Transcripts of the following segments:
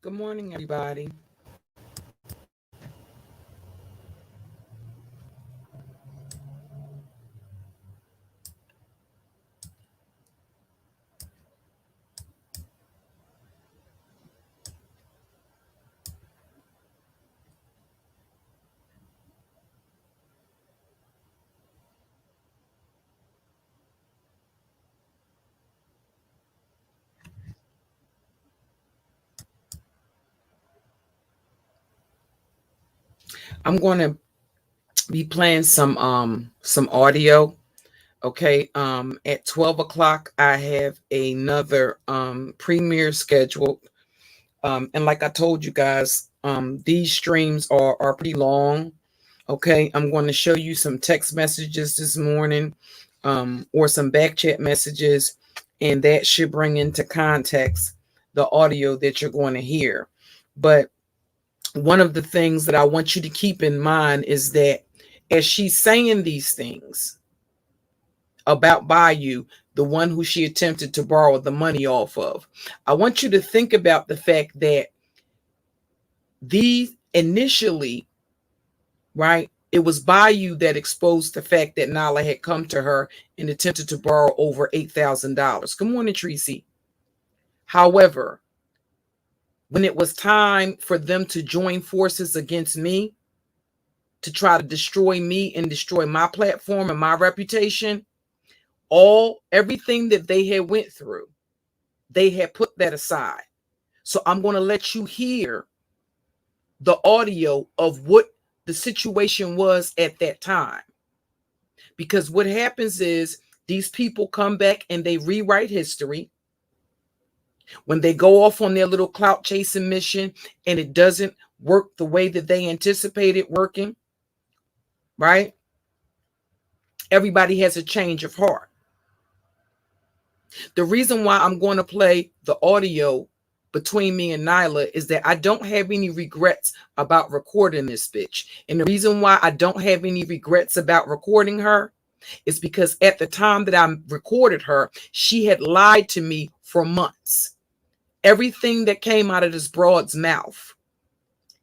Good morning, everybody. I'm going to be playing some audio. Okay. At 12 o'clock, I have another premiere scheduled. And like I told you guys, these streams are pretty long. Okay. I'm going to show you some text messages this morning, or some back chat messages, and that should bring into context the audio that you're going to hear. But one of the things that I want you to keep in mind is that as she's saying these things about Bayou, the one who she attempted to borrow the money off of, I want you to think about the fact that these initially, right, it was Bayou that exposed the fact that Nylah had come to her and attempted to borrow over $8,000. Good morning, Tracy. However, when it was time for them to join forces against me, to try to destroy me and destroy my platform and my reputation, everything that they had went through, they had put that aside. So I'm going to let you hear the audio of what the situation was at that time. Because what happens is these people come back and they rewrite history. When they go off on their little clout chasing mission and it doesn't work the way that they anticipated working, right? Everybody has a change of heart. The reason why I'm going to play the audio between me and Nylah is that I don't have any regrets about recording this bitch. And the reason why I don't have any regrets about recording her is because at the time that I recorded her, she had lied to me for months. Everything that came out of this broad's mouth,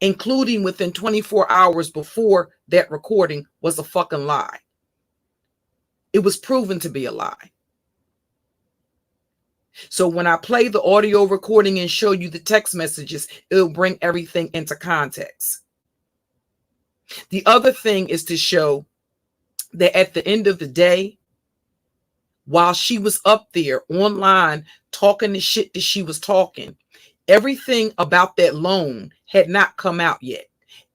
including within 24 hours before that recording, was a fucking lie. It was proven to be a lie. So when I play the audio recording and show you the text messages, it'll bring everything into context. The other thing is to show that at the end of the day, while she was up there online talking the shit that she was talking, everything about that loan had not come out yet.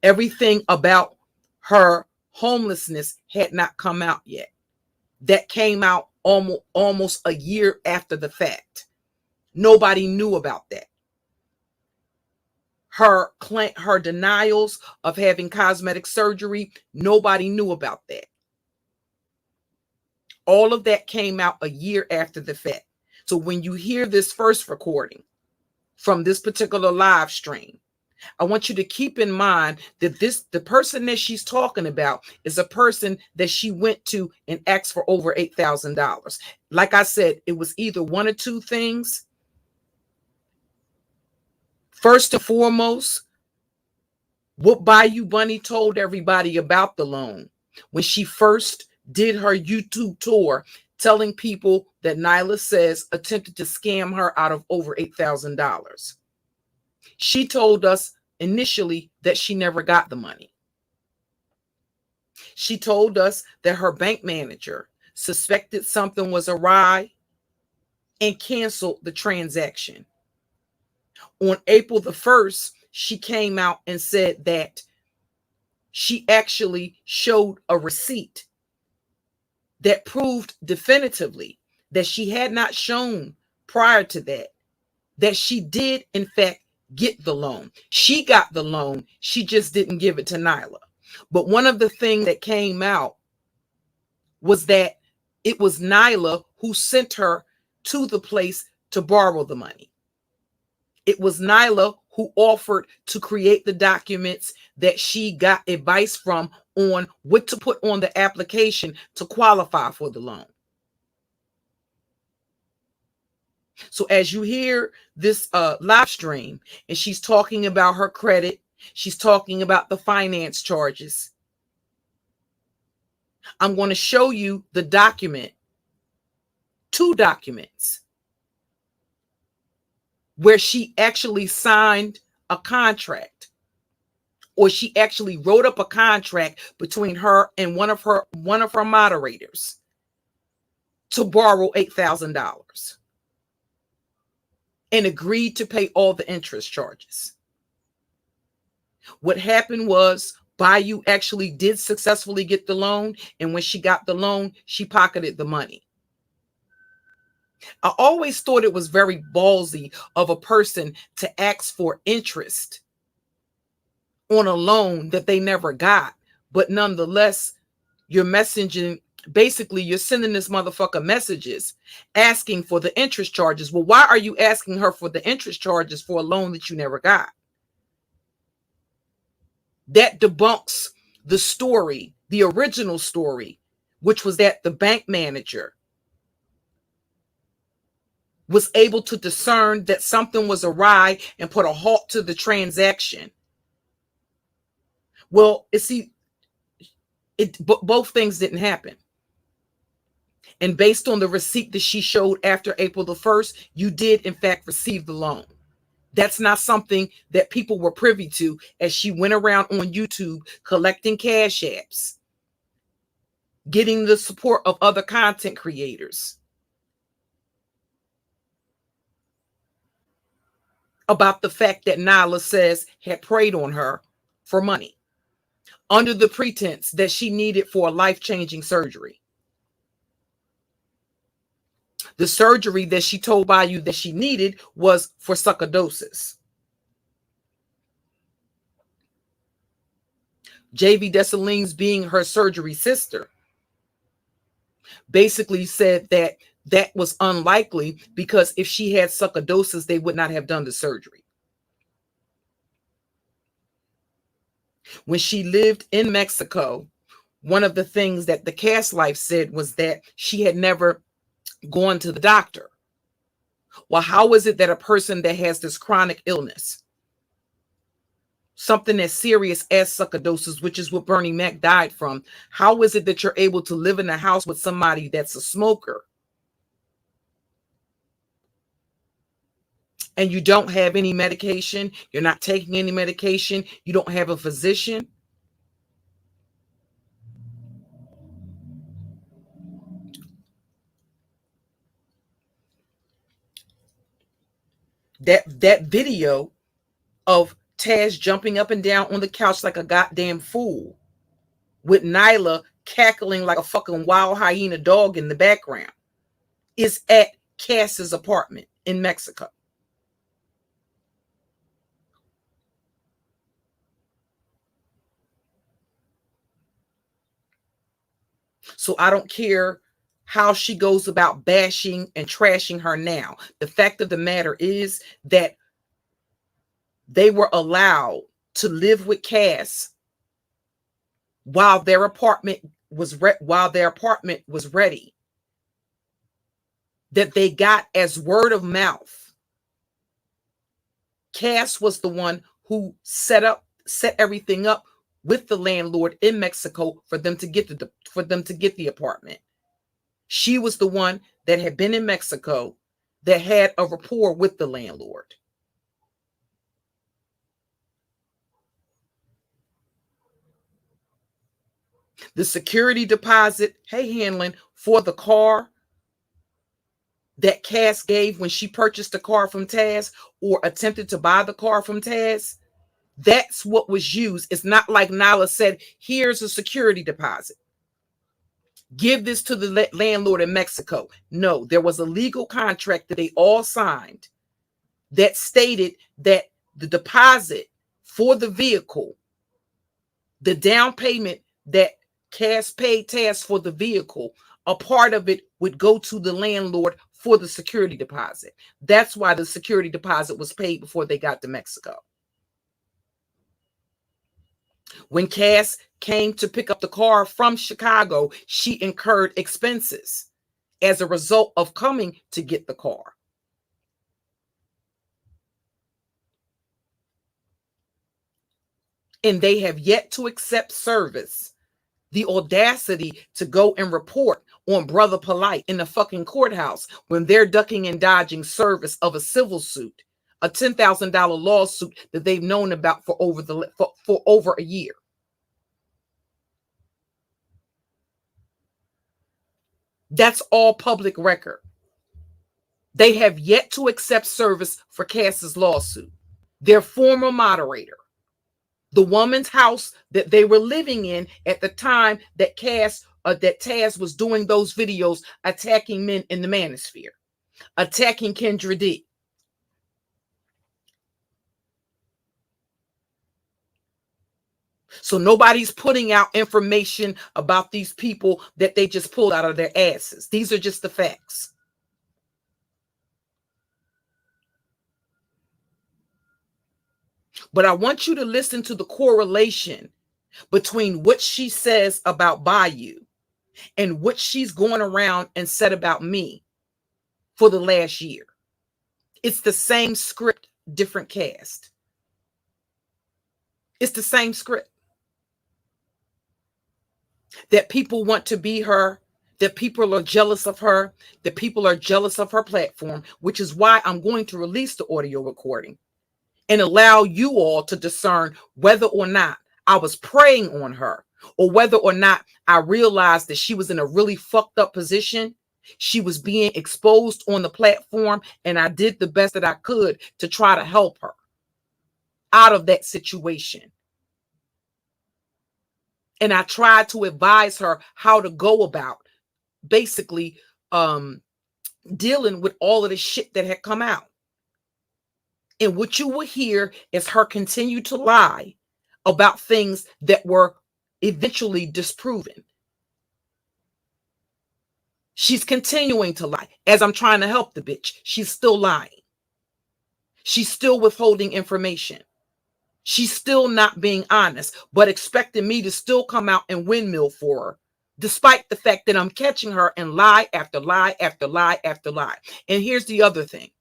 Everything about her homelessness had not come out yet. That came out almost a year after the fact. Nobody knew about that. Her denials of having cosmetic surgery, nobody knew about that. All of that came out a year after the fact. So when you hear this first recording from this particular live stream, I want you to keep in mind that the person that she's talking about is a person that she went to and asked for over $8,000. Like I said, it was either one or two things. First and foremost, what Bayou Bunny told everybody about the loan when she first did her YouTube tour, telling people that Nylah Says attempted to scam her out of over $8,000. She told us initially that she never got the money. She told us that her bank manager suspected something was awry and canceled the transaction. On April the 1st, she came out and said that she actually showed a receipt that proved definitively that she had not shown prior to that she did in fact get the loan. She got the loan. She just didn't give it to Nylah. But one of the things that came out was that it was Nylah who sent her to the place to borrow the money. It was Nylah who offered to create the documents that she got advice from on what to put on the application to qualify for the loan. So as you hear this live stream, and she's talking about her credit, she's talking about the finance charges, I'm going to show you the document, 2 documents, where she actually signed a contract, or she actually wrote up a contract between her and one of her moderators to borrow $8,000 and agreed to pay all the interest charges. What happened was Bayou actually did successfully get the loan, and when she got the loan, she pocketed the money. I always thought it was very ballsy of a person to ask for interest on a loan that they never got, but nonetheless, you're messaging, basically you're sending this motherfucker messages asking for the interest charges. Well, why are you asking her for the interest charges for a loan that you never got? That debunks the story, the original story, which was that the bank manager was able to discern that something was awry and put a halt to the transaction. Well, both things didn't happen. And based on the receipt that she showed after April the 1st, you did in fact receive the loan. That's not something that people were privy to as she went around on YouTube collecting cash apps, getting the support of other content creators about the fact that Nylah Says had preyed on her for money under the pretense that she needed for a life-changing surgery. The surgery that she told Bayou that she needed was for sarcoidosis. JV Dessalines, being her surgery sister, basically said that that was unlikely because if she had sarcoidosis, they would not have done the surgery. When she lived in Mexico, one of the things that the Cast Life said was that she had never gone to the doctor. Well, how is it that a person that has this chronic illness, something as serious as sarcoidosis, which is what Bernie Mac died from, how is it that you're able to live in a house with somebody that's a smoker and you don't have any medication, you're not taking any medication, you don't have a physician? That video of Taz jumping up and down on the couch like a goddamn fool, with Nylah cackling like a fucking wild hyena dog in the background, is at Cass's apartment in Mexico. So I don't care how she goes about bashing and trashing her now. The fact of the matter is that they were allowed to live with Cass while their apartment was ready. That they got as word of mouth. Cass was the one who set everything up with the landlord in Mexico for them to get the apartment. She was the one that had been in Mexico that had a rapport with the landlord. The security deposit, Hanlon, for the car that Cass gave when she purchased the car from Taz or attempted to buy the car from Taz, that's what was used. It's not like Nylah said, here's a security deposit, give this to the landlord in Mexico. No, there was a legal contract that they all signed that stated that the deposit for the vehicle, the down payment that Cass paid Taz for the vehicle, a part of it would go to the landlord for the security deposit. That's why the security deposit was paid before they got to Mexico. When Cass came to pick up the car from Chicago, she incurred expenses as a result of coming to get the car. And they have yet to accept service, the audacity to go and report on Brother Polite in the fucking courthouse when they're ducking and dodging service of a civil suit, a $10,000 lawsuit that they've known about for over a year. That's all public record. They have yet to accept service for Cass's lawsuit. Their former moderator, the woman's house that they were living in at the time that Taz was doing those videos attacking men in the manosphere, attacking Kendra D. So nobody's putting out information about these people that they just pulled out of their asses. These are just the facts. But I want you to listen to the correlation between what she says about Bayou and what she's going around and said about me for the last year. It's the same script, different cast. It's the same script. That people want to be her, that people are jealous of her, that people are jealous of her platform, which is why I'm going to release the audio recording and allow you all to discern whether or not I was preying on her or whether or not I realized that she was in a really fucked up position. She was being exposed on the platform, and I did the best that I could to try to help her out of that situation. And I tried to advise her how to go about basically dealing with all of the shit that had come out. And what you will hear is her continue to lie about things that were eventually disproven. She's continuing to lie. As I'm trying to help the bitch, she's still lying. She's still withholding information. She's still not being honest, but expecting me to still come out and windmill for her, despite the fact that I'm catching her in lie after lie after lie after lie. And here's the other thing.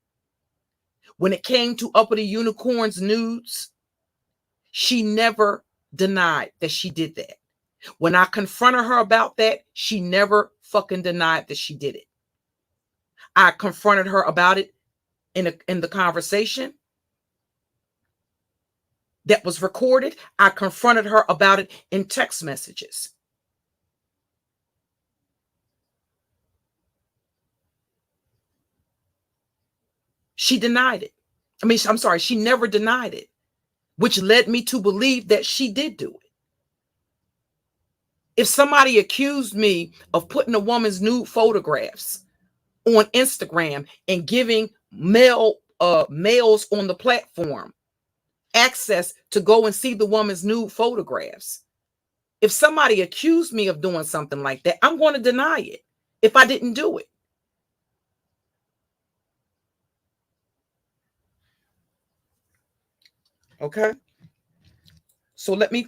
When it came to Uppity Unicorn's nudes, she never denied that she did that. When I confronted her about that, she never fucking denied that she did it. I confronted her about it in the conversation that was recorded. I confronted her about it in text messages. She denied it. I'm sorry, she never denied it, which led me to believe that she did do it. If somebody accused me of putting a woman's nude photographs on Instagram and giving males on the platform access to go and see the woman's nude photographs, if somebody accused me of doing something like that, I'm going to deny it if I didn't do it. Okay. So let me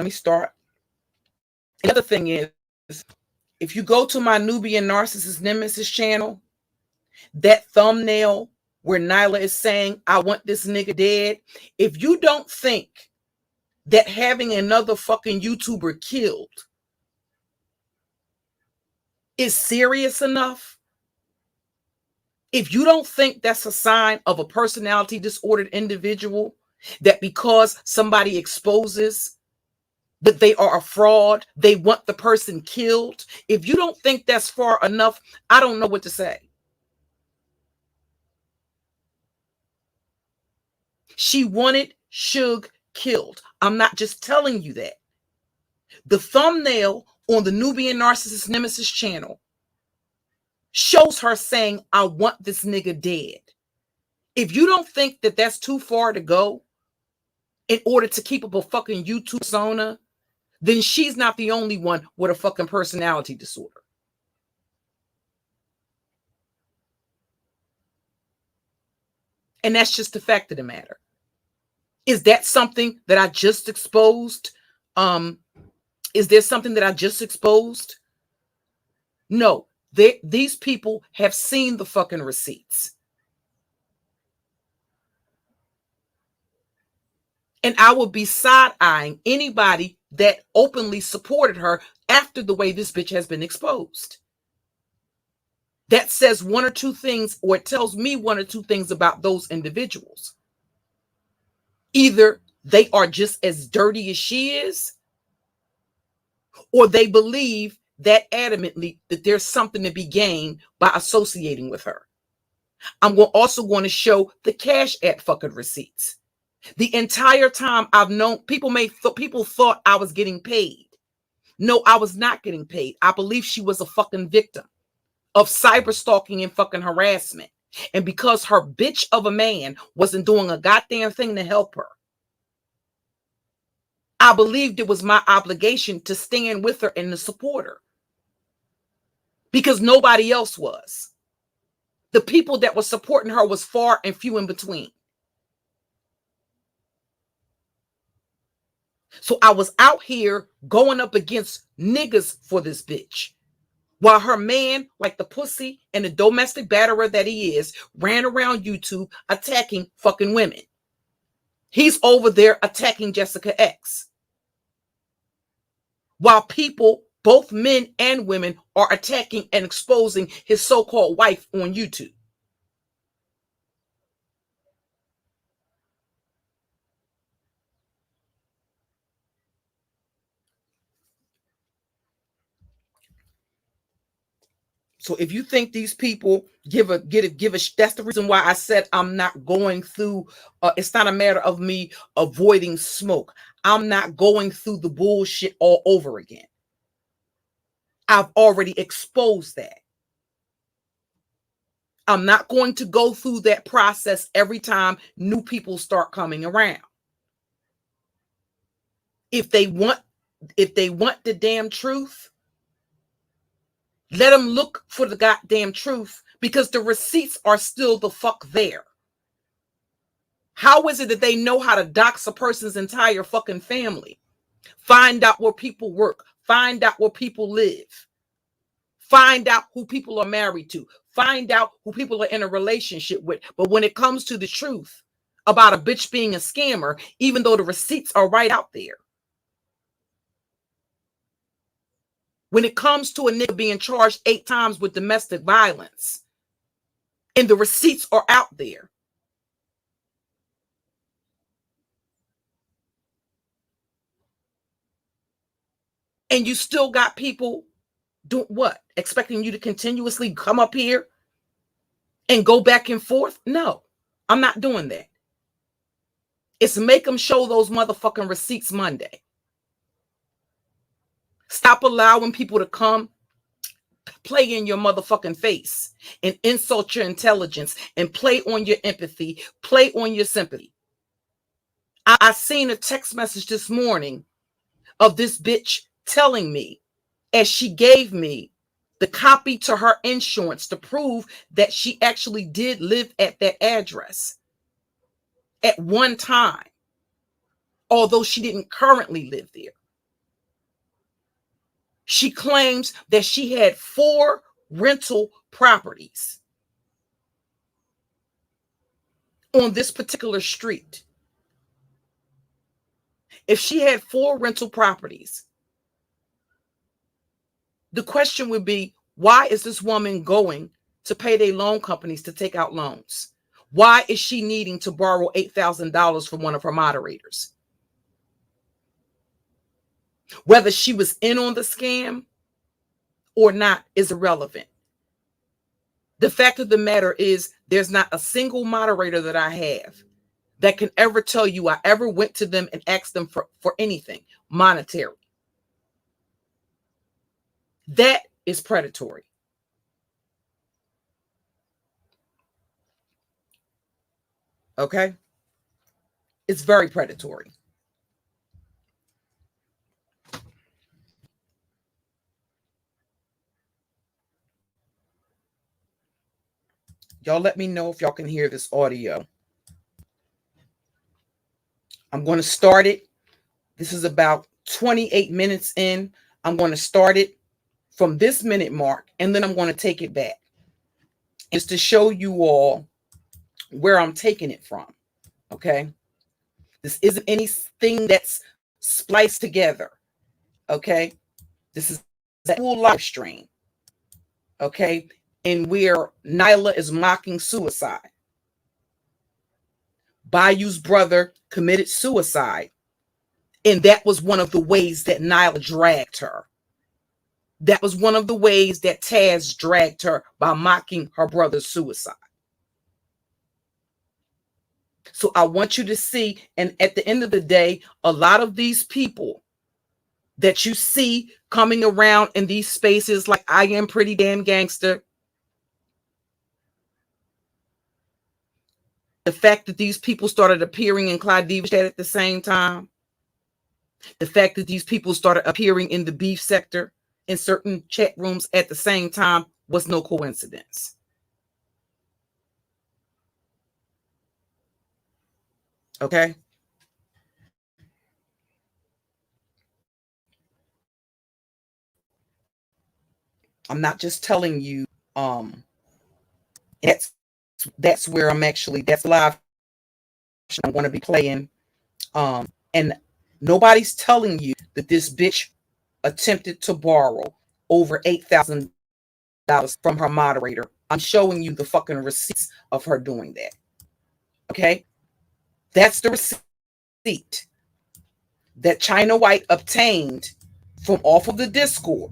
start. The other thing is, if you go to my Nubian Narcissist Nemesis channel, that thumbnail where Nylah is saying, I want this nigga dead. If you don't think that having another fucking YouTuber killed is serious enough, if you don't think that's a sign of a personality disordered individual, that because somebody exposes that they are a fraud, they want the person killed, if you don't think that's far enough, I don't know what to say. She wanted Suge killed. I'm not just telling you that. The thumbnail on the Nubian Narcissist Nemesis channel shows her saying, I want this nigga dead. If you don't think that that's too far to go in order to keep up a fucking YouTube persona, then she's not the only one with a fucking personality disorder. And that's just the fact of the matter. Is that something that I just exposed? Is there something that I just exposed? No, these people have seen the fucking receipts. And I would be side-eyeing anybody that openly supported her after the way this bitch has been exposed. That says one or two things, or it tells me one or two things about those individuals. Either they are just as dirty as she is, or they believe that adamantly that there's something to be gained by associating with her. I'm also going to show the Cash App fucking receipts. The entire time I've known, people thought I was getting paid. No, I was not getting paid. I believe she was a fucking victim of cyber stalking and fucking harassment. And because her bitch of a man wasn't doing a goddamn thing to help her, I believed it was my obligation to stand with her and to support her. Because nobody else was. The people that were supporting her was far and few in between. So I was out here going up against niggas for this bitch. While her man, like the pussy and the domestic batterer that he is, ran around YouTube attacking fucking women. He's over there attacking Jessica X. While people, both men and women, are attacking and exposing his so-called wife on YouTube. So if you think these people give a, that's the reason why I said I'm not going through, it's not a matter of me avoiding smoke. I'm not going through the bullshit all over again. I've already exposed that. I'm not going to go through that process every time new people start coming around. If they want the damn truth, let them look for the goddamn truth, because the receipts are still the fuck there. How is it that they know how to dox a person's entire fucking family? Find out where people work. Find out where people live. Find out who people are married to. Find out who people are in a relationship with. But when it comes to the truth about a bitch being a scammer, even though the receipts are right out there, when it comes to a nigga being charged 8 times with domestic violence, and the receipts are out there, and you still got people doing what? Expecting you to continuously come up here and go back and forth? No, I'm not doing that. It's make them show those motherfucking receipts Monday. Stop allowing people to come play in your motherfucking face and insult your intelligence and play on your empathy, play on your sympathy. I seen a text message this morning of this bitch telling me, as she gave me the copy to her insurance to prove that she actually did live at that address at one time, although she didn't currently live there. She claims that she had 4 rental properties on this particular street. If she had 4 rental properties, the question would be, why is this woman going to payday loan companies to take out loans? Why is she needing to borrow $8,000 from one of her moderators? Whether she was in on the scam or not is irrelevant. The fact of the matter is, there's not a single moderator that I have that can ever tell you I ever went to them and asked them for anything monetary. That is predatory. Okay? It's very predatory. Y'all let me know if y'all can hear this audio. I'm going to start it. This is about 28 minutes in. I'm going to start it from this minute mark, and then I'm going to take it back. Just to show you all where I'm taking it from. Okay? This isn't anything that's spliced together. Okay. This is a full live stream. Okay. And where Nylah is mocking suicide. Bayou's brother committed suicide. And that was one of the ways that Nylah dragged her. That was one of the ways that Taz dragged her, by mocking her brother's suicide. So I want you to see, and at the end of the day, a lot of these people that you see coming around in these spaces like I Am Pretty Damn Gangster, the fact that these people started appearing in Clyde Diva chat at the same time, the fact that these people started appearing in the beef sector in certain chat rooms at the same time was no coincidence. Okay. I'm not just telling you, that's where I'm actually, that's live I'm going to be playing. And nobody's telling you that this bitch attempted to borrow over $8,000 from her moderator. I'm showing you the fucking receipts of her doing that. Okay. That's the receipt that China White obtained from off of the Discord.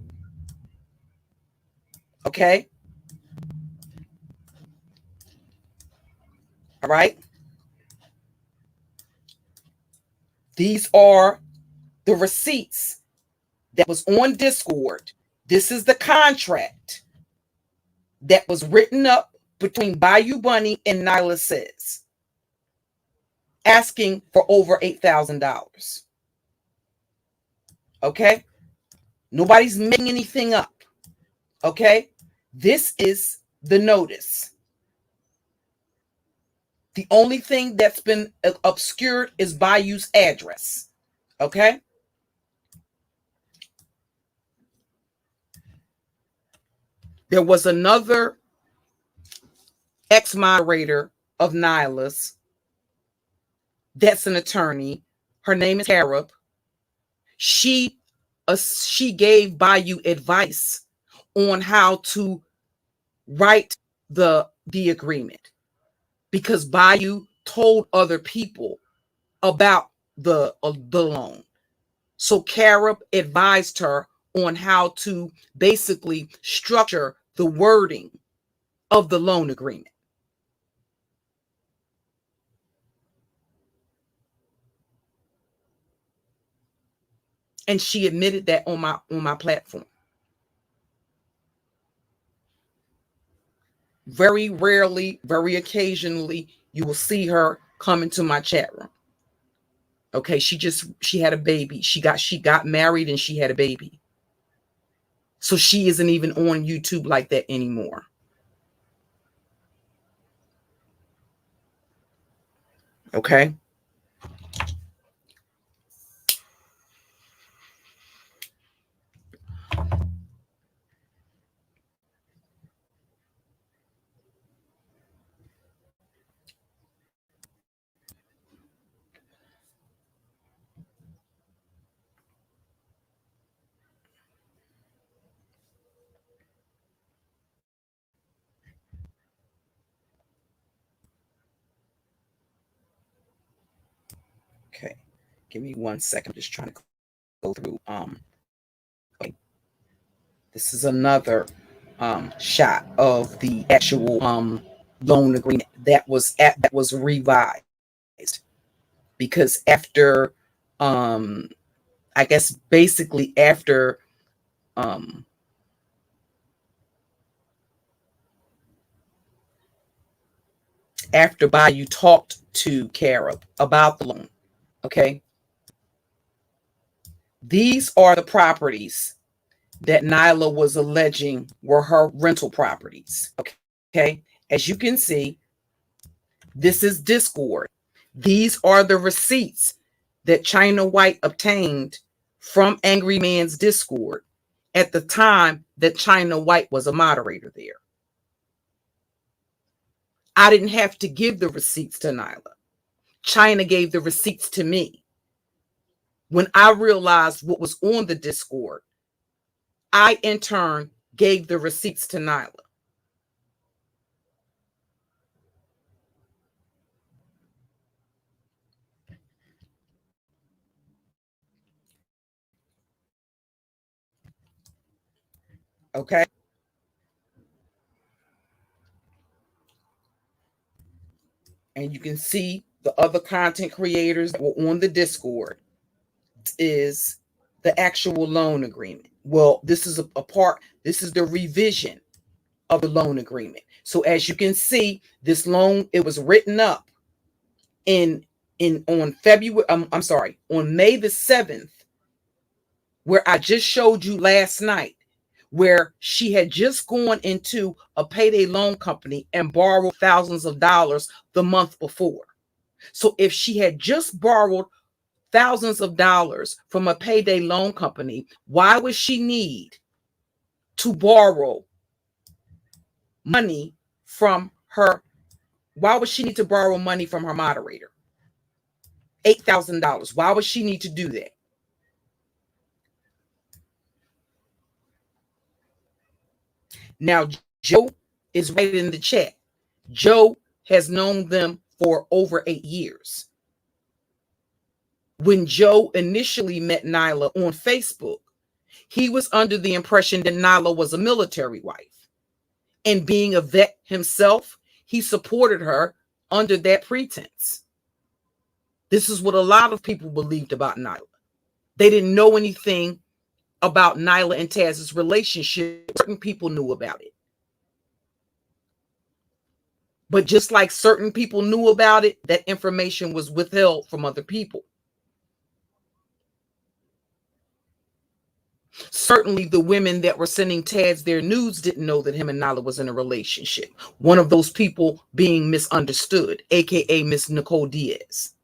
Okay. All right. These are the receipts that was on Discord. This is the contract that was written up between Bayou Bunny and Nylah Says, asking for over $8,000. Okay. Nobody's making anything up. Okay. This is the notice. The only thing that's been obscured is Bayou's address. Okay. There was another ex-moderator of Nylah's that's an attorney. Her name is Harrop. She gave Bayou advice on how to write the agreement, because Bayou told other people about the loan. So Harrop advised her on how to basically structure the wording of the loan agreement. And she admitted that on my platform. Very rarely, very occasionally, you will see her come into my chat room. Okay, she had a baby. She got married and she had a baby. So she isn't even on YouTube like that anymore. Okay. Okay. Give me 1 second. I'm just trying to go through. Okay. This is another shot of the actual loan agreement that was revised, because after I guess basically after Bayou talked to Cara about the loan. Okay. These are the properties that Nylah was alleging were her rental properties. Okay. As you can see, this is Discord. These are the receipts that China White obtained from Angry Man's Discord at the time that China White was a moderator there. I didn't have to give the receipts to Nylah. China gave the receipts to me. When I realized what was on the Discord, I in turn gave the receipts to Nylah. Okay. And you can see the other content creators that were on the Discord. This is the actual loan agreement. Well, this is a part, this is the revision of the loan agreement. So as you can see, this loan, it was written up on February, I'm sorry, on May the 7th, where I just showed you last night, where she had just gone into a payday loan company and borrowed thousands of dollars the month before. So if she had just borrowed thousands of dollars from a payday loan company, why would she need to borrow money from her? Why would she need to borrow money from her moderator? $8,000. Why would she need to do that? Now, Joe is right in the chat. Joe has known them for over 8 years. When Joe initially met Nylah on Facebook, he was under the impression that Nylah was a military wife. And being a vet himself, he supported her under that pretense. This is what a lot of people believed about Nylah. They didn't know anything about Nylah and Taz's relationship. Certain people knew about it. But just like certain people knew about it, that information was withheld from other people. Certainly the women that were sending Taz their nudes didn't know that him and Nylah was in a relationship. One of those people being misunderstood, aka Miss Nicole Diaz.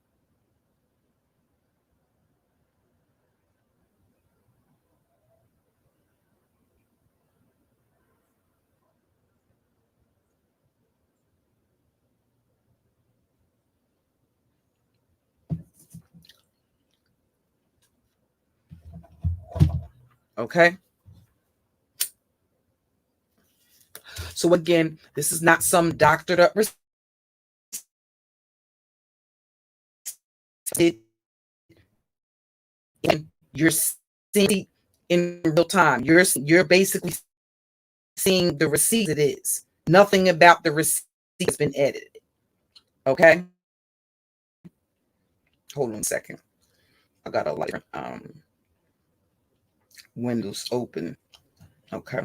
Okay. So again, this is not some doctored up receipt. And you're seeing in real time. You're basically seeing the receipt. It is. Nothing about the receipt has been edited. Okay. Hold on a second. I got a lot of windows open. Okay.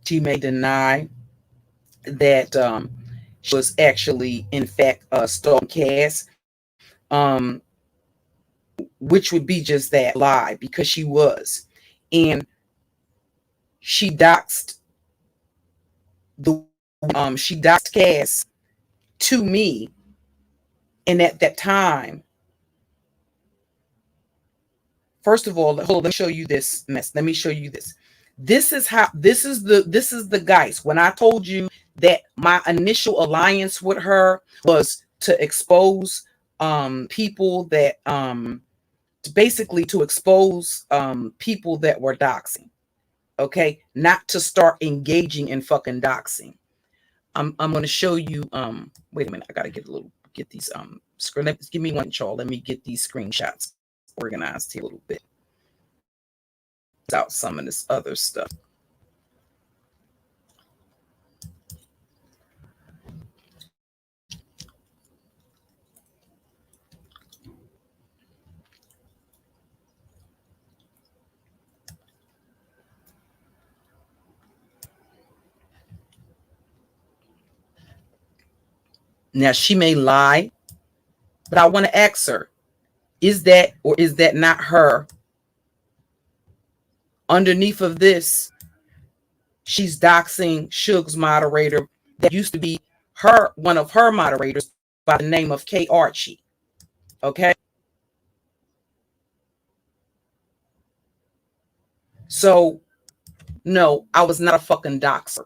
She may deny that she was actually, in fact, stalking Cass, which would be just that lie, because she was. And she doxed she doxed Cass to me. And at that time, first of all, hold on, let me show you this mess. Let me show you this. This is the guys. When I told you that my initial alliance with her was to expose people that basically to expose people that were doxing. Okay, not to start engaging in fucking doxing. I'm going to show you. Wait a minute, I gotta get these screen. Give me one, y'all. Let me get these screenshots organized here a little bit. Out some of this other stuff. Now, she may lie, but I want to ask her, is that or is that not her? Underneath of this, she's doxing Suge's moderator that used to be one of her moderators by the name of K Archie. Okay. So, no, I was not a fucking doxer.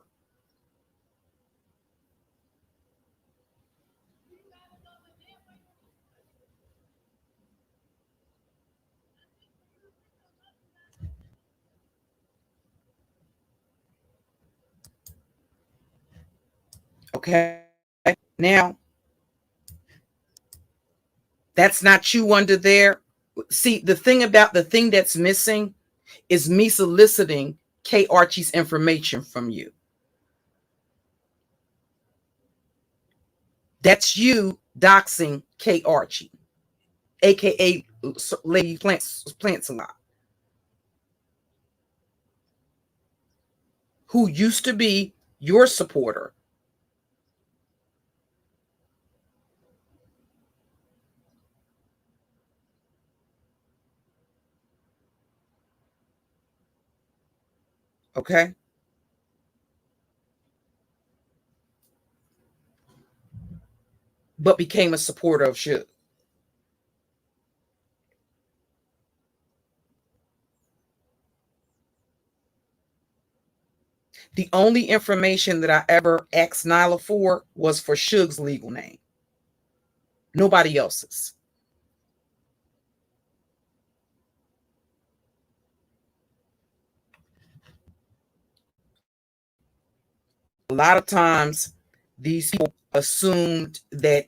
Okay. Now, that's not you under there. See, the thing that's missing is me soliciting K Archie's information from you. That's you doxing K Archie, aka Lady Plants a Lot, who used to be your supporter. Okay. But became a supporter of Suge. The only information that I ever asked Nylah for was for Suge's legal name. Nobody else's. A lot of times these people assumed that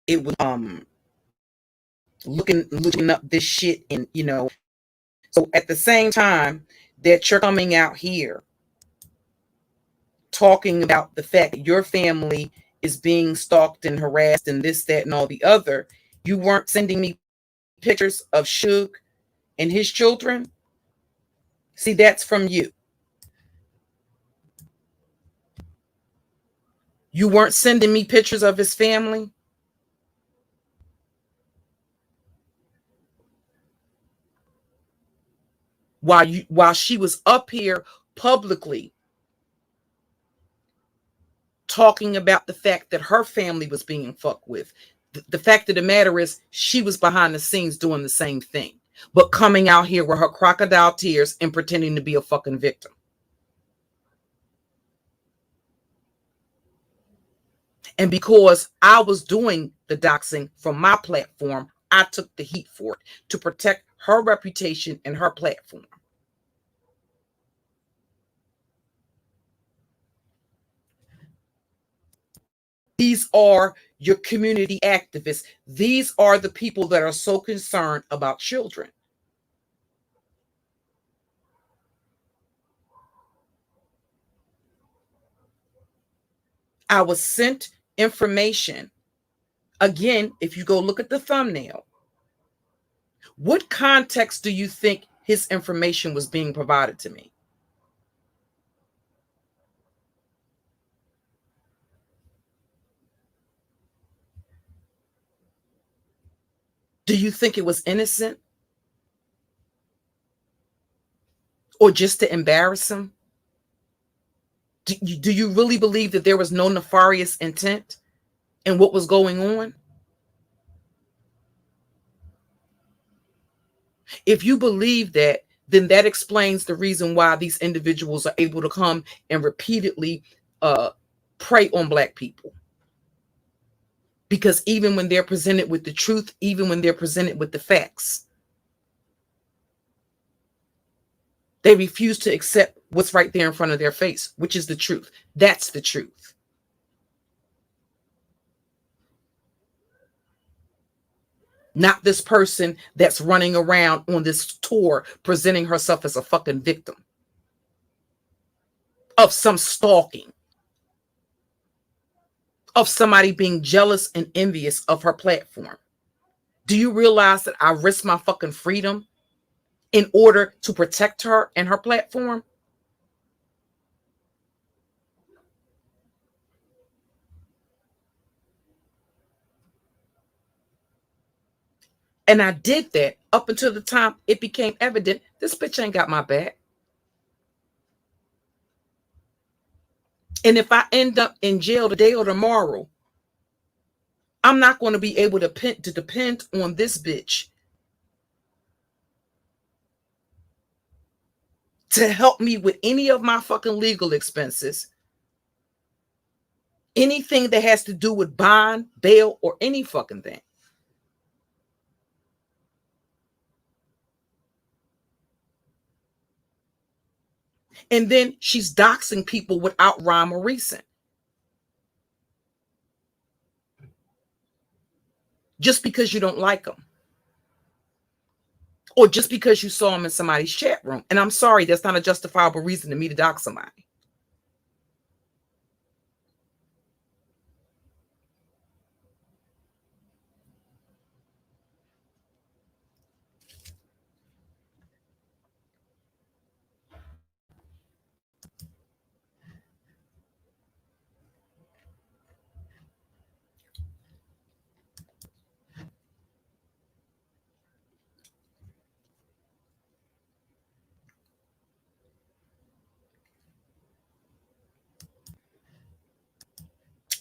it was looking up this shit, and so at the same time that you're coming out here talking about the fact that your family is being stalked and harassed and this, that, and all the other, you weren't sending me pictures of Suge and his children. See, that's from you. You weren't sending me pictures of his family. While she was up here publicly talking about the fact that her family was being fucked with. The fact of the matter is she was behind the scenes doing the same thing, but coming out here with her crocodile tears and pretending to be a fucking victim. And because I was doing the doxing from my platform, I took the heat for it to protect her reputation and her platform. These are your community activists. These are the people that are so concerned about children. I was sent information. Again, if you go look at the thumbnail, what context do you think his information was being provided to me? Do you think it was innocent? Or just to embarrass him? Do you really believe that there was no nefarious intent in what was going on? If you believe that, then that explains the reason why these individuals are able to come and repeatedly prey on Black people. Because even when they're presented with the truth, even when they're presented with the facts, they refuse to accept what's right there in front of their face, which is the truth. That's the truth. Not this person that's running around on this tour presenting herself as a fucking victim of some stalking, of somebody being jealous and envious of her platform. Do you realize that I risk my fucking freedom in order to protect her and her platform? And I did that up until the time it became evident this bitch ain't got my back. And if I end up in jail today or tomorrow, I'm not going to be able to depend on this bitch to help me with any of my fucking legal expenses, anything that has to do with bond, bail, or any fucking thing. And then she's doxing people without rhyme or reason. Just because you don't like them. Or just because you saw them in somebody's chat room. And I'm sorry, that's not a justifiable reason to me to dox somebody.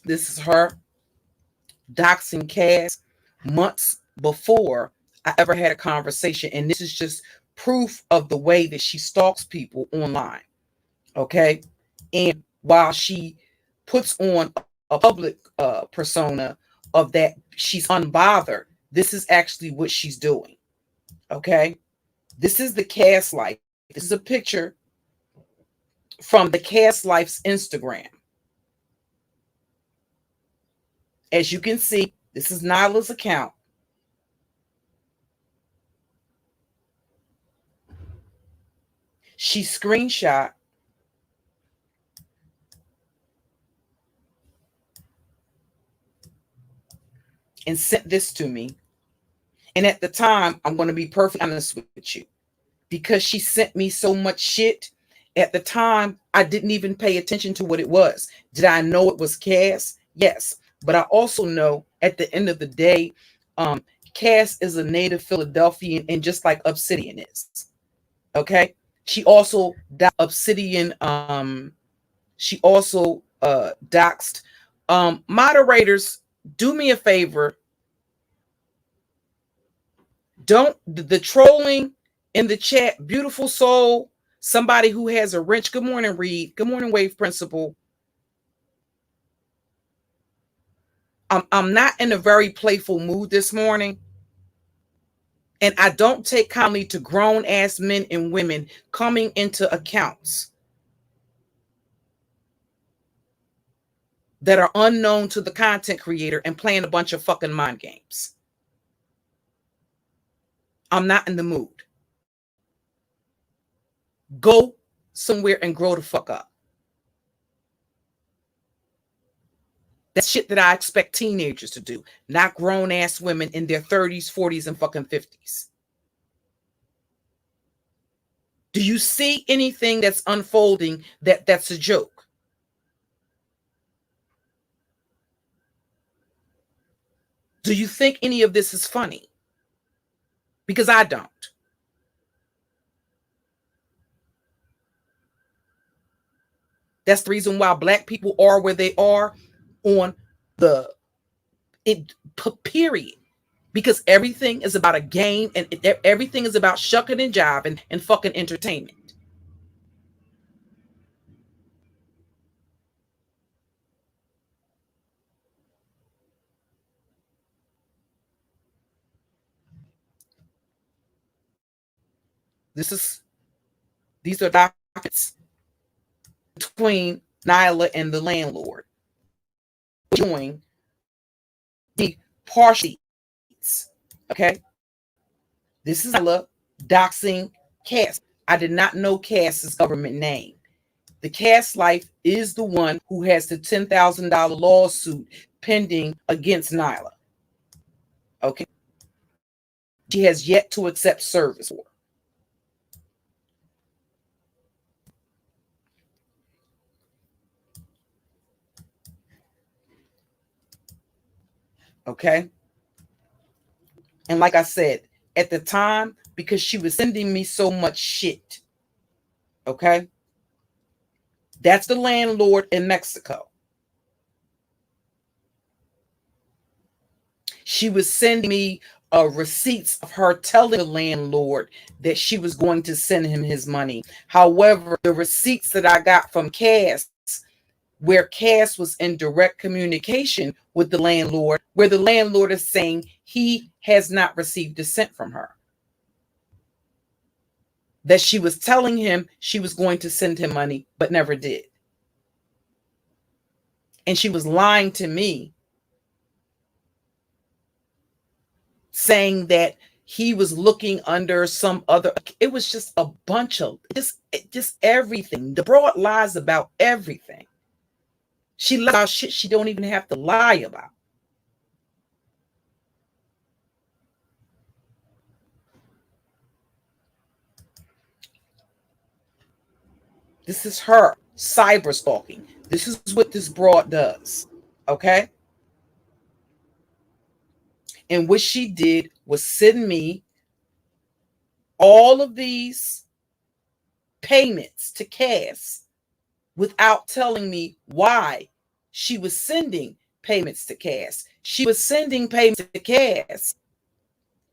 This is her doxing Cass months before I ever had a conversation. And this is just proof of the way that she stalks people online. Okay. And while she puts on a public persona of that she's unbothered, this is actually what she's doing. Okay. This is the Cass Life. This is a picture from the Cass Life's Instagram. As you can see, this is Nyla's account. She screenshot and sent this to me. And at the time, I'm going to be perfectly honest with you, because she sent me so much shit. At the time, I didn't even pay attention to what it was. Did I know it was Cass? Yes. But I also know at the end of the day, Cass is a native Philadelphian, and just like Obsidian is. Okay. She also Obsidian. She also doxed. Moderators, do me a favor. Don't the trolling in the chat. Beautiful soul. Somebody who has a wrench. Good morning, Reed. Good morning, Wave Principal. I'm not in a very playful mood this morning. And I don't take kindly to grown ass men and women coming into accounts that are unknown to the content creator and playing a bunch of fucking mind games. I'm not in the mood. Go somewhere and grow the fuck up. That's shit that I expect teenagers to do, not grown ass women in their 30s, 40s, and fucking 50s. Do you see anything that's unfolding that's a joke? Do you think any of this is funny? Because I don't. That's the reason why Black people are where they are on the period. Because everything is about a game, and everything is about shucking and jiving and fucking entertainment. These are documents between Nylah and the landlord doing the partial. Okay. This is Nylah doxing Cass. I did not know Cass's government name. The Cass Life is the one who has the $10,000 lawsuit pending against Nylah. Okay. She has yet to accept service for. Okay. And like I said, at the time, because she was sending me so much shit, okay? That's the landlord in Mexico. She was sending me receipts of her telling the landlord that she was going to send him his money. However, the receipts that I got from Cass, where Cass was in direct communication with the landlord, where the landlord is saying he has not received a cent from her, that she was telling him she was going to send him money, but never did. And she was lying to me, saying that he was looking under some other. It was just a bunch of just everything. The broad lies about everything. She lies about shit she don't even have to lie about. This is her cyber stalking. This is what this broad does. Okay. And what she did was send me all of these payments to Cass without telling me why she was sending payments to Cass. She was sending payments to Cass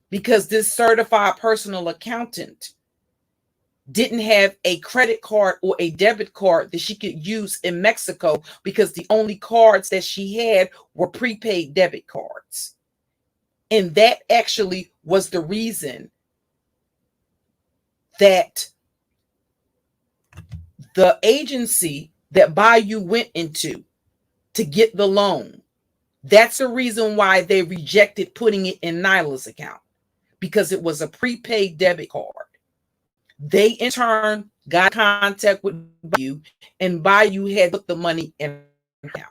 because this certified personal accountant didn't have a credit card or a debit card that she could use in Mexico, because the only cards that she had were prepaid debit cards. And that actually was the reason that the agency that Bayou went into to get the loan, that's the reason why they rejected putting it in Nyla's account, because it was a prepaid debit card. They in turn got in contact with Bayou, and Bayou had put the money in her account.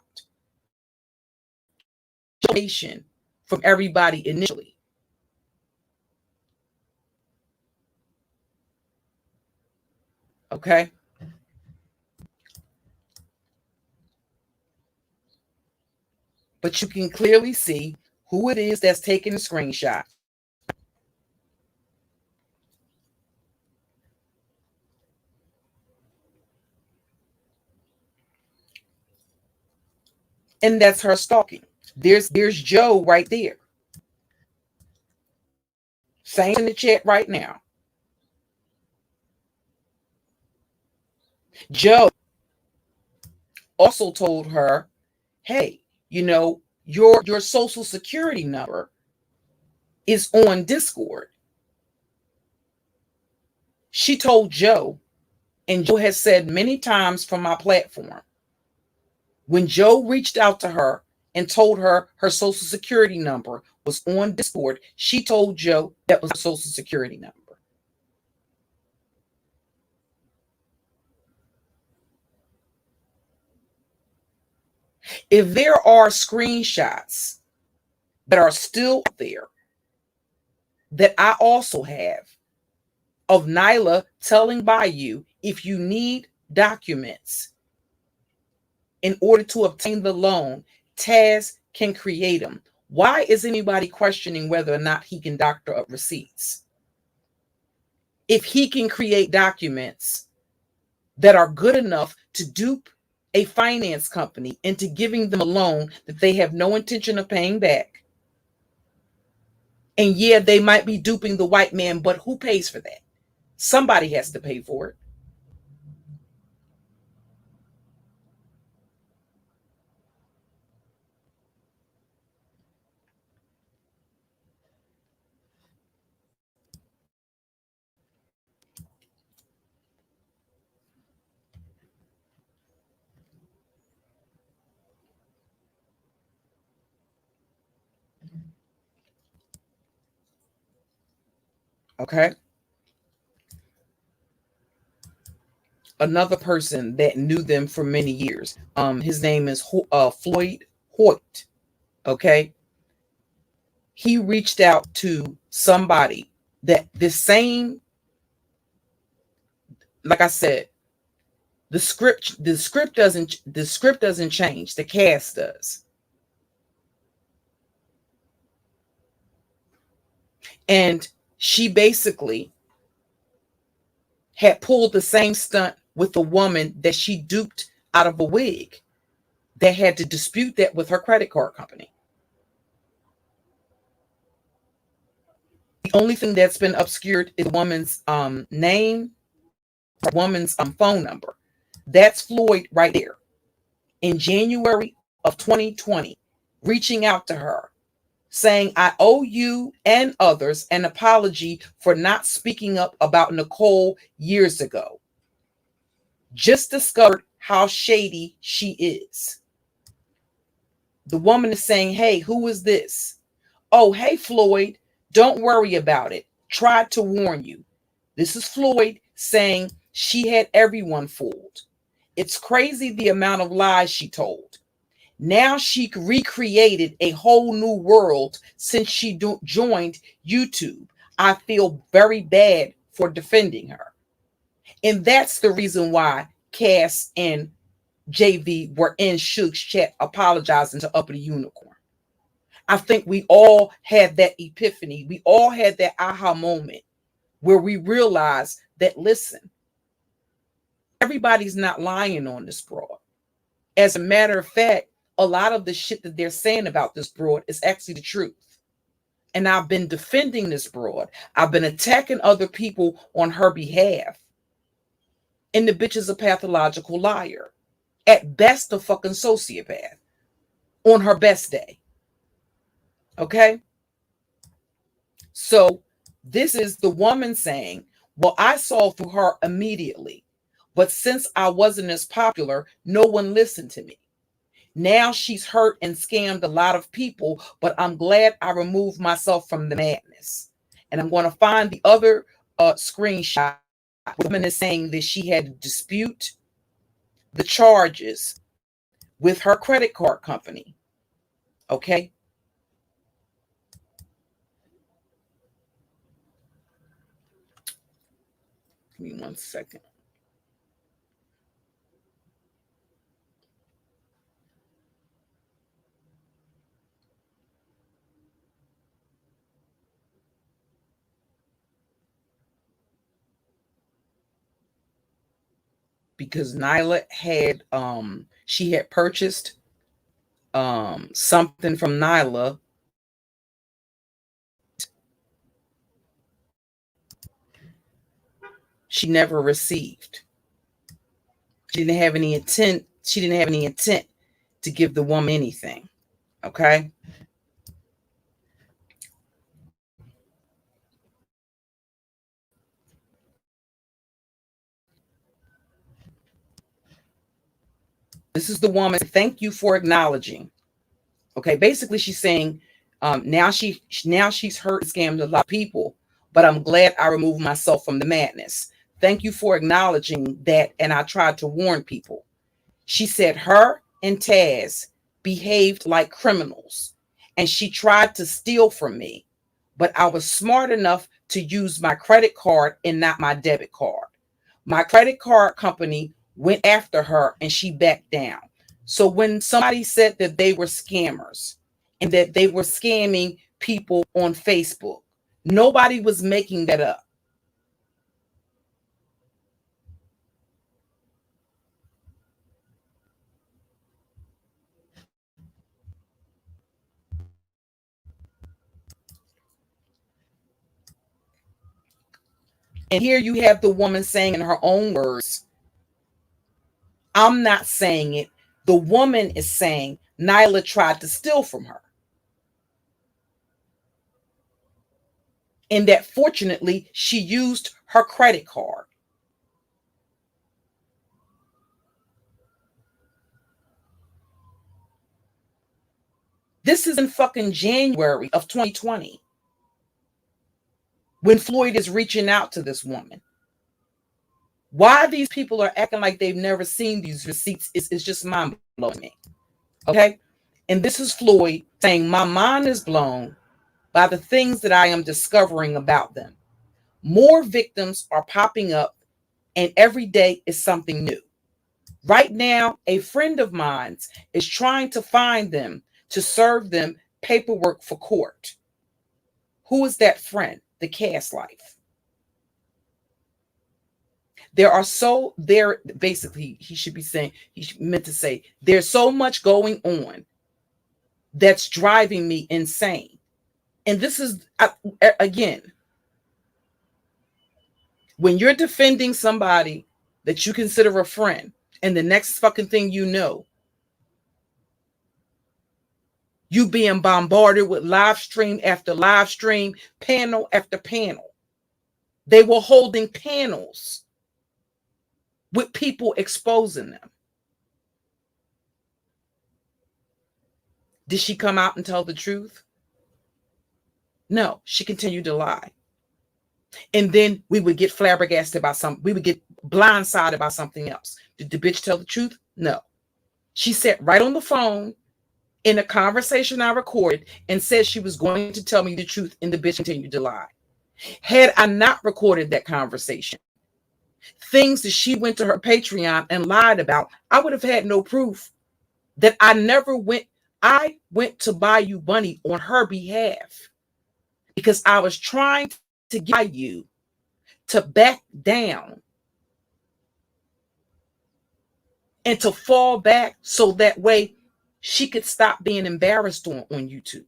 Donation from everybody initially. Okay. But you can clearly see who it is that's taking the screenshot. And that's her stalking. There's Joe right there. Same in the chat right now. Joe also told her, hey, your social security number is on Discord. She told Joe, and Joe has said many times from my platform, when Joe reached out to her and told her her social security number was on Discord, she told Joe that was her social security number. If there are screenshots that are still there that I also have of Nylah telling Bayou, if you need documents in order to obtain the loan, Taz can create them. Why is anybody questioning whether or not he can doctor up receipts? If he can create documents that are good enough to dupe a finance company into giving them a loan that they have no intention of paying back. And yeah, they might be duping the white man, but who pays for that? Somebody has to pay for it. Okay. Another person that knew them for many years. His name is Floyd Hoyt. Okay. He reached out to somebody that the same, like I said, the script doesn't change. The cast does. And she basically had pulled the same stunt with a woman that she duped out of a wig that had to dispute that with her credit card company. The only thing that's been obscured is the woman's name, the woman's phone number. That's Floyd right there. In January of 2020, reaching out to her, saying, I owe you and others an apology for not speaking up about Nicole years ago. Just discovered how shady she is. The woman is saying, hey, who is this? Oh, hey, Floyd, don't worry about it. Tried to warn you. This is Floyd saying she had everyone fooled. It's crazy the amount of lies she told. Now she recreated a whole new world since she joined YouTube. I feel very bad for defending her. And that's the reason why Cass and JV were in Suge's chat apologizing to Uppity Unicorn. I think we all had that epiphany. We all had that aha moment where we realized that, listen, everybody's not lying on this broad. As a matter of fact, a lot of the shit that they're saying about this broad is actually the truth. And I've been defending this broad. I've been attacking other people on her behalf. And the bitch is a pathological liar. At best, a fucking sociopath. On her best day. Okay? So this is the woman saying, well, I saw through her immediately. But since I wasn't as popular, no one listened to me. Now she's hurt and scammed a lot of people, but I'm glad I removed myself from the madness. And I'm going to find the other screenshot. The woman is saying that she had to dispute the charges with her credit card company. Okay? Give me 1 second. Because Nylah had she had purchased something from Nylah. She never received. She didn't have any intent. She didn't have any intent to give the woman anything. Okay. This is the woman. Thank you for acknowledging. Okay. Basically, she's saying now she's hurt and scammed a lot of people, but I'm glad I removed myself from the madness. Thank you for acknowledging that. And I tried to warn people. She said her and Taz behaved like criminals and she tried to steal from me, but I was smart enough to use my credit card and not my debit card. My credit card company went after her and she backed down. So when somebody said that they were scammers and that they were scamming people on Facebook, nobody was making that up. And here you have the woman saying in her own words, I'm not saying it. The woman is saying Nylah tried to steal from her. And that fortunately, she used her credit card. This is in fucking January of 2020. When Floyd is reaching out to this woman. Why these people are acting like they've never seen these receipts is just mind-blowing me. Okay? And this is Floyd saying, my mind is blown by the things that I am discovering about them. More victims are popping up, and every day is something new. Right now, a friend of mine is trying to find them to serve them paperwork for court. Who is that friend? The Cass life. Basically, he should be saying, meant to say, there's so much going on that's driving me insane. And this is, again, when you're defending somebody that you consider a friend, and the next fucking thing you know, you being bombarded with live stream after live stream, panel after panel. They were holding panels with people exposing them. Did she come out and tell the truth? No, she continued to lie. And then we would get flabbergasted by something. We would get blindsided by something else. Did the bitch tell the truth? No. She sat right on the phone in a conversation I recorded and said she was going to tell me the truth, and the bitch continued to lie. Had I not recorded that conversation, things that she went to her Patreon and lied about, I would have had no proof that I never went. I went to Bayou Bunny on her behalf because I was trying to get you to back down and to fall back so that way she could stop being embarrassed on YouTube.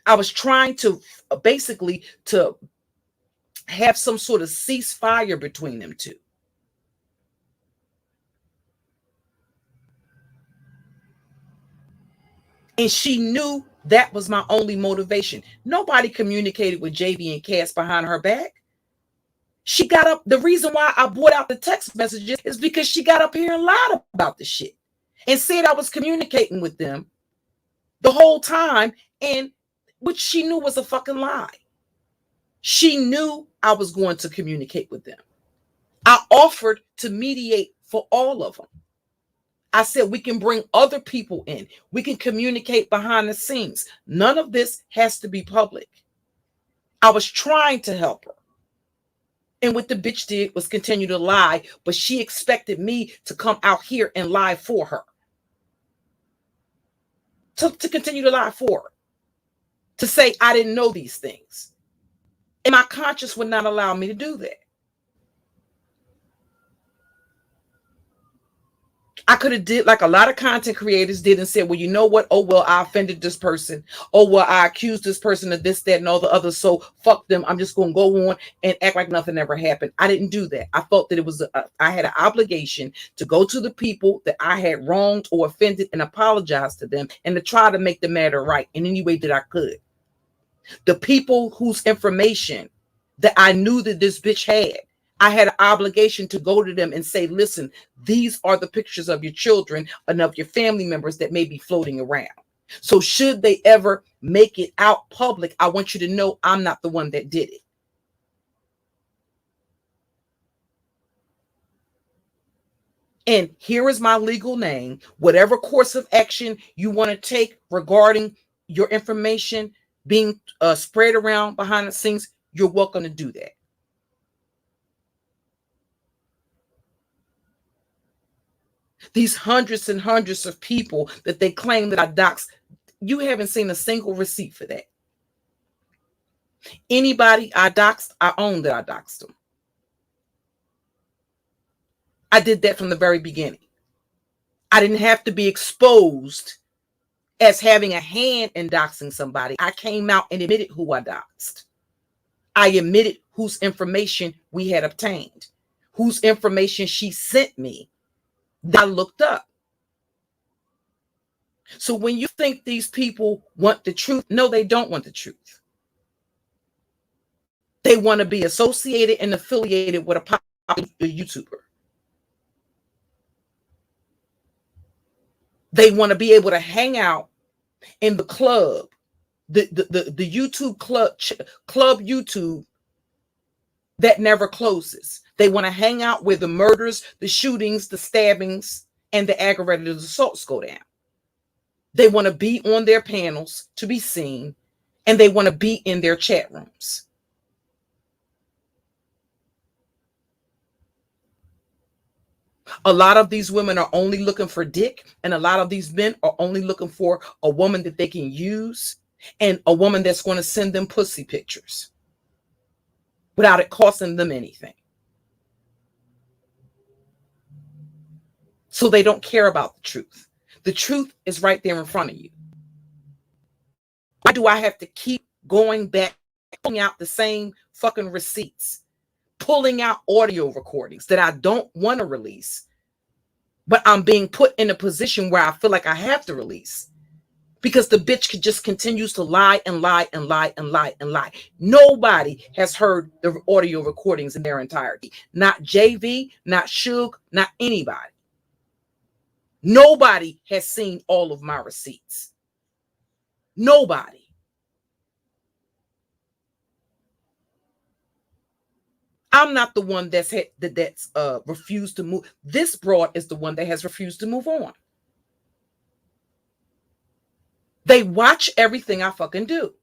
I was trying to basically to have some sort of ceasefire between them two. And she knew that was my only motivation. Nobody communicated with JB and Cass behind her back. She got up. The reason why I brought out the text messages is because she got up here and lied about the shit and said I was communicating with them the whole time, and which she knew was a fucking lie. She knew I was going to communicate with them. I offered to mediate for all of them. I said, we can bring other people in. We can communicate behind the scenes. None of this has to be public. I was trying to help her. And what the bitch did was continue to lie, but she expected me to come out here and lie for her. To continue to lie for her. To say I didn't know these things. And my conscience would not allow me to do that. I could have did like a lot of content creators did and said, well, you know what? Oh, well, I offended this person. Oh, well, I accused this person of this, that, and all the others. So fuck them. I'm just going to go on and act like nothing ever happened. I didn't do that. I felt that it was, I had an obligation to go to the people that I had wronged or offended and apologize to them and to try to make the matter right in any way that I could. The people whose information that I knew that this bitch had, I had an obligation to go to them and say, listen, these are the pictures of your children and of your family members that may be floating around. So should they ever make it out public, I want you to know I'm not the one that did it. And here is my legal name. Whatever course of action you want to take regarding your information being spread around behind the scenes, you're welcome to do that. These hundreds and hundreds of people that they claim that I doxed, you haven't seen a single receipt for that. Anybody I doxed, I own that I doxed them. I did that from the very beginning. I didn't have to be exposed as having a hand in doxing somebody. I came out and admitted who I doxed. I admitted whose information we had obtained, whose information she sent me. I looked up. So when you think these people want the truth, no, they don't want the truth. They want to be associated and affiliated with a YouTuber. They want to be able to hang out in the club, the YouTube club YouTube that never closes. They want to hang out where the murders, the shootings, the stabbings, and the aggravated assaults go down. They want to be on their panels to be seen, and they want to be in their chat rooms. A lot of these women are only looking for dick, and a lot of these men are only looking for a woman that they can use and a woman that's going to send them pussy pictures without it costing them anything. So they don't care about the truth. The truth is right there in front of you. Why do I have to keep going back, pulling out the same fucking receipts, pulling out audio recordings that I don't want to release, but I'm being put in a position where I feel like I have to release? Because the bitch just continues to lie and lie and lie and lie and lie. Nobody has heard the audio recordings in their entirety. Not JV, not Suge, not anybody. Nobody has seen all of my receipts. Nobody. I'm not the one that's refused to move. This broad is the one that has refused to move on. They watch everything I fucking do.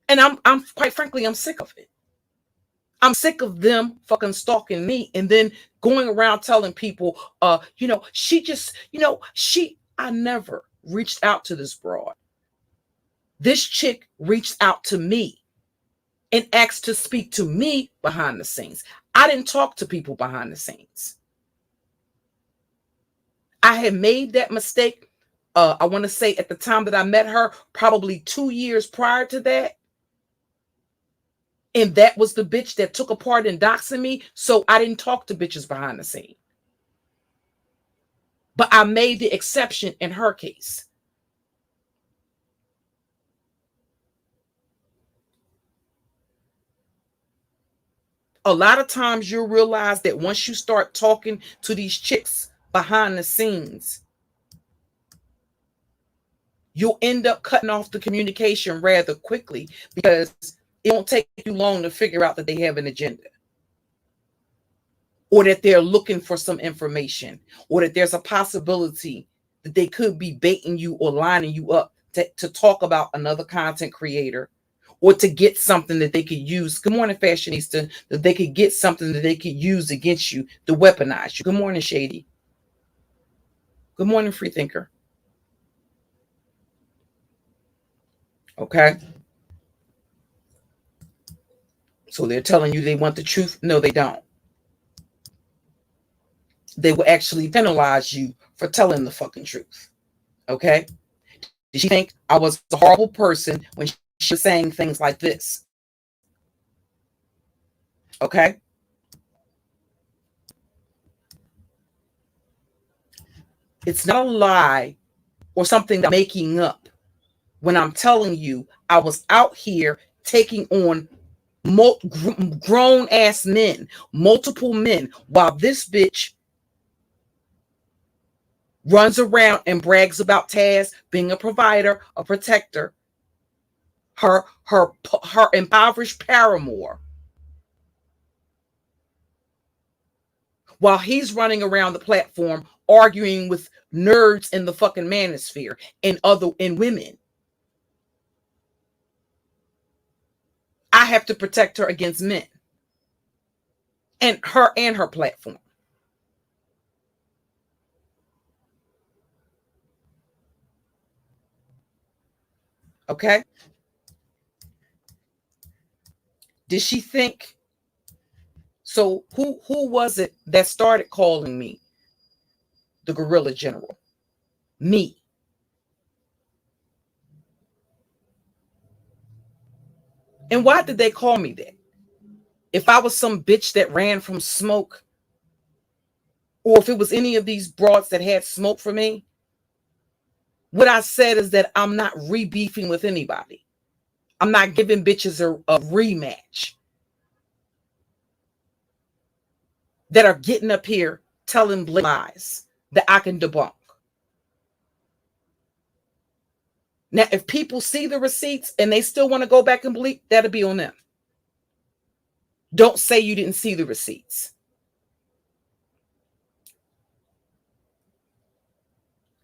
And I'm quite frankly, I'm sick of it. I'm sick of them fucking stalking me and then going around telling people, I never reached out to this broad. This chick reached out to me and asked to speak to me behind the scenes. I didn't talk to people behind the scenes. I had made that mistake. I want to say at the time that I met her, probably 2 years prior to that. And that was the bitch that took a part in doxing me. So I didn't talk to bitches behind the scene. But I made the exception in her case. A lot of times you'll realize that once you start talking to these chicks behind the scenes, you'll end up cutting off the communication rather quickly because it won't take you long to figure out that they have an agenda, or that they're looking for some information, or that there's a possibility that they could be baiting you or lining you up to talk about another content creator, or to get something that they could use. Good morning, Fashionista. That they could get something that they could use against you to weaponize you. Good morning, Shady. Good morning, Freethinker. Okay. So they're telling you they want the truth. No, they don't. They will actually penalize you for telling the fucking truth. Okay. Did she think I was a horrible person when she was saying things like this? Okay. It's not a lie or something that I'm making up when I'm telling you I was out here taking on grown ass men, multiple men, while this bitch runs around and brags about Taz being a provider, a protector, her impoverished paramour, while he's running around the platform arguing with nerds in the fucking manosphere and women. I have to protect her against men and her platform. Okay. Did she think? So who was it that started calling me the Gorilla General? Me. And why did they call me that? If I was some bitch that ran from smoke, or if it was any of these broads that had smoke for me, what I said is that I'm not re-beefing with anybody. I'm not giving bitches a rematch that are getting up here telling lies that I can debunk. Now, if people see the receipts and they still want to go back and believe, that'll be on them. Don't say you didn't see the receipts.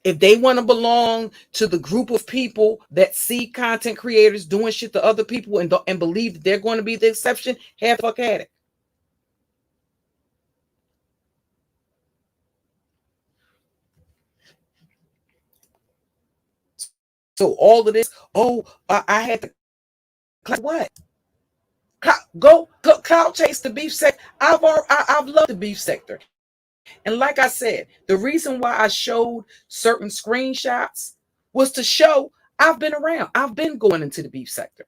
If they want to belong to the group of people that see content creators doing shit to other people and believe that they're going to be the exception, have the fuck at it. So all of this, oh, I had to, what? Go cloud chase the beef sector. I've loved the beef sector. And like I said, the reason why I showed certain screenshots was to show I've been around. I've been going into the beef sector.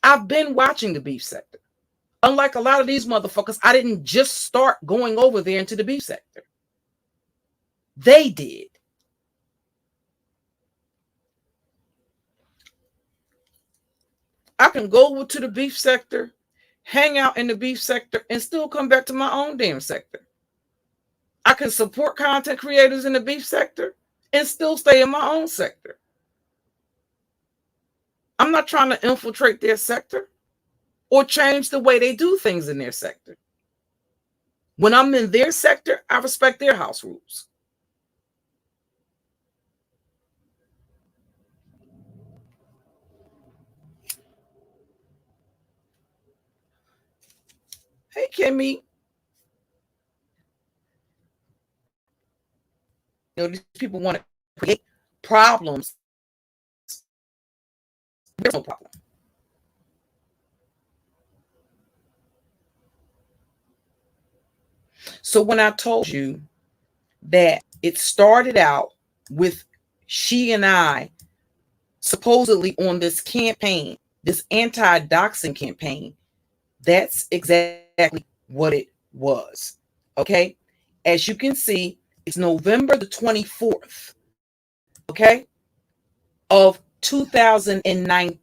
I've been watching the beef sector. Unlike a lot of these motherfuckers, I didn't just start going over there into the beef sector. They did. I can go over to the beef sector, hang out in the beef sector, and still come back to my own damn sector. I can support content creators in the beef sector and still stay in my own sector. I'm not trying to infiltrate their sector or change the way they do things in their sector. When I'm in their sector, I respect their house rules. Hey, Kimmy. These people want to create problems. There's no problem. So when I told you that it started out with she and I supposedly on this campaign, this anti-doxing campaign, that's exactly what it was. Okay? As you can see, it's November the 24th, okay, of 2019.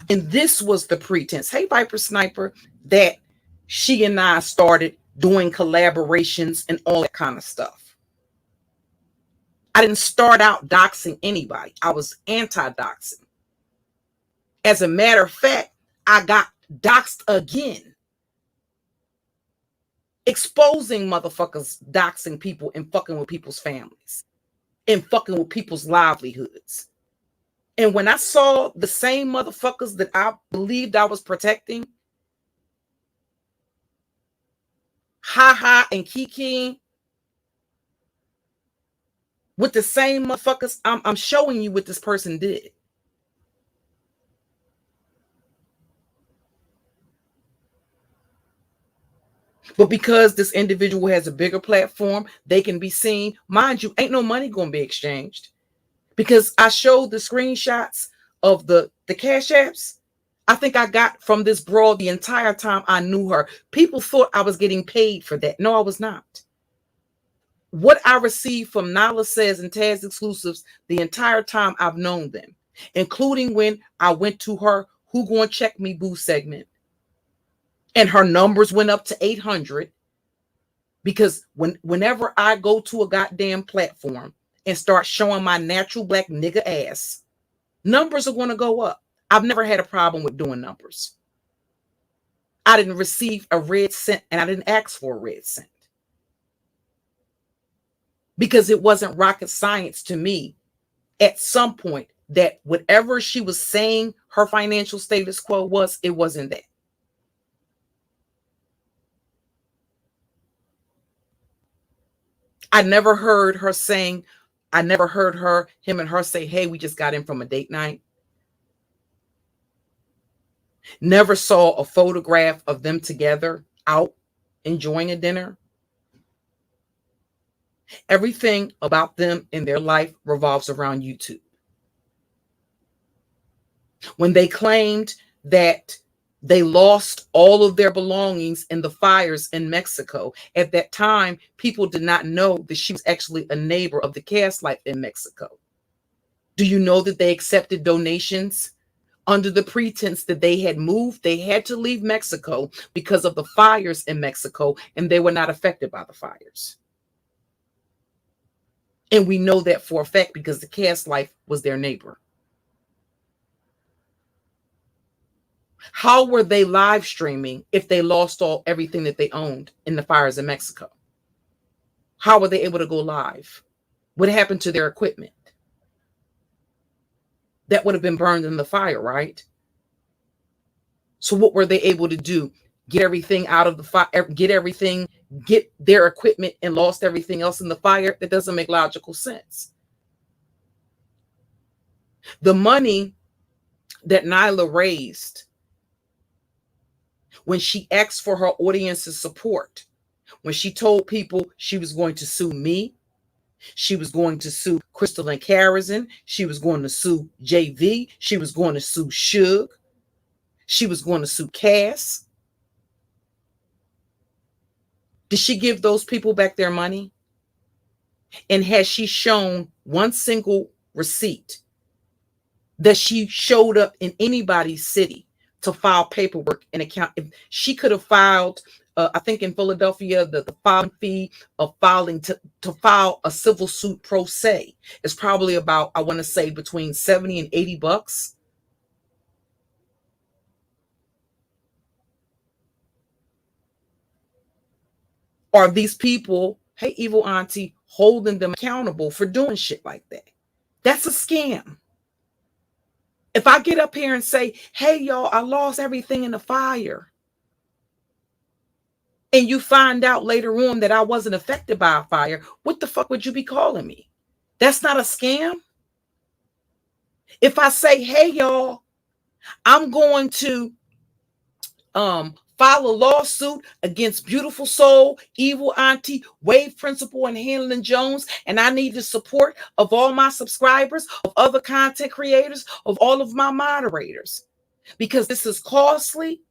And this was the pretense. Hey, Viper Sniper, that she and I started doing collaborations and all that kind of stuff. I didn't start out doxing anybody. I was anti-doxing. As a matter of fact, I got doxed again. Exposing motherfuckers doxing people and fucking with people's families and fucking with people's livelihoods. And when I saw the same motherfuckers that I believed I was protecting, and Kiki, with the same motherfuckers, I'm showing you what this person did. But because this individual has a bigger platform, they can be seen. Mind you, ain't no money going to be exchanged. Because I showed the screenshots of the cash apps. I think I got from this broad the entire time I knew her. People thought I was getting paid for that. No, I was not. What I received from Nylah Says and Taz exclusives the entire time I've known them, including when I went to her Who Gonna Check Me Boo segment. And her numbers went up to 800 because whenever I go to a goddamn platform and start showing my natural black nigga ass, numbers are going to go up. I've never had a problem with doing numbers. I didn't receive a red cent and I didn't ask for a red cent because it wasn't rocket science to me at some point that whatever she was saying her financial status quo was, it wasn't that. I never heard her saying, him and her say, hey, we just got in from a date night. Never saw a photograph of them together out enjoying a dinner. Everything about them in their life revolves around YouTube. When they claimed that they lost all of their belongings in the fires in Mexico, at that time, people did not know that she was actually a neighbor of the Cast Life in Mexico. Do you know that they accepted donations under the pretense that they had moved? They had to leave Mexico because of the fires in Mexico, and they were not affected by the fires. And we know that for a fact because the Cast Life was their neighbor. How were they live streaming if they lost everything that they owned in the fires in Mexico? How were they able to go live? What happened to their equipment? That would have been burned in the fire, right? So what were they able to do? Get everything out of the fire, get their equipment and lost everything else in the fire? That doesn't make logical sense. The money that Nylah raised when she asked for her audience's support, when she told people she was going to sue me, she was going to sue Crystal and Karazin, she was going to sue JV, she was going to sue Suge, she was going to sue Cass. Did she give those people back their money? And has she shown one single receipt that she showed up in anybody's city to file paperwork and account? If she could have filed, I think in Philadelphia, the filing fee of filing to file a civil suit pro se is probably about, I want to say, between 70 and 80 bucks. Are these people, hey, evil auntie, holding them accountable for doing shit like that? That's a scam. If I get up here and say, hey, y'all, I lost everything in the fire, and you find out later on that I wasn't affected by a fire, what the fuck would you be calling me? That's not a scam. If I say, hey, y'all, I'm going to file a lawsuit against Beautiful Soul, Evil Auntie, Wave Principal, and Hanlon Jones, and I need the support of all my subscribers, of other content creators, of all of my moderators, because this is costly.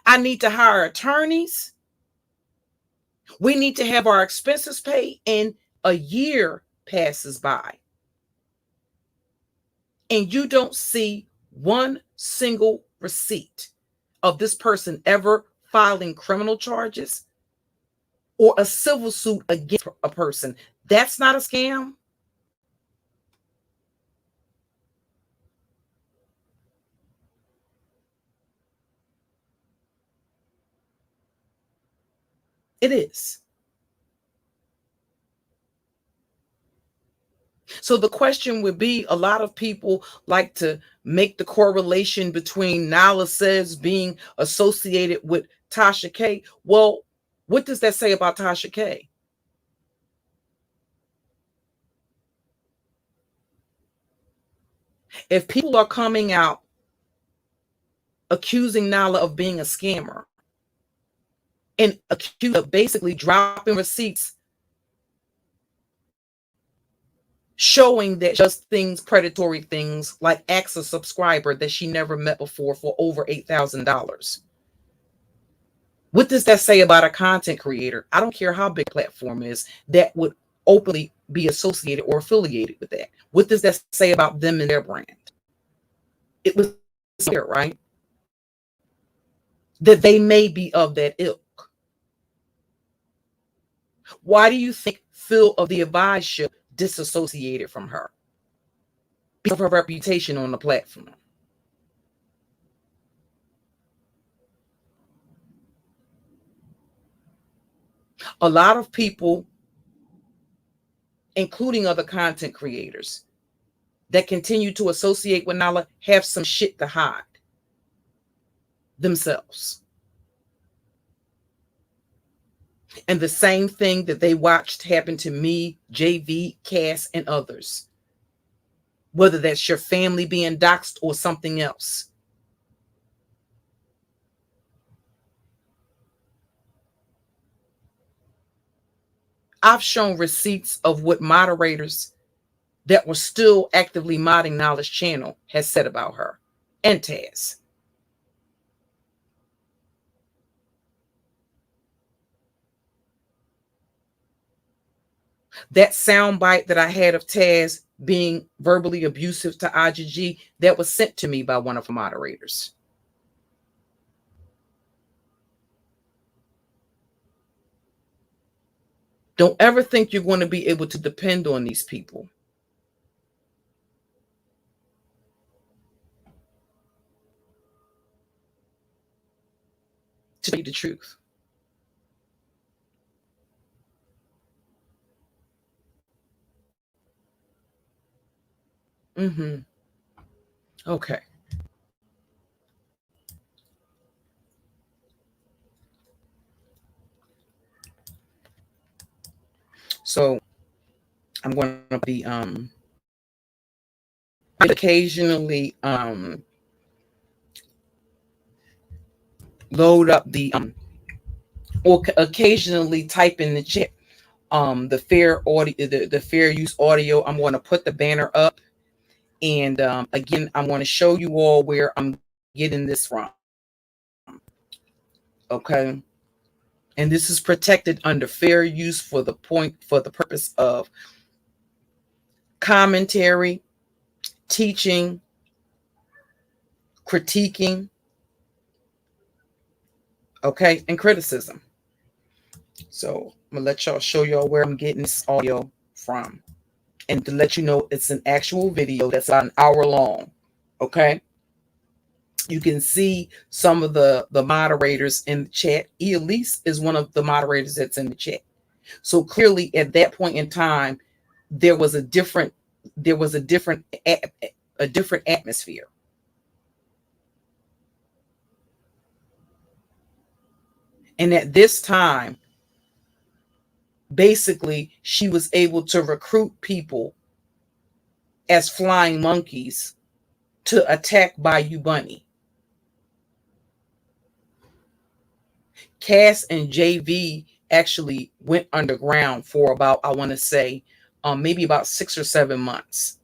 I need to hire attorneys. We need to have our expenses paid, and a year passes by and you don't see one single receipt of this person ever filing criminal charges or a civil suit against a person. That's not a scam. It is. So the question would be, a lot of people like to make the correlation between Nylah Says being associated with Tasha K. Well, what does that say about Tasha K? If people are coming out accusing Nylah of being a scammer and accused of basically dropping receipts showing that just things, predatory things, like ask a subscriber that she never met before for over $8,000. What does that say about a content creator? I don't care how big a platform is that would openly be associated or affiliated with that. What does that say about them and their brand? It was clear, right? That they may be of that ilk. Why do you think Phil of the Advice Show disassociated from her? Because of her reputation on the platform. A lot of people, including other content creators, that continue to associate with Nylah have some shit to hide themselves. And the same thing that they watched happen to me, JV, Cass, and others, whether that's your family being doxxed or something else. I've shown receipts of what moderators that were still actively modding Nyla's channel has said about her and Taz. That soundbite that I had of Taz being verbally abusive to IGG, that was sent to me by one of the moderators. Don't ever think you're going to be able to depend on these people. To tell you the truth. Okay. So I'm going to be occasionally load up the or occasionally type in the chat the fair audio, the fair use audio. I'm going to put the banner up, and again, I'm going to show you all where I'm getting this from. Okay, and this is protected under fair use for the purpose of commentary, teaching, critiquing, okay, and criticism. So I'm gonna let y'all show y'all where I'm getting this audio from, and to let you know it's an actual video that's about an hour long. Okay, you can see some of the moderators in the chat. Elise is one of the moderators that's in the chat. So clearly, at that point in time, there was a different atmosphere. And at this time, basically, she was able to recruit people as flying monkeys to attack Bayou Bunny. Cass and JV actually went underground for about, I want to say, maybe about 6 or 7 months.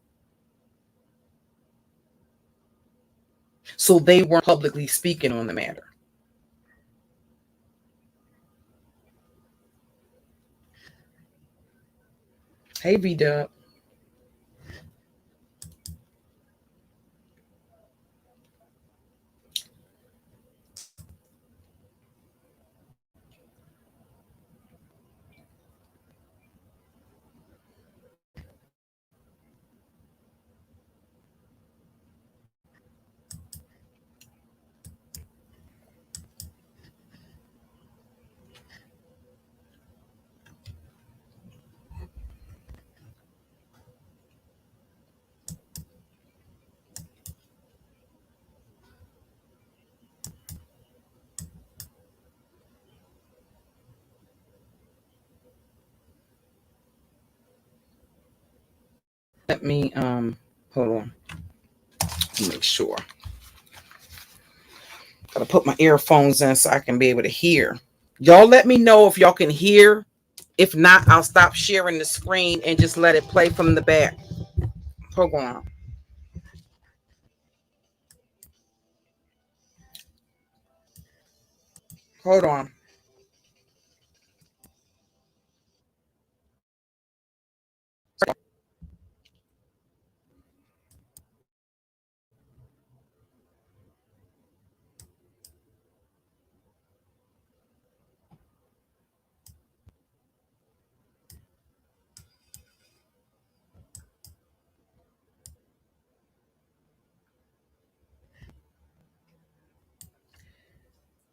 So they weren't publicly speaking on the matter. Hey, V-Dub. Let me hold on. Make sure. Gotta put my earphones in so I can be able to hear. Y'all let me know if y'all can hear. If not, I'll stop sharing the screen and just let it play from the back. Hold on. Hold on.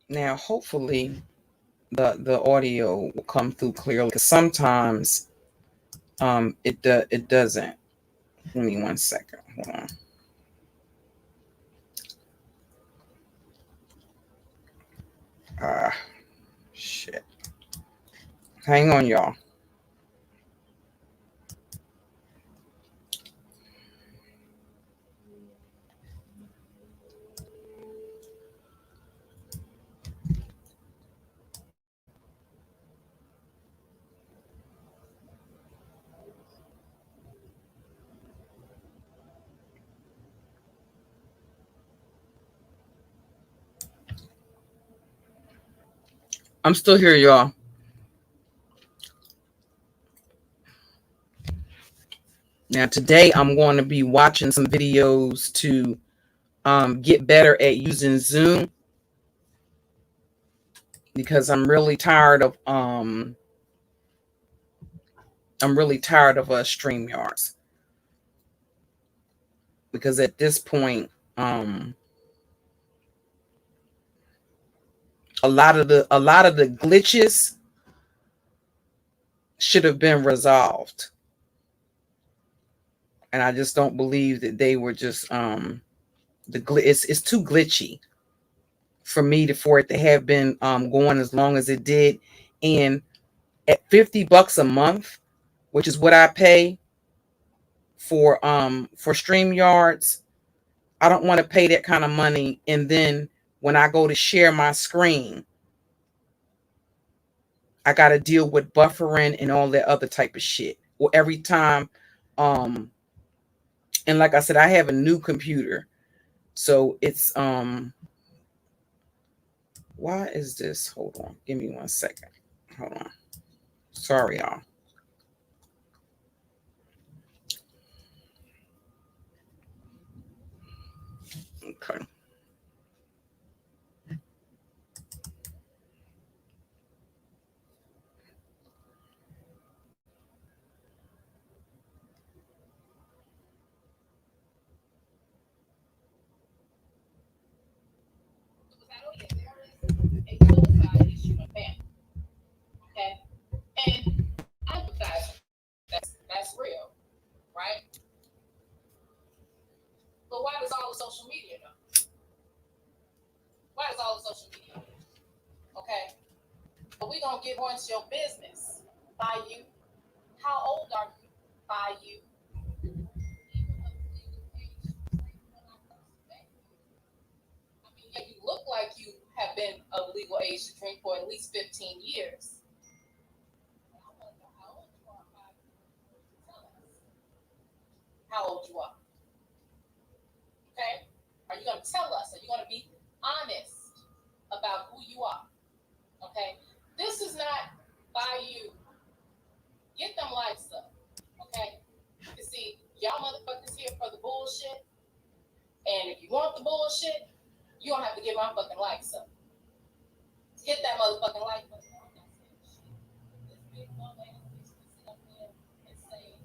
Now, hopefully, the audio will come through clearly. Because sometimes, it doesn't. Give me 1 second. Hold on. Shit. Hang on, y'all. I'm still here, y'all. Now, today I'm going to be watching some videos to get better at using Zoom, because I'm really tired of StreamYards, because at this point a lot of the glitches should have been resolved, and I just don't believe that they were just it's too glitchy for it to have been going as long as it did. And at $50 a month, which is what I pay for StreamYards. I don't want to pay that kind of money, and then when I go to share my screen, I got to deal with buffering and all that other type of shit. Or every time, and like I said, I have a new computer, so it's why is this? Hold on, give me 1 second. Hold on, sorry y'all. Okay. Okay, and I empathize. That's real, right? But why does all the social media know? Why does all the social media know? Okay, but we gonna get once your business by you. How old are you? By you. I mean, yeah, you look like you have been of legal age to drink for at least 15 years. How old you are. Okay? Are you going to tell us? Are you going to be honest about who you are? Okay? This is not by you. Get them lights up. Okay? You see, y'all motherfuckers here for the bullshit. And if you want the bullshit, you don't have to get my fucking lights up. Hit that motherfucking like button.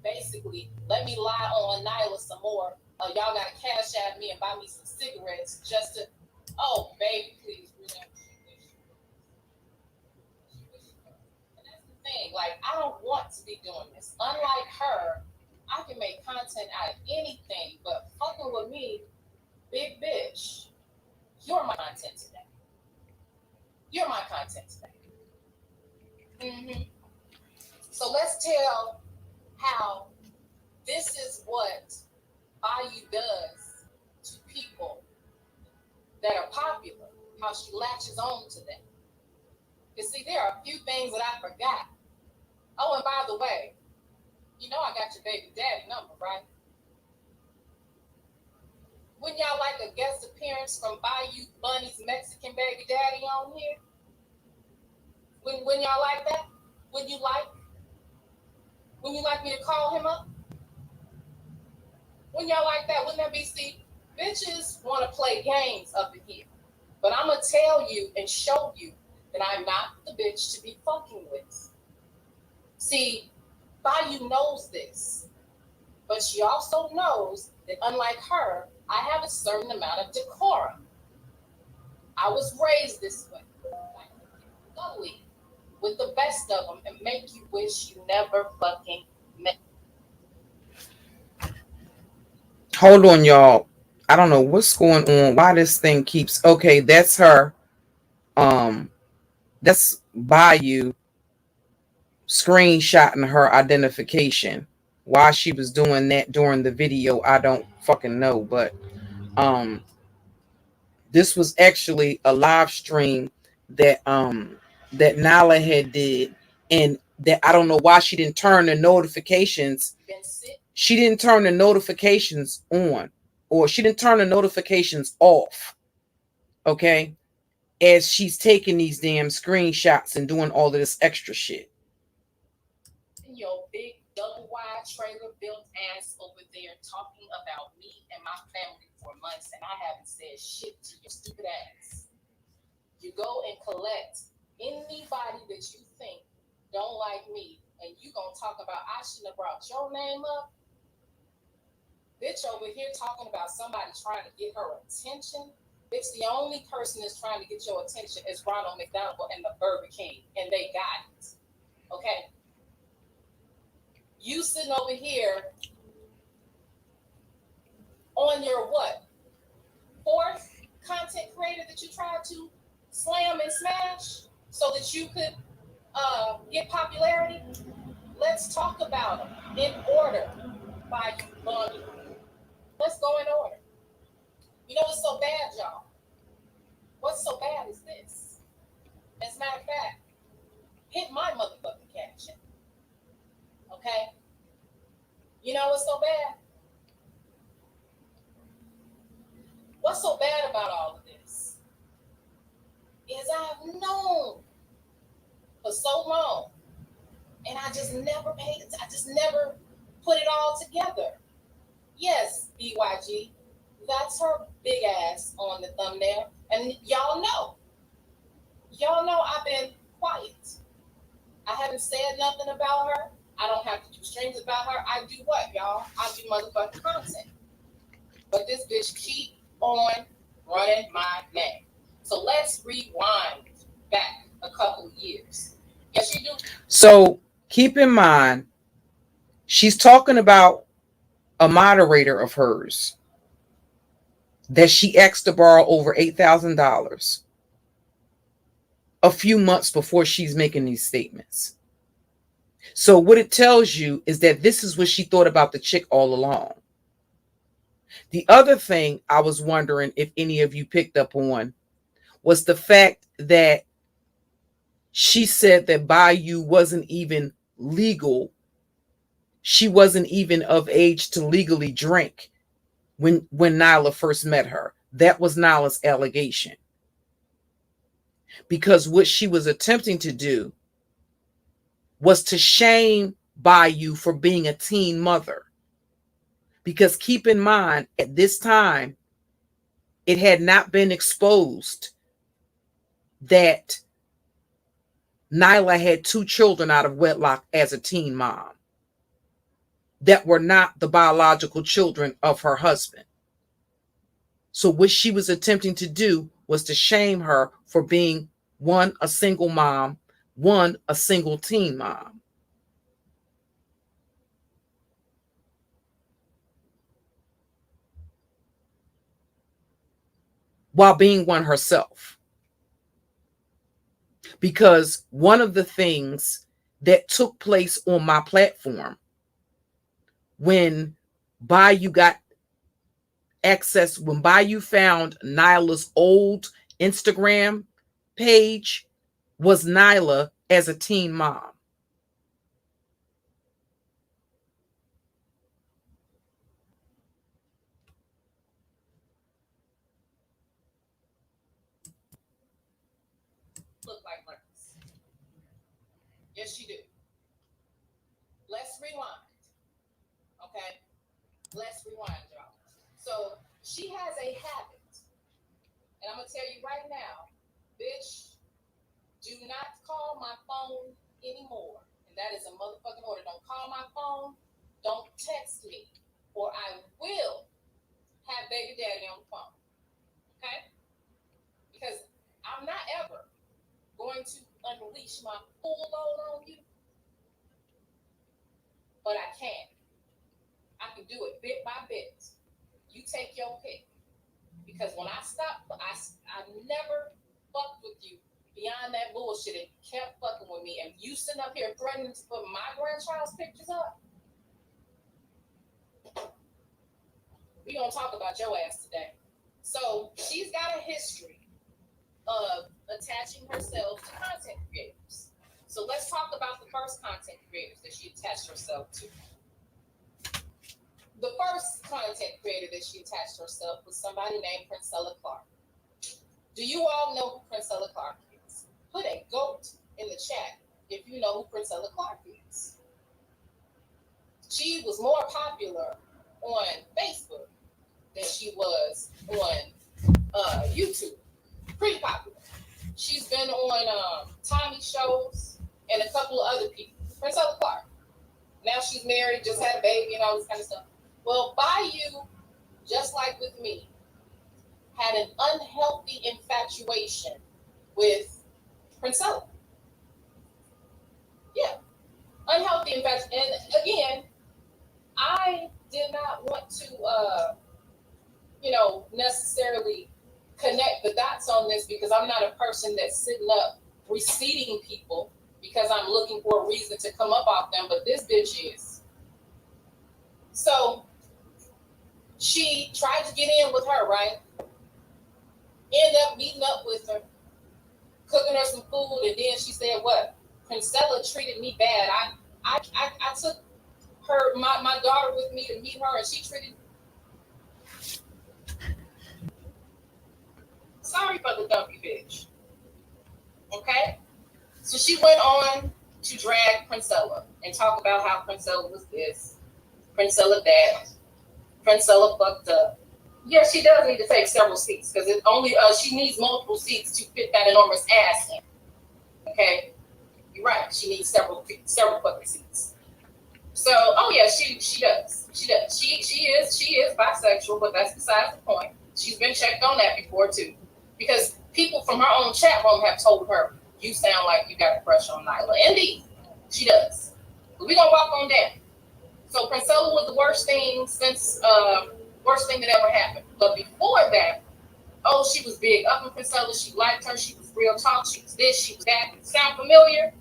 Basically, let me lie on Nylah some more. Y'all gotta cash at me and buy me some cigarettes just to. Oh, baby, please. And that's the thing. Like, I don't want to be doing this. Unlike her, I can make content out of anything, but fucking with me, big bitch, you're my content today. You're my content today. Mm-hmm. So let's tell how this is what Bayou does to people that are popular, how she latches on to them. You see, there are a few things that I forgot. Oh, and by the way, you know I got your baby daddy number, right? Wouldn't y'all like a guest appearance from Bayou Bunny's Mexican baby daddy on here? Wouldn't y'all like that? Wouldn't you like me to call him up? Wouldn't y'all like that? Wouldn't that be, see, bitches want to play games up in here. But I'm going to tell you and show you that I'm not the bitch to be fucking with. See, Bayou knows this. But she also knows that unlike her, I have a certain amount of decorum. I was raised this way. Gully with the best of them and make you wish you never fucking met. Hold on, y'all. I don't know what's going on. Why this thing keeps okay, that's her. Um, that's Bayou screenshotting her identification. Why she was doing that during the video, I don't fucking know. But um this was actually a live stream that Nylah had did, and that I don't know why she didn't turn the notifications. She didn't turn the notifications on, or she didn't turn the notifications off. Okay, as she's taking these damn screenshots and doing all of this extra shit. Your big double wide trailer built ass over there talking about me and my family for months, and I haven't said shit to your stupid ass. You go and collect anybody that you think don't like me, and you gonna talk about I shouldn't have brought your name up. Bitch over here talking about somebody trying to get her attention. Bitch, the only person that's trying to get your attention is Ronald McDonald and the Burger King, and they got it. Okay? You sitting over here on your what? Fourth content creator that you tried to slam and smash so that you could get popularity. Let's talk about them in order by volume. Let's go in order. You know what's so bad, y'all? What's so bad is this. As a matter of fact, hit my motherfucking caption. Okay? You know what's so bad? What's so bad about all of this is I've known for so long, and I just never paid it. I just never put it all together. Yes, BYG, that's her big ass on the thumbnail, and y'all know I've been quiet. I haven't said nothing about her. I don't have to do streams about her. I do what, y'all? I do motherfucking content. But this bitch keep on running my name. So let's rewind back a couple of years. Yes, you do. So keep in mind, she's talking about a moderator of hers that she asked to borrow over $8,000 a few months before she's making these statements. So what it tells you is that this is what she thought about the chick all along. The other thing I was wondering if any of you picked up on was the fact that she said that Bayou wasn't even legal. She wasn't even of age to legally drink when Nylah first met her. That was Nylah's allegation. Because what she was attempting to do was to shame Bayou for being a teen mother. Because keep in mind, at this time, it had not been exposed that Nylah had 2 children out of wedlock as a teen mom that were not the biological children of her husband. So what she was attempting to do was to shame her for being, one, a single mom, one, a single teen mom. While being one herself. Because one of the things that took place on my platform when Bayou got access, when Bayou found Nylah's old Instagram page, was Nylah as a teen mom. Look like Rex. Yes, you do. Let's rewind. Okay? Let's rewind, y'all. So she has a habit. And I'm going to tell you right now, bitch, do not call my phone anymore. And that is a motherfucking order. Don't call my phone. Don't text me. Or I will have baby daddy on the phone. Okay? Because I'm not ever going to unleash my full load on you. But I can. I can do it bit by bit. You take your pick. Because when I stopped, I never fucked with you beyond that bullshit and kept fucking with me. And you sitting up here threatening to put my grandchild's pictures up. We gonna talk about your ass today. So she's got a history of attaching herself to content creators. So let's talk about the first content creators that she attached herself to. The first content creator that she attached herself was somebody named Princella Clark. Do you all know who Princella Clark is? Put a GOAT in the chat if you know who Princella Clark is. She was more popular on Facebook than she was on YouTube. Pretty popular. She's been on Tommy shows and a couple of other people. Princella Clark. Now she's married, just had a baby and all this kind of stuff. Well, Bayou, just like with me, had an unhealthy infatuation with Princella. Yeah, unhealthy infatuation. And again, I did not want to, necessarily connect the dots on this because I'm not a person that's sitting up receiving people because I'm looking for a reason to come up off them, but this bitch is. So she tried to get in with her, right? End up meeting up with her, cooking her some food, and then she said, "What? Princella treated me bad. I took her my daughter with me to meet her, and she treated." Sorry for the dumpy bitch. Okay, so she went on to drag Princella and talk about how Princella was this, Princella that, Princella fucked up. Yeah, she does need to take several seats because it only she needs multiple seats to fit that enormous ass in. Okay, you're right. She needs several fucking seats. So, oh yeah, she does. She is bisexual, but that's besides the point. She's been checked on that before too, because people from her own chat room have told her, "You sound like you got a crush on Nylah." Indeed, she does. But we're gonna walk on down. So Princella was the worst thing that ever happened. But before that, oh, she was big up in Princella. She liked her. She was real talk. She was this. She was that. Sound familiar?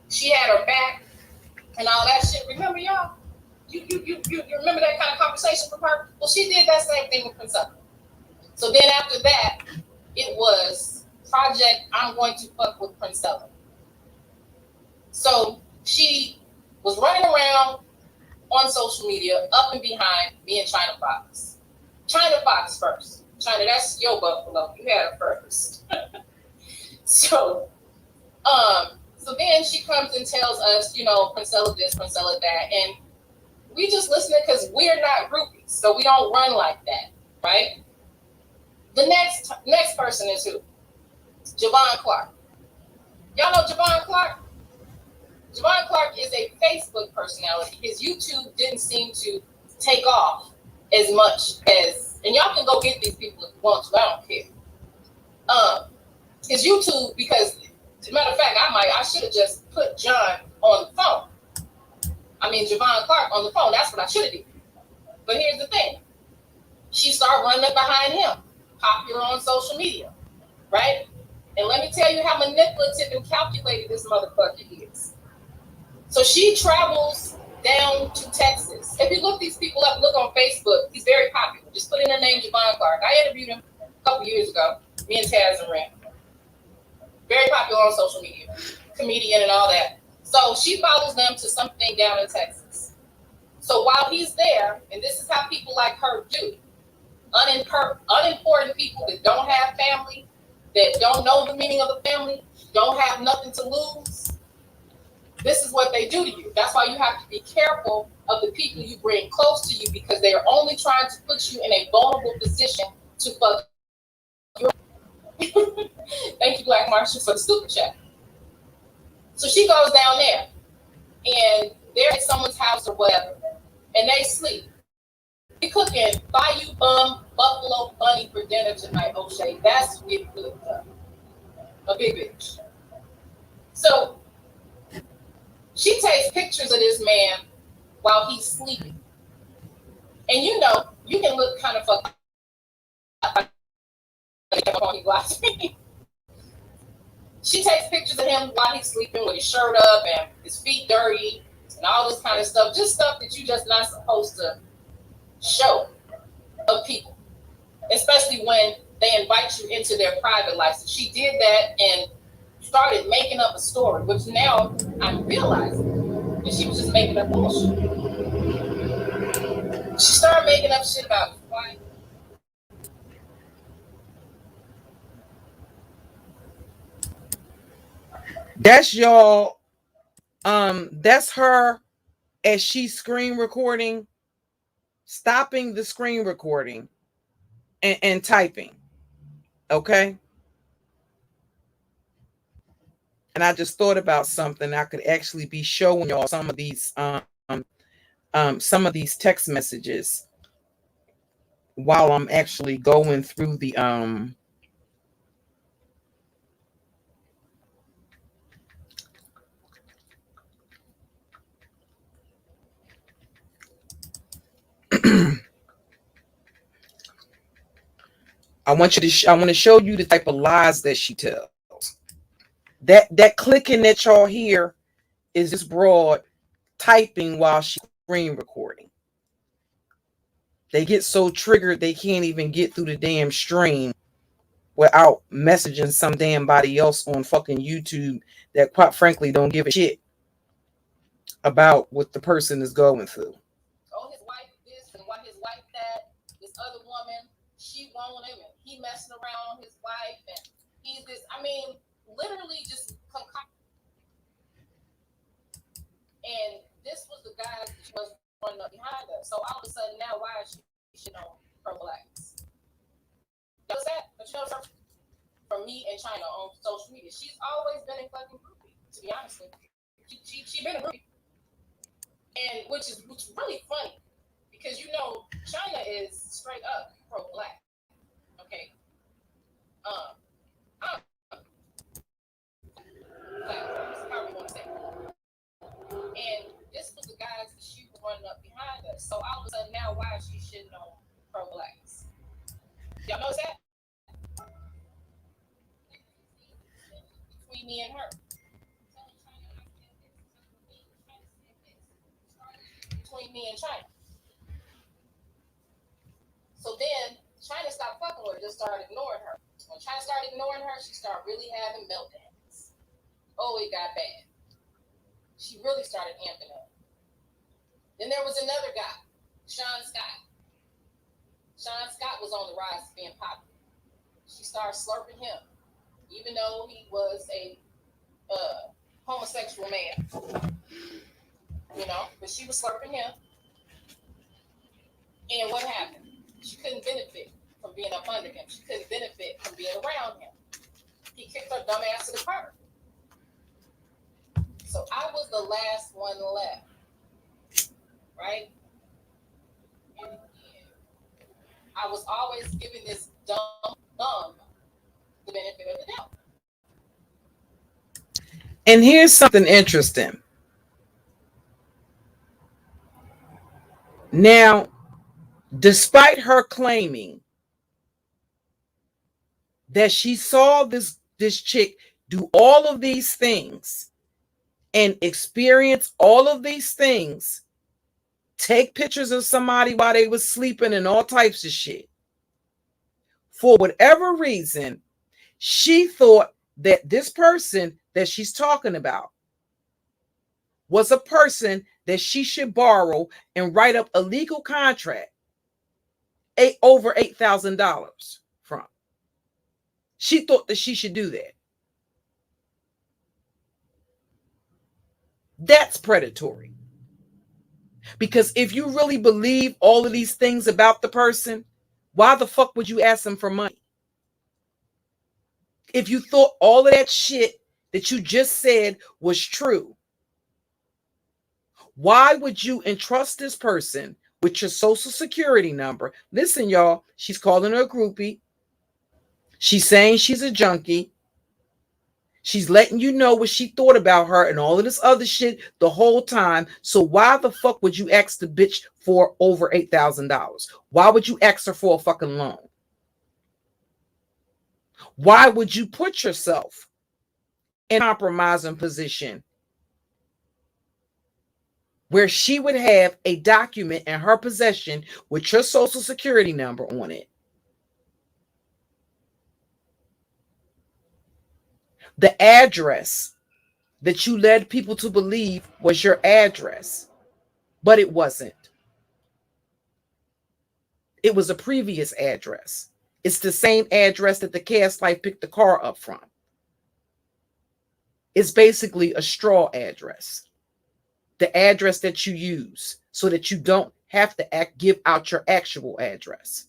She had her back and all that shit. Remember, y'all? You remember that kind of conversation from her? Well, she did that same thing with Princella. So then after that, it was Project I'm Going to Fuck with Princella. So she was running around on social media, up and behind me and China Fox. China Fox first. China, that's your buffalo. You had her first. So then she comes and tells us, Princella this, Princella that, and we just listening because we're not groupies, so we don't run like that, right? The next person is who? Javon Clark. Y'all know Javon Clark? Javon Clark is a Facebook personality. His YouTube didn't seem to take off as much as, and y'all can go get these people if you want to, I don't care. His YouTube, because as a matter of fact, I should have just put John on the phone. Javon Clark on the phone. That's what I should have did. But here's the thing. She started running up behind him, popular on social media, right? And let me tell you how manipulative and calculated this motherfucker is. So she travels down to Texas. If you look these people up, look on Facebook, he's very popular. Just put in their name, Javon Clark. I interviewed him a couple years ago, me and Taz and Ren. Very popular on social media, comedian and all that. So she follows them to something down in Texas. So while he's there, and this is how people like her do, unimportant people that don't have family, that don't know the meaning of a family, don't have nothing to lose, this is what they do to you. That's why you have to be careful of the people you bring close to you, because they are only trying to put you in a vulnerable position to fuck you. Thank you, Black Marshall, for the super chat. So she goes down there, and they're at someone's house or whatever, and they sleep. We cooking Bayou Bum Buffalo Bunny for dinner tonight, O'Shea. That's what we cooked up. A big bitch. So she takes pictures of this man while he's sleeping. And you can look kind of fucked up. She takes pictures of him while he's sleeping with his shirt up and his feet dirty and all this kind of stuff. Just stuff that you're just not supposed to show of people, especially when they invite you into their private life. So she did that and started making up a story, which now I'm realizing that she was just making up bullshit. She started making up shit about why. That's y'all. That's her as she's screen recording, stopping the screen recording and typing. Okay. And I just thought about something. I could actually be showing y'all some of these text messages while I'm actually going through the I want to show you the type of lies that she tells. That clicking that y'all hear is this broad typing while she's screen recording. They get so triggered they can't even get through the damn stream without messaging some damn body else on fucking YouTube that quite frankly don't give a shit about what the person is going through. Oh, his wife this and why his wife that. This other woman, she want him and he messing around his wife and he's this. I mean, literally just concoct. And this was the guy that she was running up behind her. So all of a sudden now, why is she know pro-blacks? You know that? But you know, from me and China on social media, she's always been a fucking groupie. To be honest with you, she been a groupie, and which is really funny because you know China is straight up pro-black. Okay. However you want to say. And this was the guys that she was running up behind us. So all of a sudden now, why is she shitting on pro-blacks? Y'all notice that? Between me and her. Between me and China. So then China stopped fucking with her, just started ignoring her. When China started ignoring her, she started really having meltdowns. Oh, it got bad. She really started amping up. Then there was another guy, Sean Scott. Sean Scott was on the rise of being popular. She started slurping him, even though he was a homosexual man. You know, but she was slurping him. And what happened? She couldn't benefit from being up under him. She couldn't benefit from being around him. He kicked her dumb ass to the curb. So I was the last one left, right? And I was always giving this dumb the benefit of the doubt. And here's something interesting. Now, despite her claiming that she saw this chick do all of these things and experience all of these things, take pictures of somebody while they was sleeping and all types of shit, for whatever reason, she thought that this person that she's talking about was a person that she should borrow and write up a legal contract over $8,000 from. She thought that she should do that. That's predatory. Because if you really believe all of these things about the person, why the fuck would you ask them for money? If you thought all of that shit that you just said was true, why would you entrust this person with your social security number? Listen, y'all, she's calling her a groupie. She's saying she's a junkie. She's letting you know what she thought about her and all of this other shit the whole time. So why the fuck would you ask the bitch for over $8,000? Why would you ask her for a fucking loan? Why would you put yourself in a compromising position where she would have a document in her possession with your social security number on it? The address that you led people to believe was your address, but it wasn't. It was a previous address. It's the same address that the Gaslight picked the car up from. It's basically a straw address. The address that you use so that you don't have to give out your actual address.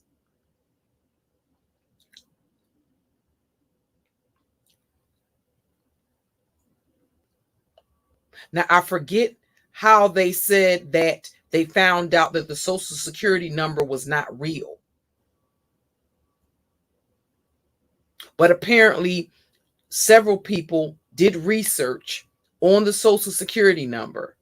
Now, I forget how they said that they found out that the social security number was not real. But apparently, several people did research on the social security number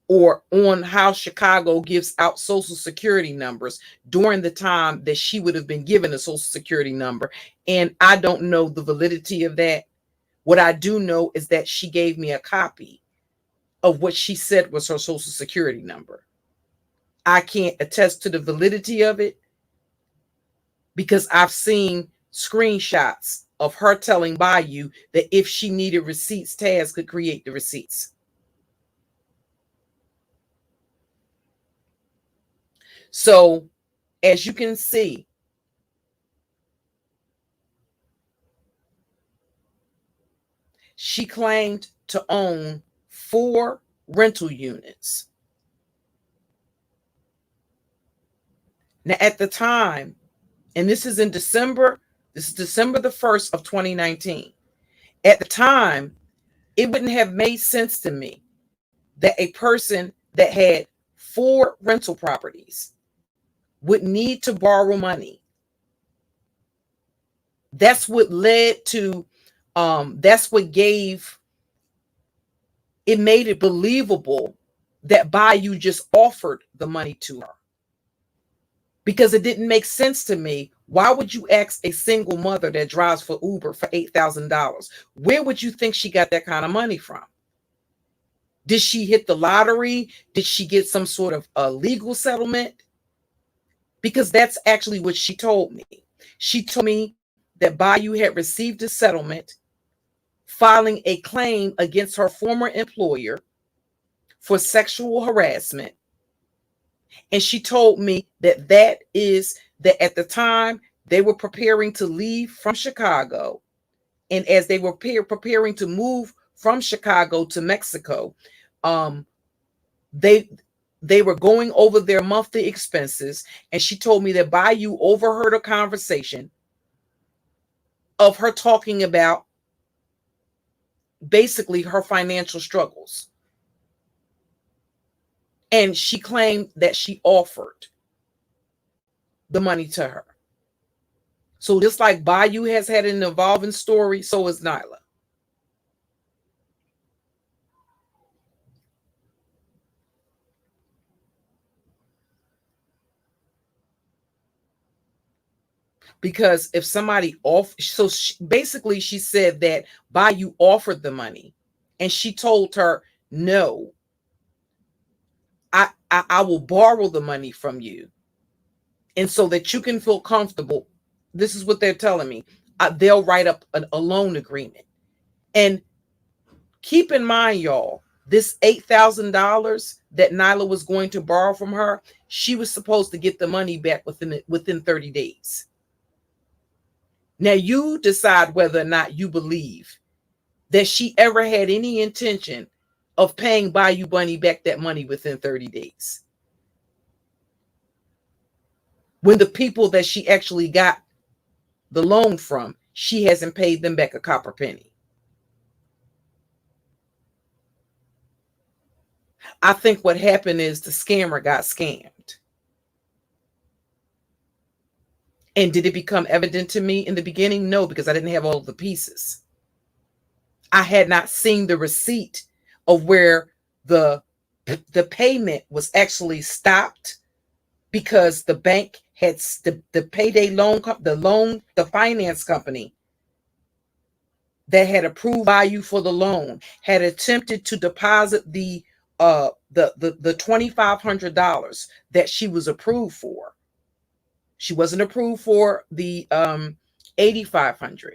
or on how Chicago gives out social security numbers during the time that she would have been given a social security number. And I don't know the validity of that, What I do know is that she gave me a copy of what she said was her social security number. I can't attest to the validity of it because I've seen screenshots of her telling Bayou that if she needed receipts, Taz could create the receipts. So, as you can see, she claimed to own 4 rental units. Now, at the time, and this is in December, this is December the 1st of 2019. At the time, it wouldn't have made sense to me that a person that had 4 rental properties would need to borrow money. That's what led to, that's what gave, it made it believable that Bayou just offered the money to her. Because it didn't make sense to me. Why would you ask a single mother that drives for Uber for $8,000? Where would you think she got that kind of money from? Did she hit the lottery? Did she get some sort of a legal settlement? Because that's actually what she told me. She told me that Bayou had received a settlement filing a claim against her former employer for sexual harassment. And she told me that that at the time they were preparing to leave from Chicago. And as they were preparing to move from Chicago to Mexico, they were going over their monthly expenses. And she told me that Bayou overheard a conversation of her talking about basically her financial struggles. And she claimed that she offered the money to her. So just like Bayou has had an evolving story, so has Nylah. Because if somebody basically she said that Bayou offered the money and she told her, no, I will borrow the money from you. And so that you can feel comfortable, this is what they're telling me. They'll write up a loan agreement. And keep in mind, y'all, this $8,000 that Nylah was going to borrow from her, she was supposed to get the money back within 30 days. Now you decide whether or not you believe that she ever had any intention of paying Bayou Bunny back that money within 30 days. When the people that she actually got the loan from, she hasn't paid them back a copper penny. I think what happened is the scammer got scammed. And did it become evident to me in the beginning? No, because I didn't have all of the pieces. I had not seen the receipt of where the payment was actually stopped because the bank had the payday loan, the finance company that had approved Bayou for the loan had attempted to deposit the $2,500 that she was approved for. She wasn't approved for the $8,500.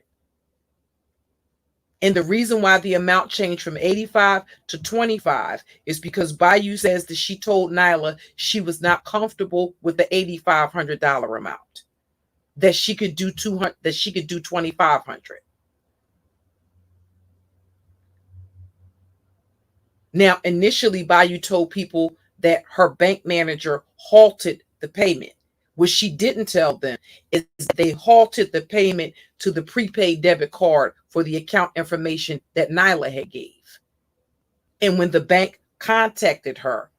And the reason why the amount changed from 85 to 25 is because Bayou says that she told Nylah she was not comfortable with the $8,500 amount, that she could do 2,500. Now, initially, Bayou told people that her bank manager halted the payment. What she didn't tell them is they halted the payment to the prepaid debit card for the account information that Nylah had gave. And when the bank contacted her,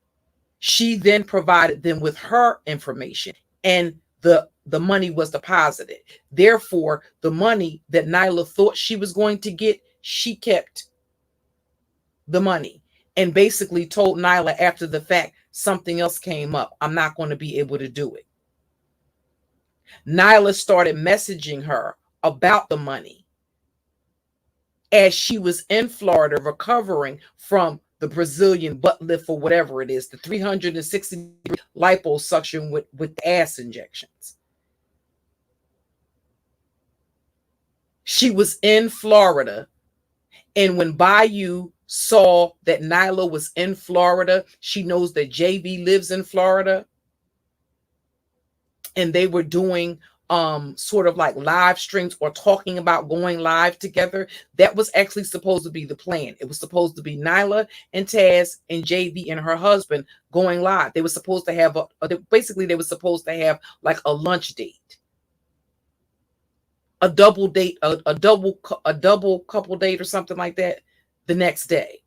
she then provided them with her information and the money was deposited. Therefore, the money that Nylah thought she was going to get, she kept the money and basically told Nylah after the fact, something else came up. I'm not going to be able to do it. Nylah started messaging her about the money as she was in Florida recovering from the Brazilian butt lift or whatever it is, the 360 liposuction with ass injections. She was in Florida, and when Bayou saw that Nylah was in Florida, she knows that JV lives in Florida, and they were doing sort of like live streams or talking about going live together. That was actually supposed to be the plan. It was supposed to be Nylah and Taz and JV and her husband going live. They were supposed to have basically they were supposed to have like a lunch date, a double date, a double couple date or something like that the next day.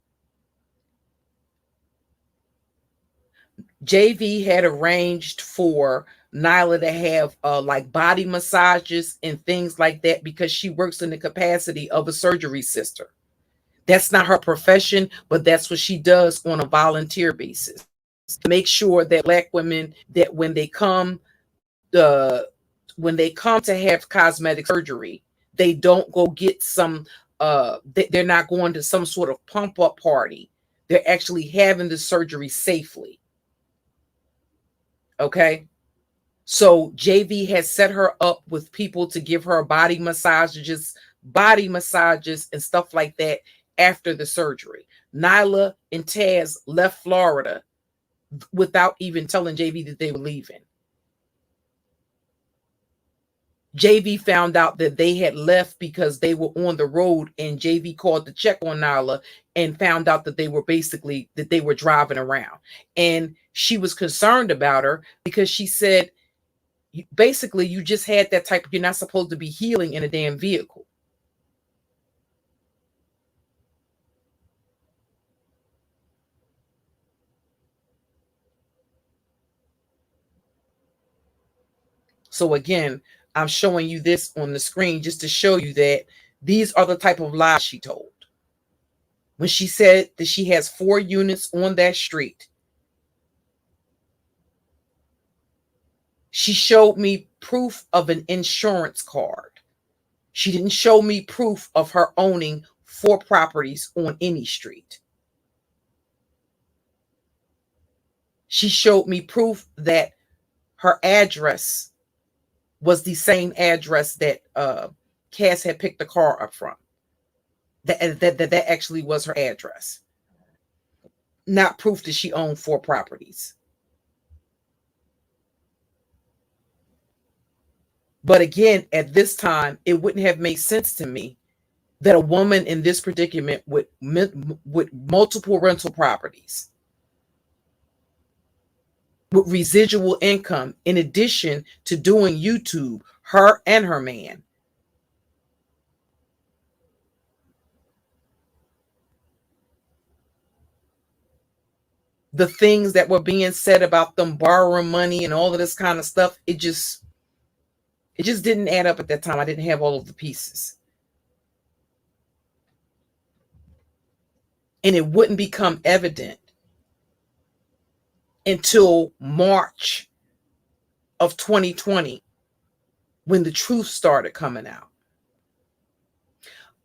JV had arranged for Nylah to have like body massages and things like that because she works in the capacity of a surgery sister. That's not her profession, but that's what she does on a volunteer basis. To make sure that Black women, that when they come to have cosmetic surgery, they don't go get some they're not going to some sort of pump up party. They're actually having the surgery safely. Okay. So JV has set her up with people to give her body massages and stuff like that after the surgery. Nylah and Taz left Florida without even telling JV that they were leaving. JV found out that they had left because they were on the road, and JV called to check on Nylah and found out that they were driving around. And she was concerned about her because she said, basically, you just had that type of, you're not supposed to be healing in a damn vehicle. So again, I'm showing you this on the screen just to show you that these are the type of lies she told. When she said that she has 4 units on that street, she showed me proof of an insurance card. She didn't show me proof of her owning 4 properties on any street. She showed me proof that her address was the same address that Cass had picked the car up from. That actually was her address. Not proof that she owned 4 properties. But again, at this time, it wouldn't have made sense to me that a woman in this predicament with multiple rental properties, with residual income, in addition to doing YouTube, her and her man, the things that were being said about them borrowing money and all of this kind of stuff, it just didn't add up at that time. I didn't have all of the pieces. And it wouldn't become evident until March of 2020 when the truth started coming out.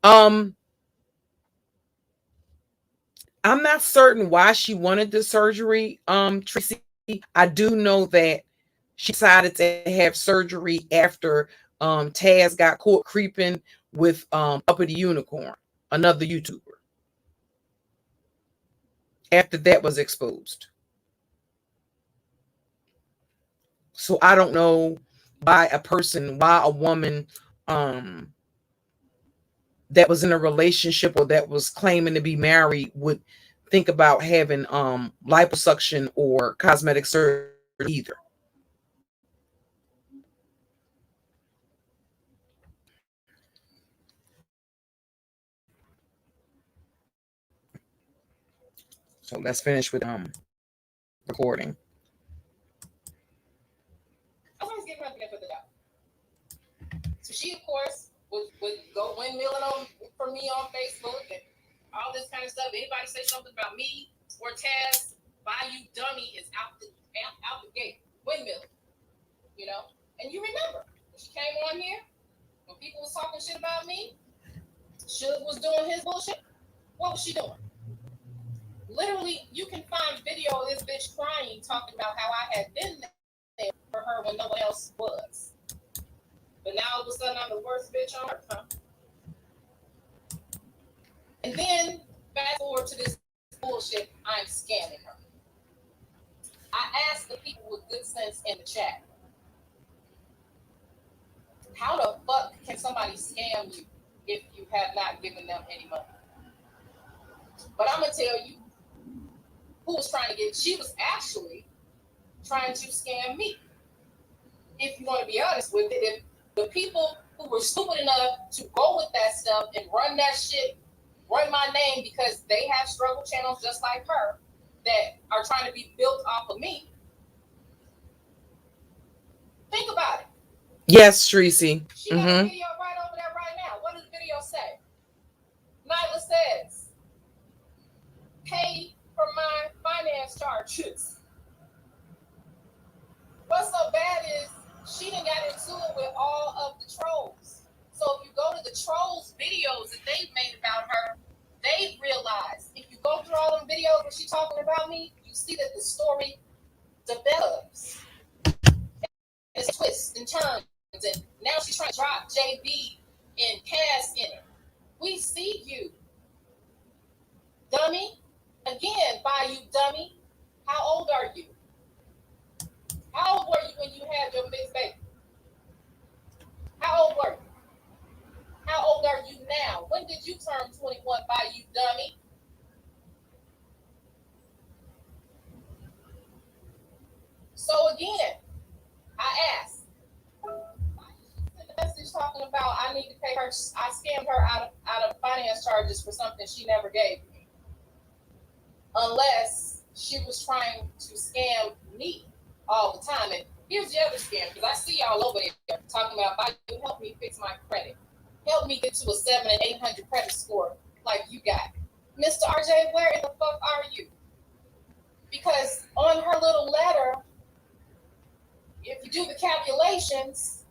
I'm not certain why she wanted the surgery, Tracy. I do know that she decided to have surgery after Taz got caught creeping with Uppity Unicorn, another YouTuber. After that was exposed. So I don't know why a woman that was in a relationship or that was claiming to be married would think about having liposuction or cosmetic surgery either. So let's finish with recording. I was giving her the benefit of the doubt. So she, of course, would go windmilling on for me on Facebook and all this kind of stuff. Anybody say something about me or Taz, Bayou Dummy is out the gate, windmilling, you know. And you remember when she came on here, when people was talking shit about me, Suge was doing his bullshit. What was she doing? Literally, you can find video of this bitch crying, talking about how I had been there for her when no one else was. But now all of a sudden I'm the worst bitch on earth, huh? And then fast forward to this bullshit, I'm scamming her. I asked the people with good sense in the chat, how the fuck can somebody scam you if you have not given them any money? But I'm gonna tell you who was trying to get. She was actually trying to scam me. If you want to be honest with it, if the people who were stupid enough to go with that stuff and run that shit, run my name because they have struggle channels just like her that are trying to be built off of me. Think about it. Yes, Tracy. She got a video right over there right now. What does the video say? Nylah says, pay for my finance charges. What's so bad is she done got into it with all of the trolls. So if you go to the trolls videos that they've made about her, they realize if you go through all them videos where she's talking about me, you see that the story develops. It's twists and turns, and now she's trying to drop JB and Cass in it. We see you, dummy. Again, Bayou dummy. How old are you? How old were you when you had your mixed baby? How old were you? How old are you now? When did you turn 21, Bayou dummy? So again, I asked. The message talking about I need to pay her. I scammed her out of finance charges for something she never gave me, unless she was trying to scam me all the time. And here's the other scam, because I see y'all over there talking about, Bayou, help me fix my credit, help me get to a 700 and 800 credit score like you got. Mr. RJ, where in the fuck are you? Because on her little letter, if you do the calculations,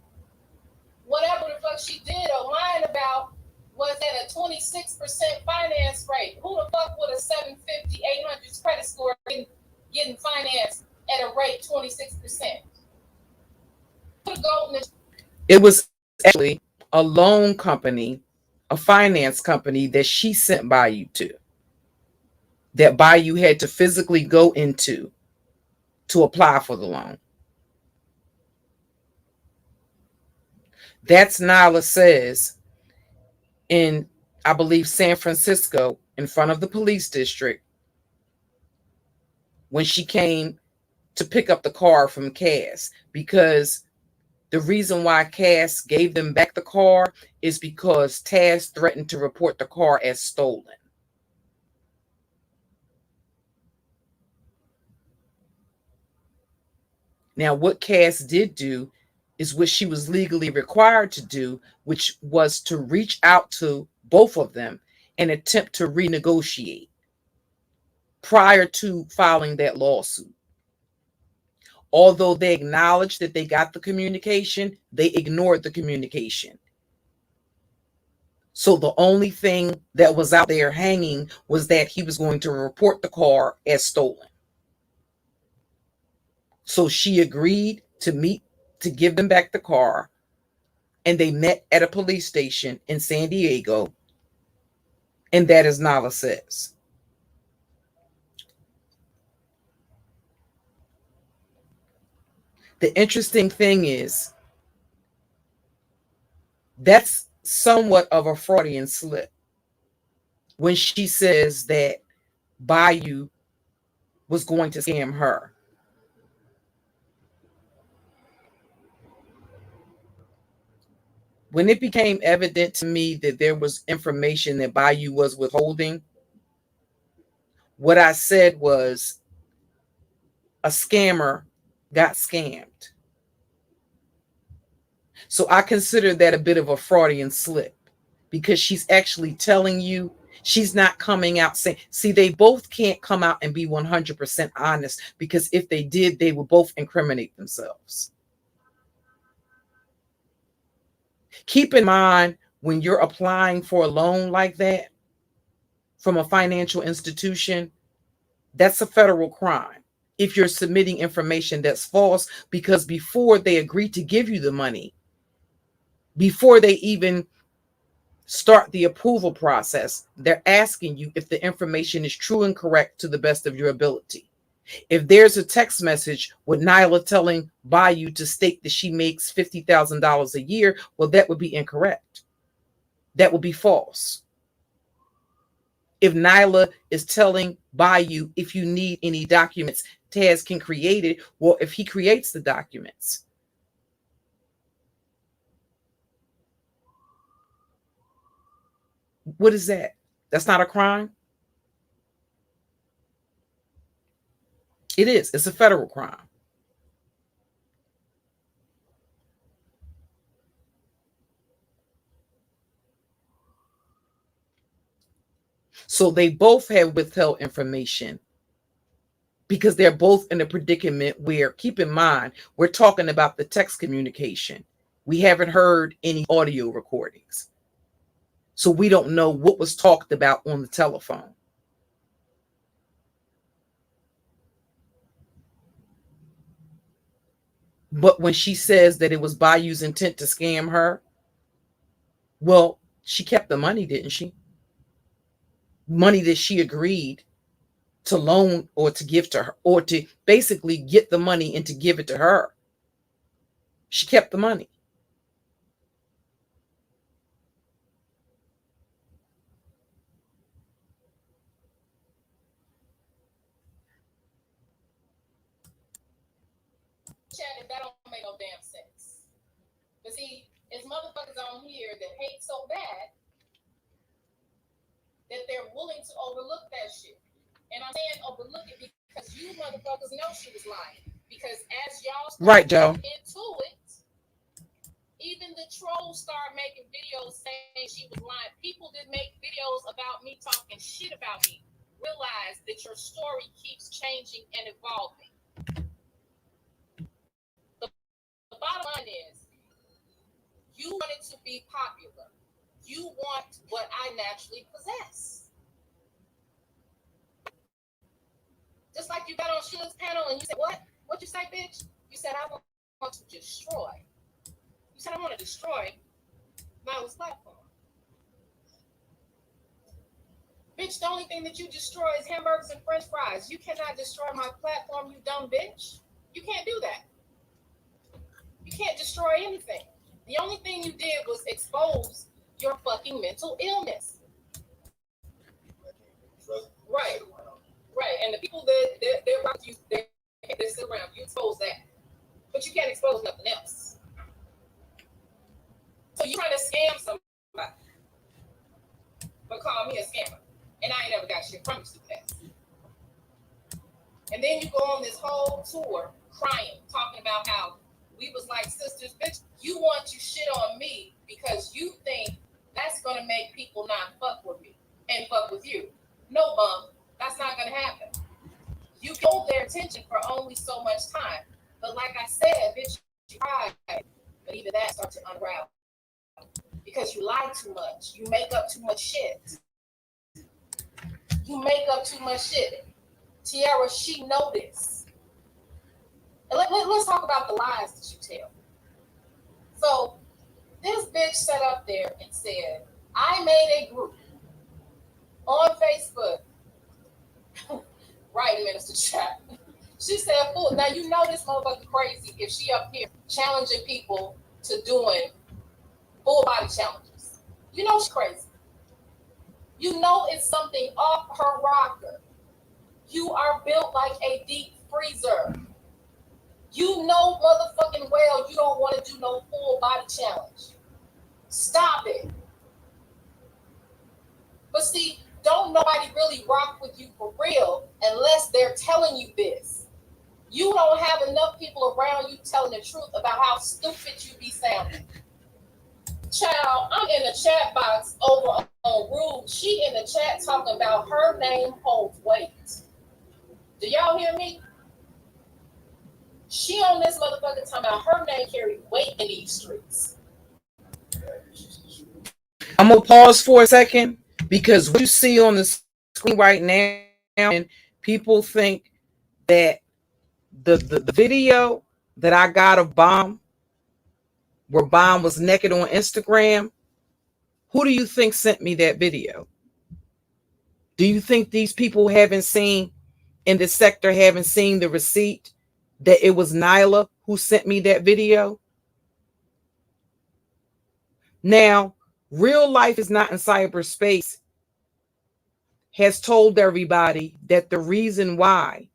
whatever the fuck she did or lied about was at a 26% finance rate. Who the fuck with a 750, 800 credit score getting financed at a rate 26%? It was actually a loan company, a finance company that she sent Bayou to, that Bayou had to physically go into to apply for the loan. That's Nylah Says in, I believe, San Francisco, in front of the police district, when she came to pick up the car from Cass. Because the reason why Cass gave them back the car is because Taz threatened to report the car as stolen. Now, what Cass did do is what she was legally required to do, which was to reach out to both of them and attempt to renegotiate prior to filing that lawsuit. Although they acknowledged that they got the communication, they ignored the communication. So the only thing that was out there hanging was that he was going to report the car as stolen. So she agreed to meet to give them back the car, and they met at a police station in San Diego, and that is Nylah Says. The interesting thing is that's somewhat of a Freudian slip when she says that Bayou was going to scam her. When it became evident to me that there was information that Bayou was withholding, what I said was a scammer got scammed. So I consider that a bit of a Freudian slip, because she's actually telling you, she's not coming out saying, see, they both can't come out and be 100% honest, because if they did, they would both incriminate themselves. Keep in mind when you're applying for a loan like that from a financial institution, that's a federal crime if you're submitting information that's false, because before they agree to give you the money, before they even start the approval process, they're asking you if the information is true and correct to the best of your ability. If there's a text message with Nylah telling Bayou to state that she makes $50,000 a year, well, that would be incorrect. That would be false. If Nylah is telling Bayou, if you need any documents, Taz can create it. Well, if he creates the documents, what is that? That's not a crime? It is. It's a federal crime. So they both have withheld information because they're both in a predicament where, keep in mind, we're talking about the text communication. We haven't heard any audio recordings. So we don't know what was talked about on the telephone. But when she says that it was Bayou's intent to scam her, well, she kept the money, didn't she? Money that she agreed to loan or to give to her, or to basically get the money and to give it to her. She kept the money. Chat, if that don't make no damn sense. But see, it's motherfuckers on here that hate so bad that they're willing to overlook that shit. And I'm saying overlook it because you motherfuckers know she was lying. Because as y'all Right, Joe. into it, even the trolls start making videos saying she was lying. People that make videos about me talking shit about me realize that your story keeps changing and evolving. The bottom line is, you want it to be popular. You want what I naturally possess. Just like you got on Suge's panel and you said, what? What'd you say, bitch? You said, I want to destroy. You said, I want to destroy Nyla's platform. Bitch, the only thing that you destroy is hamburgers and french fries. You cannot destroy my platform, you dumb bitch. You can't do that. You can't destroy anything. The only thing you did was expose your fucking mental illness. Right. Right. And the people that around you, they're still around. You expose that. But you can't expose nothing else. So you're trying to scam somebody, but call me a scammer. And I ain't never got shit from you, stupid ass. And then you go on this whole tour crying, talking about how we was like sisters. Bitch, you want to shit on me because you think that's going to make people not fuck with me and fuck with you. No, bum. That's not going to happen. You can hold their attention for only so much time. But like I said, bitch, you cried. But even that starts to unravel. Because you lie too much. You make up too much shit. You make up too much shit. Tiara, she know this. And let's talk about the lies that you tell. So this bitch sat up there and said, I made a group on Facebook. Right, Minister Chat. She said, fool. Now you know this motherfucker crazy if she up here challenging people to doing full body challenges. You know she's crazy. You know it's something off her rocker. You are built like a deep freezer. You know motherfucking well you don't want to do no full body challenge. Stop it. But see, don't nobody really rock with you for real unless they're telling you this. You don't have enough people around you telling the truth about how stupid you be sounding. Child, I'm in the chat box over on Rude. She in the chat talking about her name holds weight. Do y'all hear me? She on this motherfucker talking about her name carry weight in these streets. I'm gonna pause for a second because what you see on the screen right now, and people think that the video that I got of Bomb, where Bomb was naked on Instagram, who do you think sent me that video? Do you think these people haven't seen in the sector, haven't seen the receipt that it was Nylah who sent me that video? Now, real life is not in cyberspace has told everybody that the reason why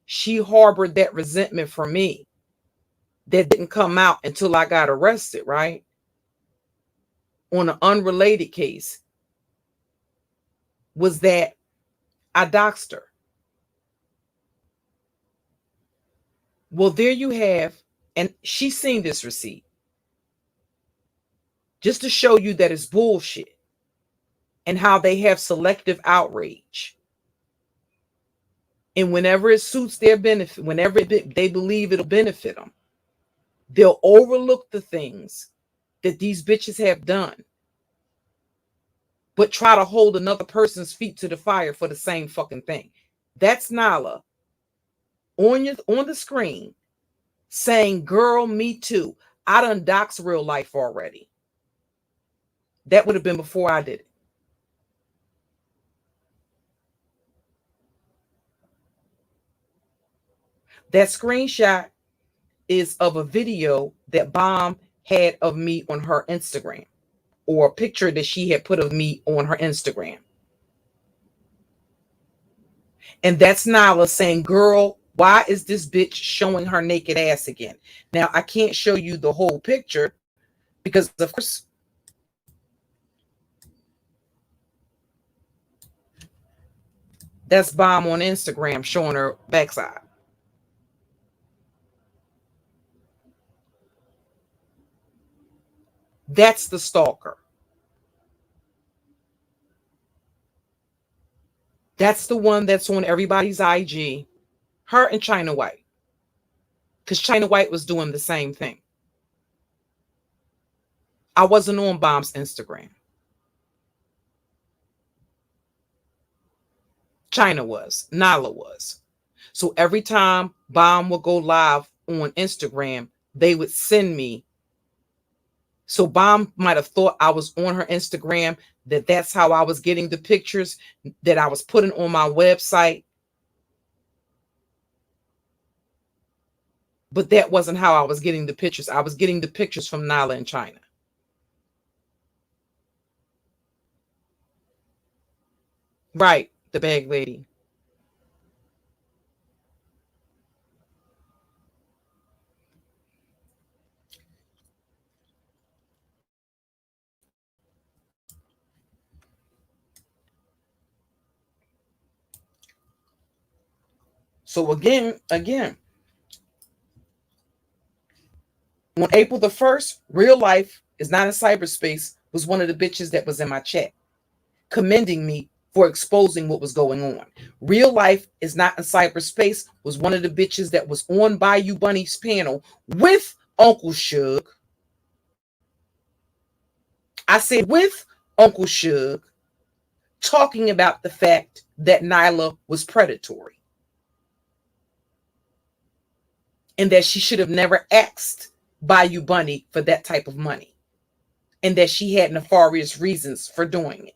she harbored that resentment for me that didn't come out until I got arrested, right? On an unrelated case, was that I doxed her. Well, there you have, and she's seen this receipt. Just to show you that it's bullshit and how they have selective outrage. And whenever it suits their benefit, whenever they believe it'll benefit them, they'll overlook the things that these bitches have done, but try to hold another person's feet to the fire for the same fucking thing. That's Nylah on the screen saying, girl, me too. I done doxed real life already. That would have been before I did it. That screenshot is of a video that Bomb had of me on her Instagram, or a picture that she had put of me on her Instagram. And that's Nylah saying, girl, why is this bitch showing her naked ass again? Now, I can't show you the whole picture because, of course, that's Bomb on Instagram showing her backside. That's the stalker. That's the one that's on everybody's IG. Her and China White. Because China White was doing the same thing. I wasn't on Bomb's Instagram. China was. Nylah was. So every time Bomb would go live on Instagram, they would send me. So Bomb might have thought I was on her Instagram, that's how I was getting the pictures that I was putting on my website. But that wasn't how I was getting the pictures. I was getting the pictures from Nylah in China. Right, the bag lady. So again, on April the 1st, Real Life is Not in Cyberspace was one of the bitches that was in my chat, commending me for exposing what was going on. Real Life is Not in Cyberspace was one of the bitches that was on Bayou Bunny's panel with Uncle Suge. I said with Uncle Suge, talking about the fact that Nylah was predatory and that she should have never asked Bayou Bunny for that type of money, and that she had nefarious reasons for doing it.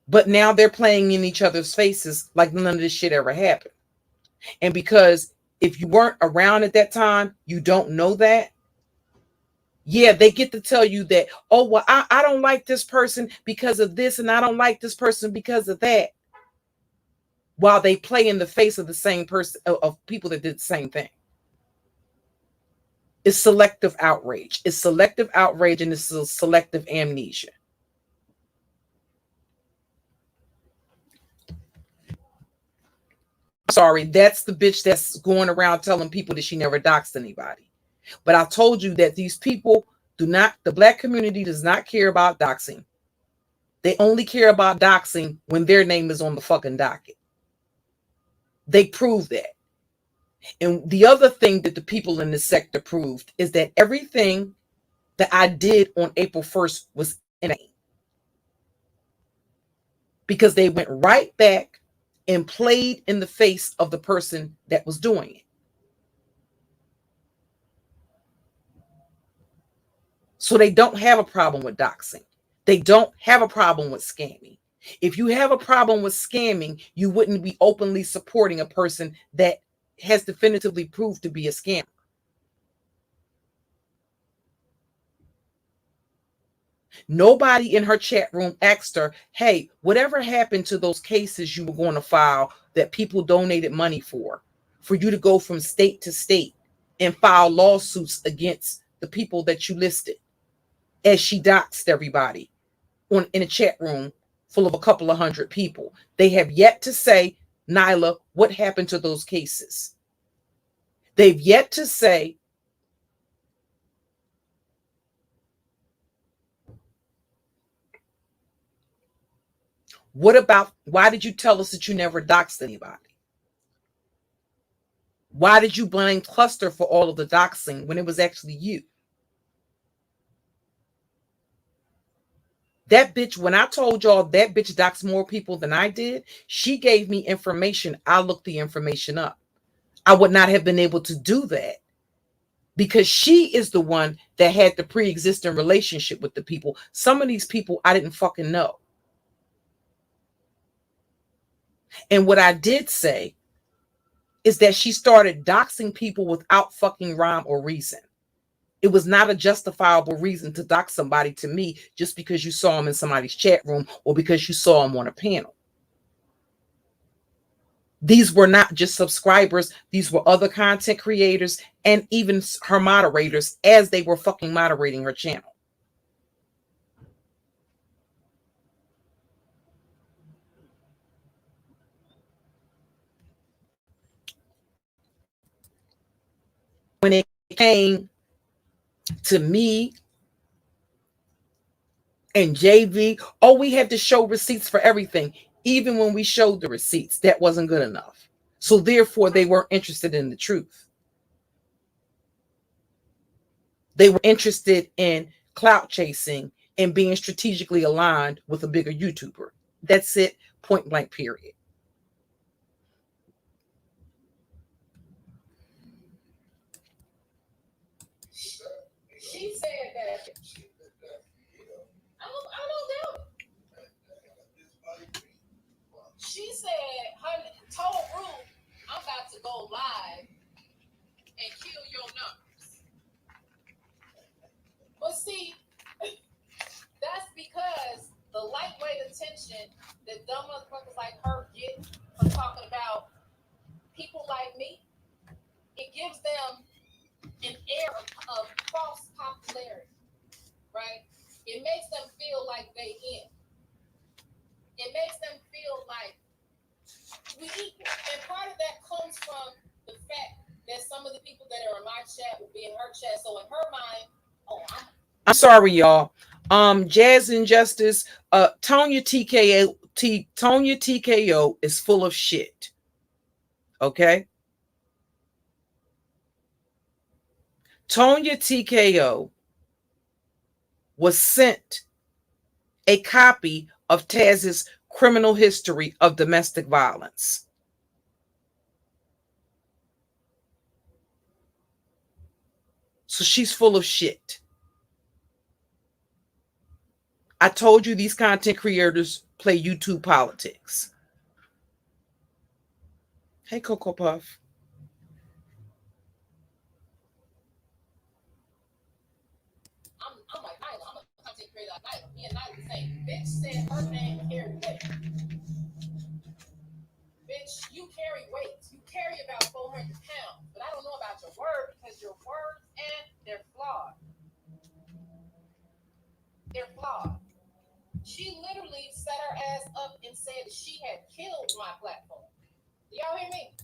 But now they're playing in each other's faces like none of this shit ever happened. And because if you weren't around at that time, you don't know that. Yeah, they get to tell you that, oh, well, I don't like this person because of this, and I don't like this person because of that. While they play in the face of the same person, of people that did the same thing. It's selective outrage. It's selective outrage, and it's selective amnesia. Sorry, that's the bitch that's going around telling people that she never doxed anybody. But I told you that these people do not, the Black community does not care about doxing. They only care about doxing when their name is on the fucking docket. They prove that. And the other thing that the people in this sector proved is that everything that I did on April 1st was insane. Because they went right back and played in the face of the person that was doing it. So they don't have a problem with doxing. They don't have a problem with scamming. If you have a problem with scamming, you wouldn't be openly supporting a person that has definitively proved to be a scammer. Nobody in her chat room asked her, hey, whatever happened to those cases you were going to file that people donated money for you to go from state to state and file lawsuits against the people that you listed, as she doxed everybody in a chat room full of a couple of hundred people. They have yet to say, Nylah, what happened to those cases? They've yet to say, what about, why did you tell us that you never doxed anybody? Why did you blame Cluster for all of the doxing when it was actually you? That bitch, when I told y'all that bitch doxed more people than I did, she gave me information. I looked the information up. I would not have been able to do that because she is the one that had the pre-existing relationship with the people. Some of these people I didn't fucking know. And what I did say is that she started doxing people without fucking rhyme or reason. It was not a justifiable reason to dox somebody to me just because you saw them in somebody's chat room or because you saw them on a panel. These were not just subscribers. These were other content creators and even her moderators as they were fucking moderating her channel. When it came to me and JV, oh, we had to show receipts for everything. Even when we showed the receipts, that wasn't good enough. So therefore, they weren't interested in the truth. They were interested in clout chasing and being strategically aligned with a bigger YouTuber. That's it, point blank, period. She said that. I don't doubt it. She said, told Ruth, I'm about to go live and kill your numbers. But see, that's because the lightweight attention that dumb motherfuckers like her get from talking about people like me, it gives them an air of false popularity, right? It makes them feel like they in. It makes them feel like we equal. And part of that comes from the fact that some of the people that are in my chat will be in her chat. So in her mind, oh, I'm sorry, y'all. Jazz Injustice, Tonya TKO is full of shit. Okay? Tonya TKO was sent a copy of Taz's criminal history of domestic violence. So she's full of shit. I told you these content creators play YouTube politics. Hey, Cocoa Puff. I'm like Nylah. I'm a content creator like Nylah. Me and Nylah the same. Bitch said her name carry weight. Bitch, you carry weight. You carry about 400 pounds. But I don't know about your word because your words and they're flawed. They're flawed. She literally set her ass up and said she had killed my platform. Do y'all hear me?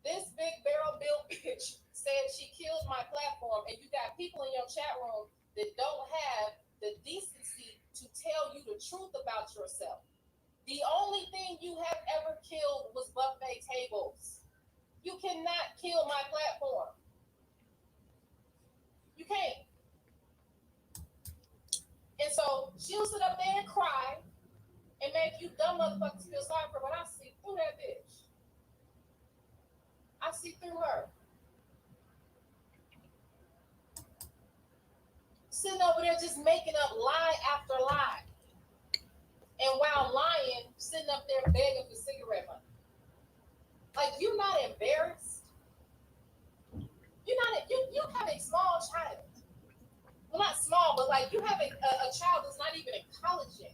This big barrel built bitch said she killed my platform, and you got people in your chat room that don't have the decency to tell you the truth about yourself. The only thing you have ever killed was buffet tables. You cannot kill my platform. You can't. And so she'll sit up there and cry and make you dumb motherfuckers feel sorry for her. But I see through that bitch. I see through her. Sitting over there just making up lie after lie. And while lying, sitting up there begging for cigarette money. Like, you're not embarrassed. You have a small child. Well, not small, but like you have a child that's not even in college yet.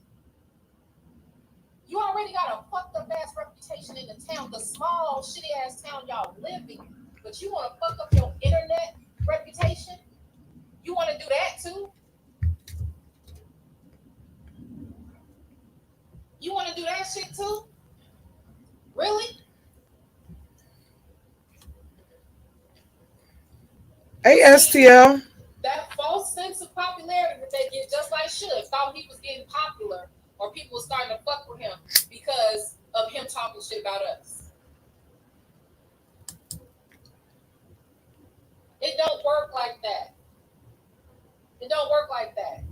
You already got a fucked up ass reputation in the town, the small shitty ass town y'all live in. But you want to fuck up your internet reputation? You want to do that too? You want to do that shit too? Really? Hey, STL. That false sense of popularity that they get, just like Suge thought he was getting popular, or people were starting to fuck with him because of him talking shit about us. It don't work like that. It don't work like that.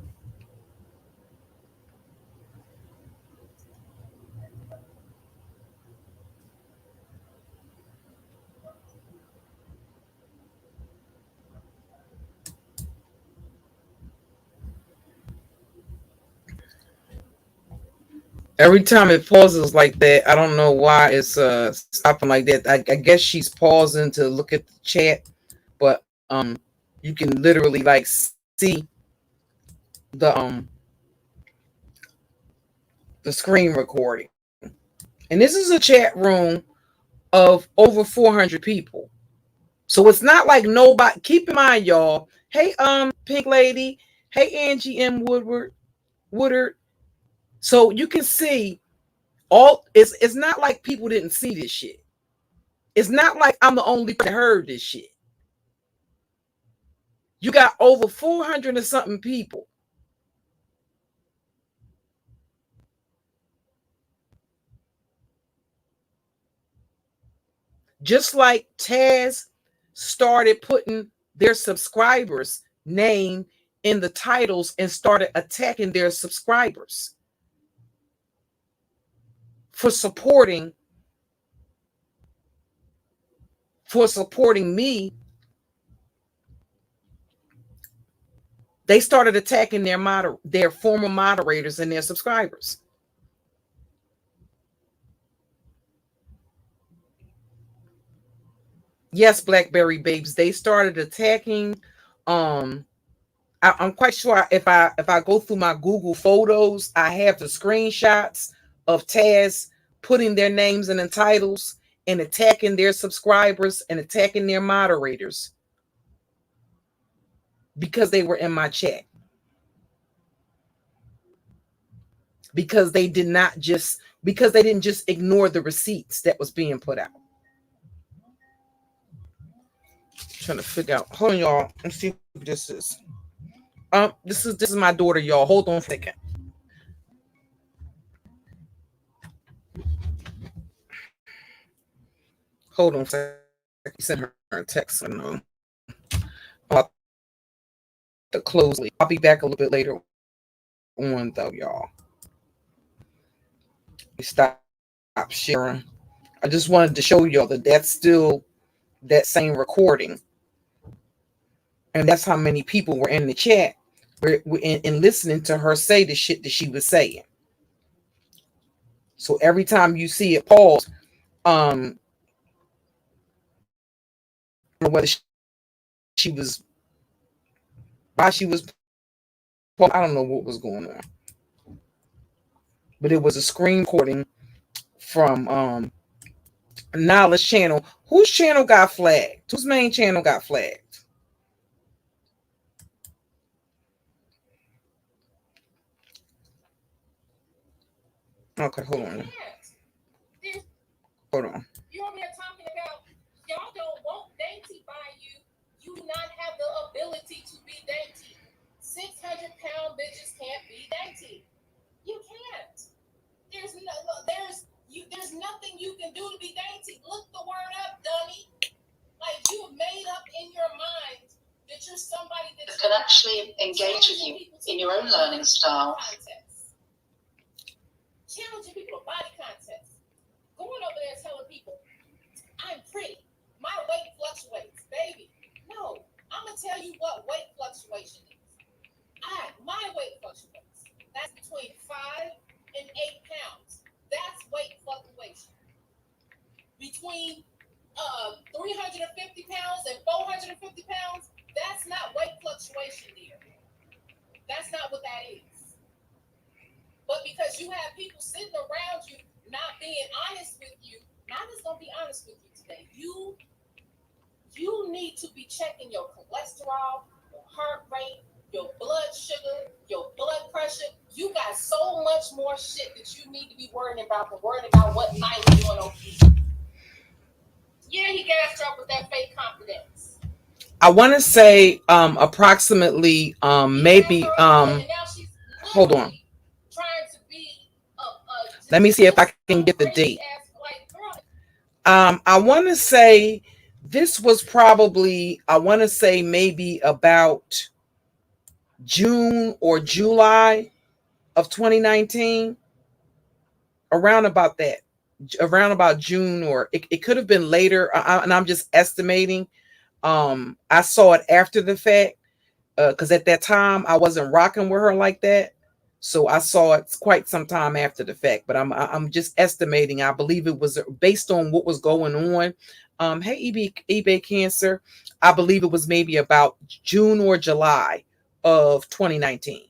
Every time it pauses like that, I don't know why it's stopping like that. I guess she's pausing to look at the chat, but you can literally like see the screen recording. And this is a chat room of over 400 people. So it's not like nobody. Keep in mind, y'all. Hey, Pink Lady. Hey, Angie M. Woodard. So you can see all. It's not like people didn't see this shit. It's not like I'm the only person that heard this shit. You got over 400 and something people. Just like Taz started putting their subscribers' name in the titles and started attacking their subscribers for supporting me. They started attacking their former moderators and their subscribers. Yes, Blackberry babes, they started attacking. I'm quite sure if I go through my Google photos, I have the screenshots of Taz putting their names in the titles and attacking their subscribers and attacking their moderators because they were in my chat. Because they didn't just ignore the receipts that was being put out. Trying to figure out. Hold on, y'all. Let's see who this is. This is my daughter, y'all. Hold on a second. Hold on a second. Send her a text. I know. I'll to close. I'll be back a little bit later on, though, y'all. Stop sharing. I just wanted to show y'all that that's still that same recording. And that's how many people were in the chat and listening to her say the shit that she was saying. So every time you see it pause, whether she was, why she was, I don't know what was going on. But it was a screen recording from Nyla's channel. Whose channel got flagged? Whose main channel got flagged? Okay, hold on. Hold on. You over here talking about y'all don't want dainty by you. You not have the ability to be dainty. 600-pound bitches can't be dainty. You can't. There's nothing you can do to be dainty. Look the word up, dummy. Like, you have made up in your mind that you're somebody that engage with you in your own learning style. Challenging people to body contests. Going over there telling people, I'm pretty. My weight fluctuates, baby. No, I'm going to tell you what weight fluctuation is. My weight fluctuates. That's between 5 and 8 pounds. That's weight fluctuation. Between 350 pounds and 450 pounds, that's not weight fluctuation, dear. That's not what that is. But because you have people sitting around you not being honest with you, Nyla's gonna be honest with you today. You need to be checking your cholesterol, your heart rate, your blood sugar, your blood pressure. You got so much more shit that you need to be worrying about than worrying about what Nyla doing over here. Yeah, he gassed her up with that fake confidence. I want to say approximately maybe hold on. Let me see if I can get the date. I want to say this was probably, I want to say maybe about June or July of 2019. Around about that. Around about June, or it could have been later. And I'm just estimating. I saw it after the fact because at that time I wasn't rocking with her like that. So I saw it quite some time after the fact, but I'm just estimating. I believe it was based on what was going on. Hey, eBay Cancer, I believe it was maybe about June or July of 2019.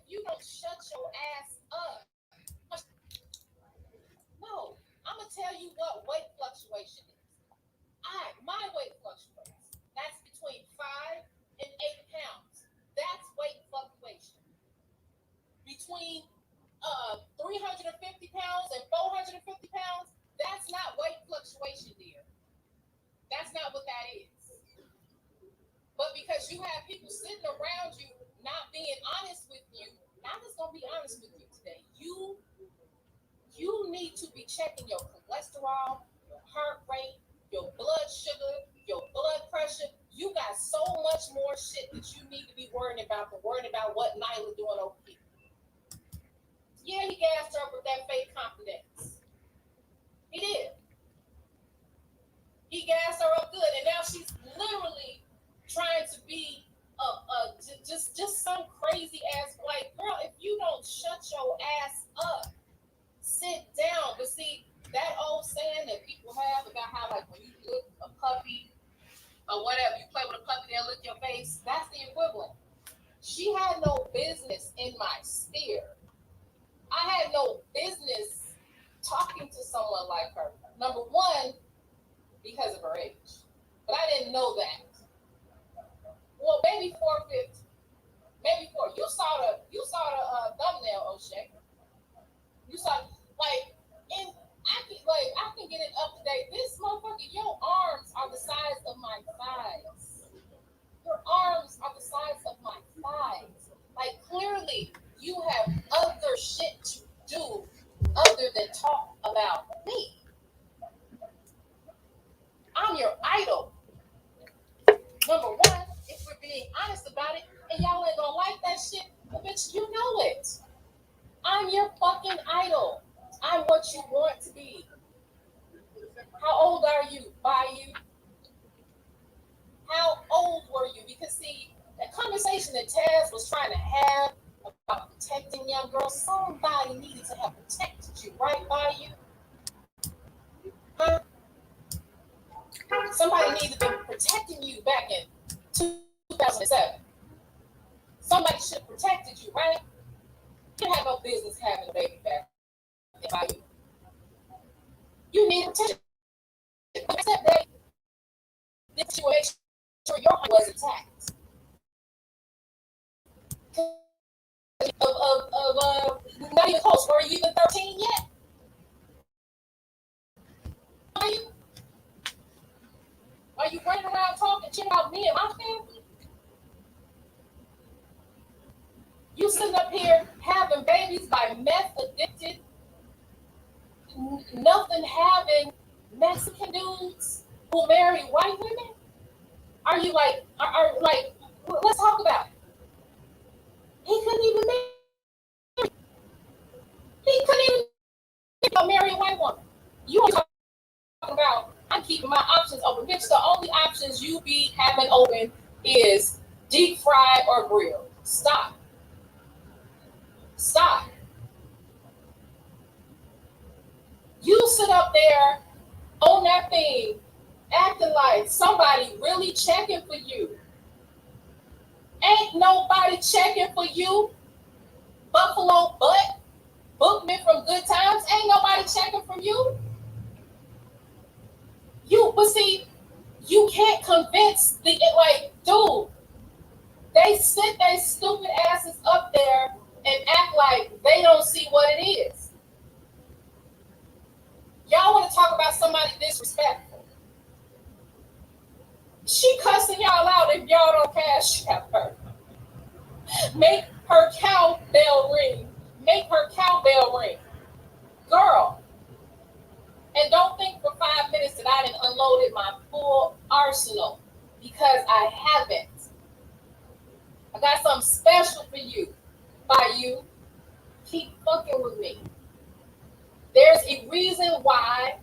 You don't shut your ass up. No, I'm gonna tell you what weight fluctuation is. My weight fluctuates. That's between 5 and 8 pounds. That's weight fluctuation. Between 350 pounds and 450 pounds, that's not weight fluctuation, dear. That's not what that is. But because you have people sitting around you not being honest with you, I'm just gonna be honest with you today. You need to be checking your cholesterol, your heart rate, your blood sugar, your blood pressure. You got so much more shit that you need to be worrying about than worrying about what Nyla doing over here. Yeah, he gassed her up with that fake confidence. He did. He gassed her up good, and now she's literally trying to be just some crazy ass, like, girl, if you don't shut your ass up, sit down. But see, that old saying that people have about how, like, when you lick a puppy or whatever, you play with a puppy, they'll lick your face. That's the equivalent. She had no business in my sphere. I had no business talking to someone like her. Number one, because of her age. But I didn't know that. Well, maybe 450. Maybe 4. You saw the thumbnail, O'Shea. You saw, like, and I can get it up to date. This motherfucker, your arms are the size of my thighs. Your arms are the size of my thighs. Like, clearly, you have other shit to do other than talk about me. I'm your idol. Number one, if we're being honest about it, and y'all ain't gonna like that shit, but bitch, you know it. I'm your fucking idol. I'm what you want to be. How old are you? Bayou? How old were you? Because see, that conversation that Taz was trying to have about protecting young girls, somebody needed to have protected you, right, Bayou? Huh? Somebody needed to be protecting you back in 2007. Somebody should have protected you, right? You didn't have no business having a baby back then, Bayou. You need protection. Except they did you make sure your heart was intact. Not even close. Were you even 13 yet? Are you running around talking shit about me and my family? You sitting up here having babies by meth addicted, nothing having Mexican dudes who marry white women? Are you like, are like, let's talk about it. He couldn't even marry. He couldn't even marry a white woman. You are talking about, I'm keeping my options open. Bitch, the only options you be having open is deep fried or grilled. Stop. Stop. You sit up there on that thing acting like somebody really checking for you. Ain't nobody checking for you. Buffalo butt, Bookman from Good Times. Ain't nobody checking for you. But see, you can't convince like, dude, they sit their stupid asses up there and act like they don't see what it is. Y'all want to talk about somebody disrespectful. She cussing y'all out if y'all don't cash out her. Make her cowbell ring. Make her cowbell ring. Girl. And don't think for 5 minutes that I didn't unloaded my full arsenal, because I haven't. I got something special for you. By you. Keep fucking with me. There's a reason why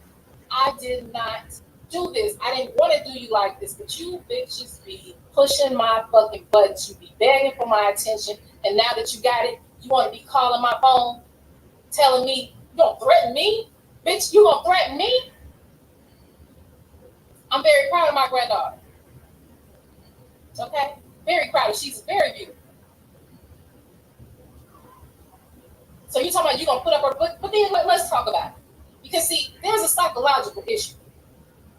I did not do this. I didn't want to do you like this, but you bitches be pushing my fucking buttons. You be begging for my attention, and now that you got it, you want to be calling my phone, telling me, you gonna threaten me? Bitch, you gonna threaten me? I'm very proud of my granddaughter. Okay? Very proud of her. She's very beautiful. So you talking about you gonna put up her, but then let's talk about it. Because see, there's a psychological issue.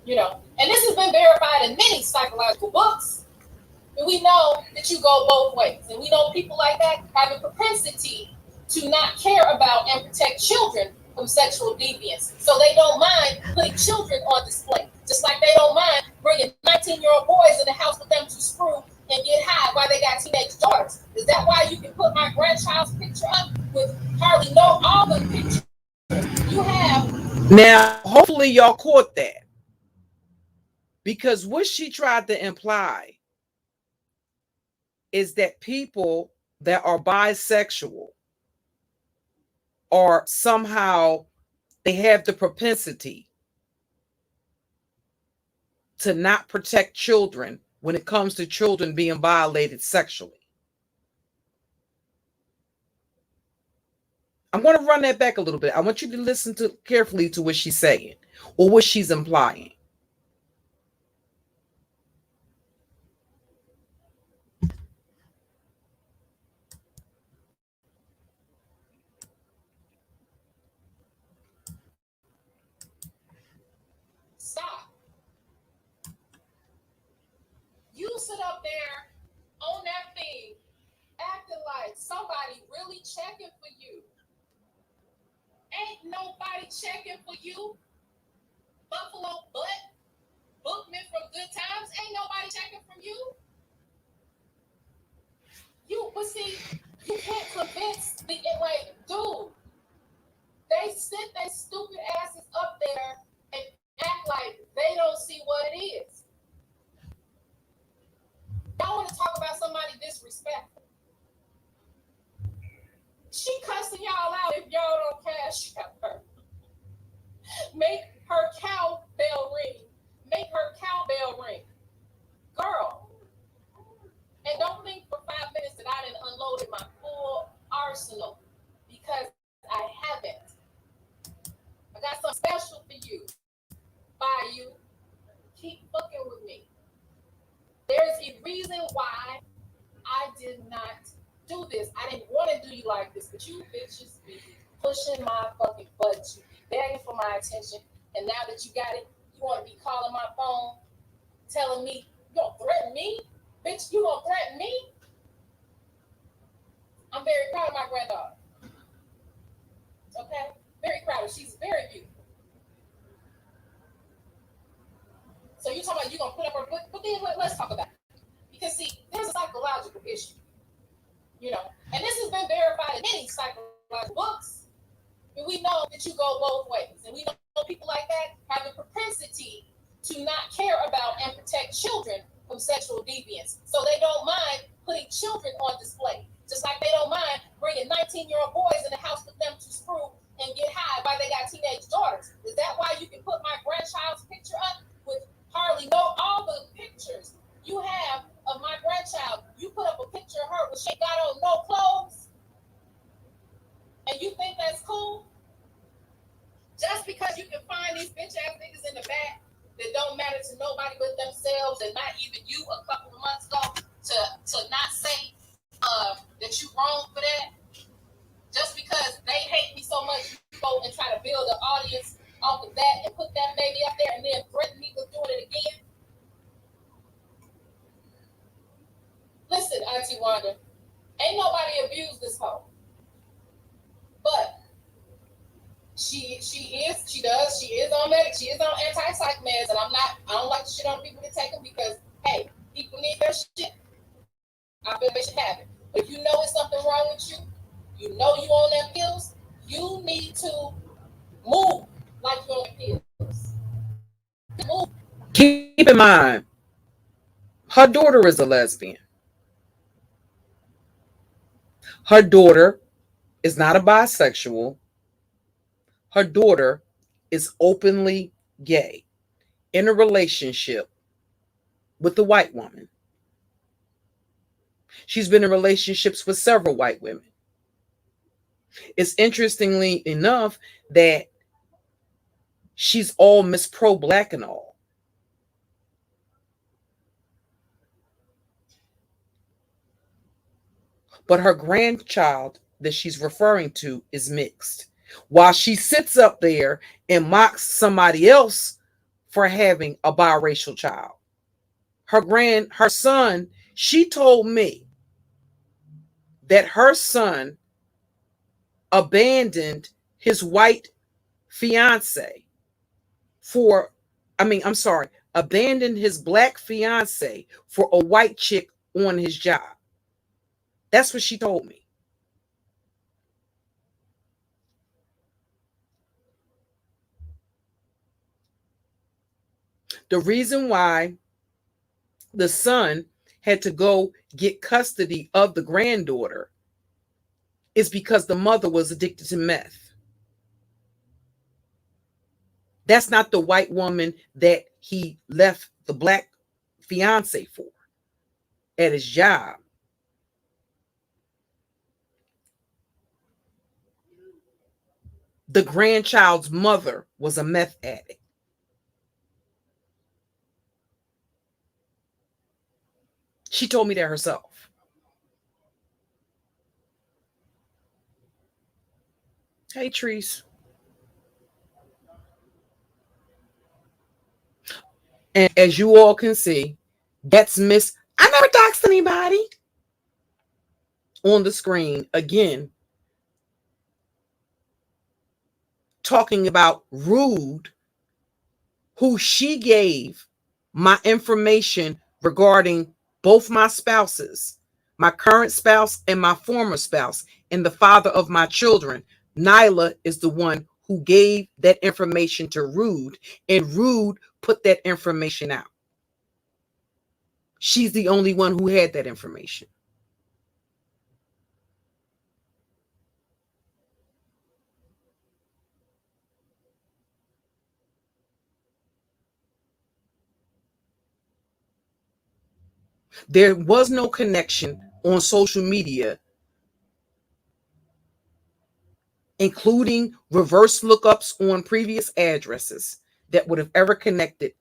You know, and this has been verified in many psychological books. And we know that you go both ways. And we know people like that have a propensity to not care about and protect children from sexual deviance. So they don't mind putting children on display. Just like they don't mind bringing 19-year-old boys in the house with them to screw and get high while they got teenage daughters. Is that why you can put my grandchild's picture up with hardly no almond picture? You have. Now, hopefully y'all caught that. Because what she tried to imply is that people that are bisexual are somehow, they have the propensity to not protect children when it comes to children being violated sexually. I'm going to run that back a little bit. I want you to listen to carefully to what she's saying or what she's implying. Stop. You sit up there on that thing acting like somebody really checking for you. Ain't nobody checking for you. Buffalo butt, Bookman from Good Times. Ain't nobody checking for you. But see, you can't convince like, dude, they sit their stupid asses up there and act like they don't see what it is. Y'all want to talk about somebody disrespectful. She cussing y'all out if y'all don't cash out her. Make her cowbell ring. Make her cowbell ring. Girl. And don't think for 5 minutes that I didn't unloaded my full arsenal, because I haven't. I got something special for you. By you. Keep fucking with me. There's a reason why I did not do this. I didn't want to do you like this, but you bitches be pushing my fucking buttons. You be begging for my attention, and now that you got it, you want to be calling my phone, telling me, you gonna threaten me? Bitch, you gonna threaten me? I'm very proud of my granddaughter. Okay? Very proud of her. She's very beautiful. So you talking about you gonna put up her, but then let's talk about it. Because see, there's a psychological issue. You know, and this has been verified in many psychological books. And we know that you go both ways. And we know people like that have the propensity to not care about and protect children from sexual deviance. So they don't mind putting children on display. Just like they don't mind bringing 19-year-old boys in the house with them to screw and get high while they got teenage daughters. Is that why you can put my grandchild's picture up with hardly all the pictures you have of my grandchild? You put up a picture of her when she got on no clothes, and you think that's cool? Just because you can find these bitch ass niggas in the back that don't matter to nobody but themselves, and not even you a couple of months ago, to not say that you wrong for that, just because they hate me so much, you go and try to build an audience off of that and put that baby up there and then threaten me with doing it again. Listen, Auntie Wanda, ain't nobody abused this hoe, but she is on medic, she is on anti-psych meds, and I don't like to shit on people that take them, because hey, people need their shit. I feel they should have it. But if you know it's something wrong with you, you know you on them pills, you need to move like you're on the pills. Move. Keep in mind, her daughter is a lesbian. Her daughter is not a bisexual. Her daughter is openly gay in a relationship with a white woman. She's been in relationships with several white women. It's interestingly enough that she's all Miss Pro-Black and all. But her grandchild that she's referring to is mixed. While she sits up there and mocks somebody else for having a biracial child, her son, she told me that her son abandoned his white fiance abandoned his black fiance for a white chick on his job. That's what she told me. The reason why the son had to go get custody of the granddaughter is because the mother was addicted to meth. That's not the white woman that he left the black fiance for at his job. The grandchild's mother was a meth addict. She told me that herself. Hey, Treese. And as you all can see, that's Miss I never doxed anybody on the screen again, talking about Rude, who she gave my information regarding both my spouses, my current spouse and my former spouse, and the father of my children. Nylah is the one who gave that information to Rude, and Rude put that information out. She's the only one who had that information. There was no connection on social media, including reverse lookups on previous addresses, that would have ever connected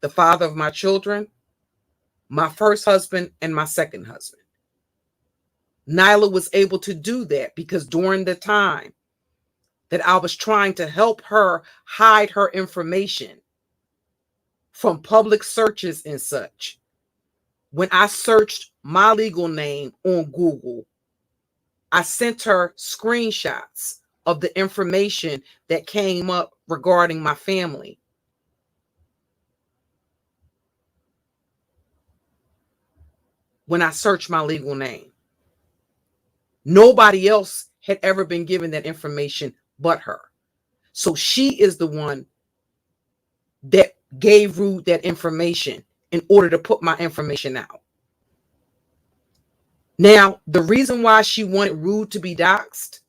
the father of my children, my first husband, and my second husband. Nylah was able to do that because during the time that I was trying to help her hide her information from public searches and such, when I searched my legal name on Google, I sent her screenshots of the information that came up regarding my family. When I searched my legal name, nobody else had ever been given that information but her. So she is the one that gave Rude that information in order to put my information out. Now, the reason why she wanted Rude to be doxxed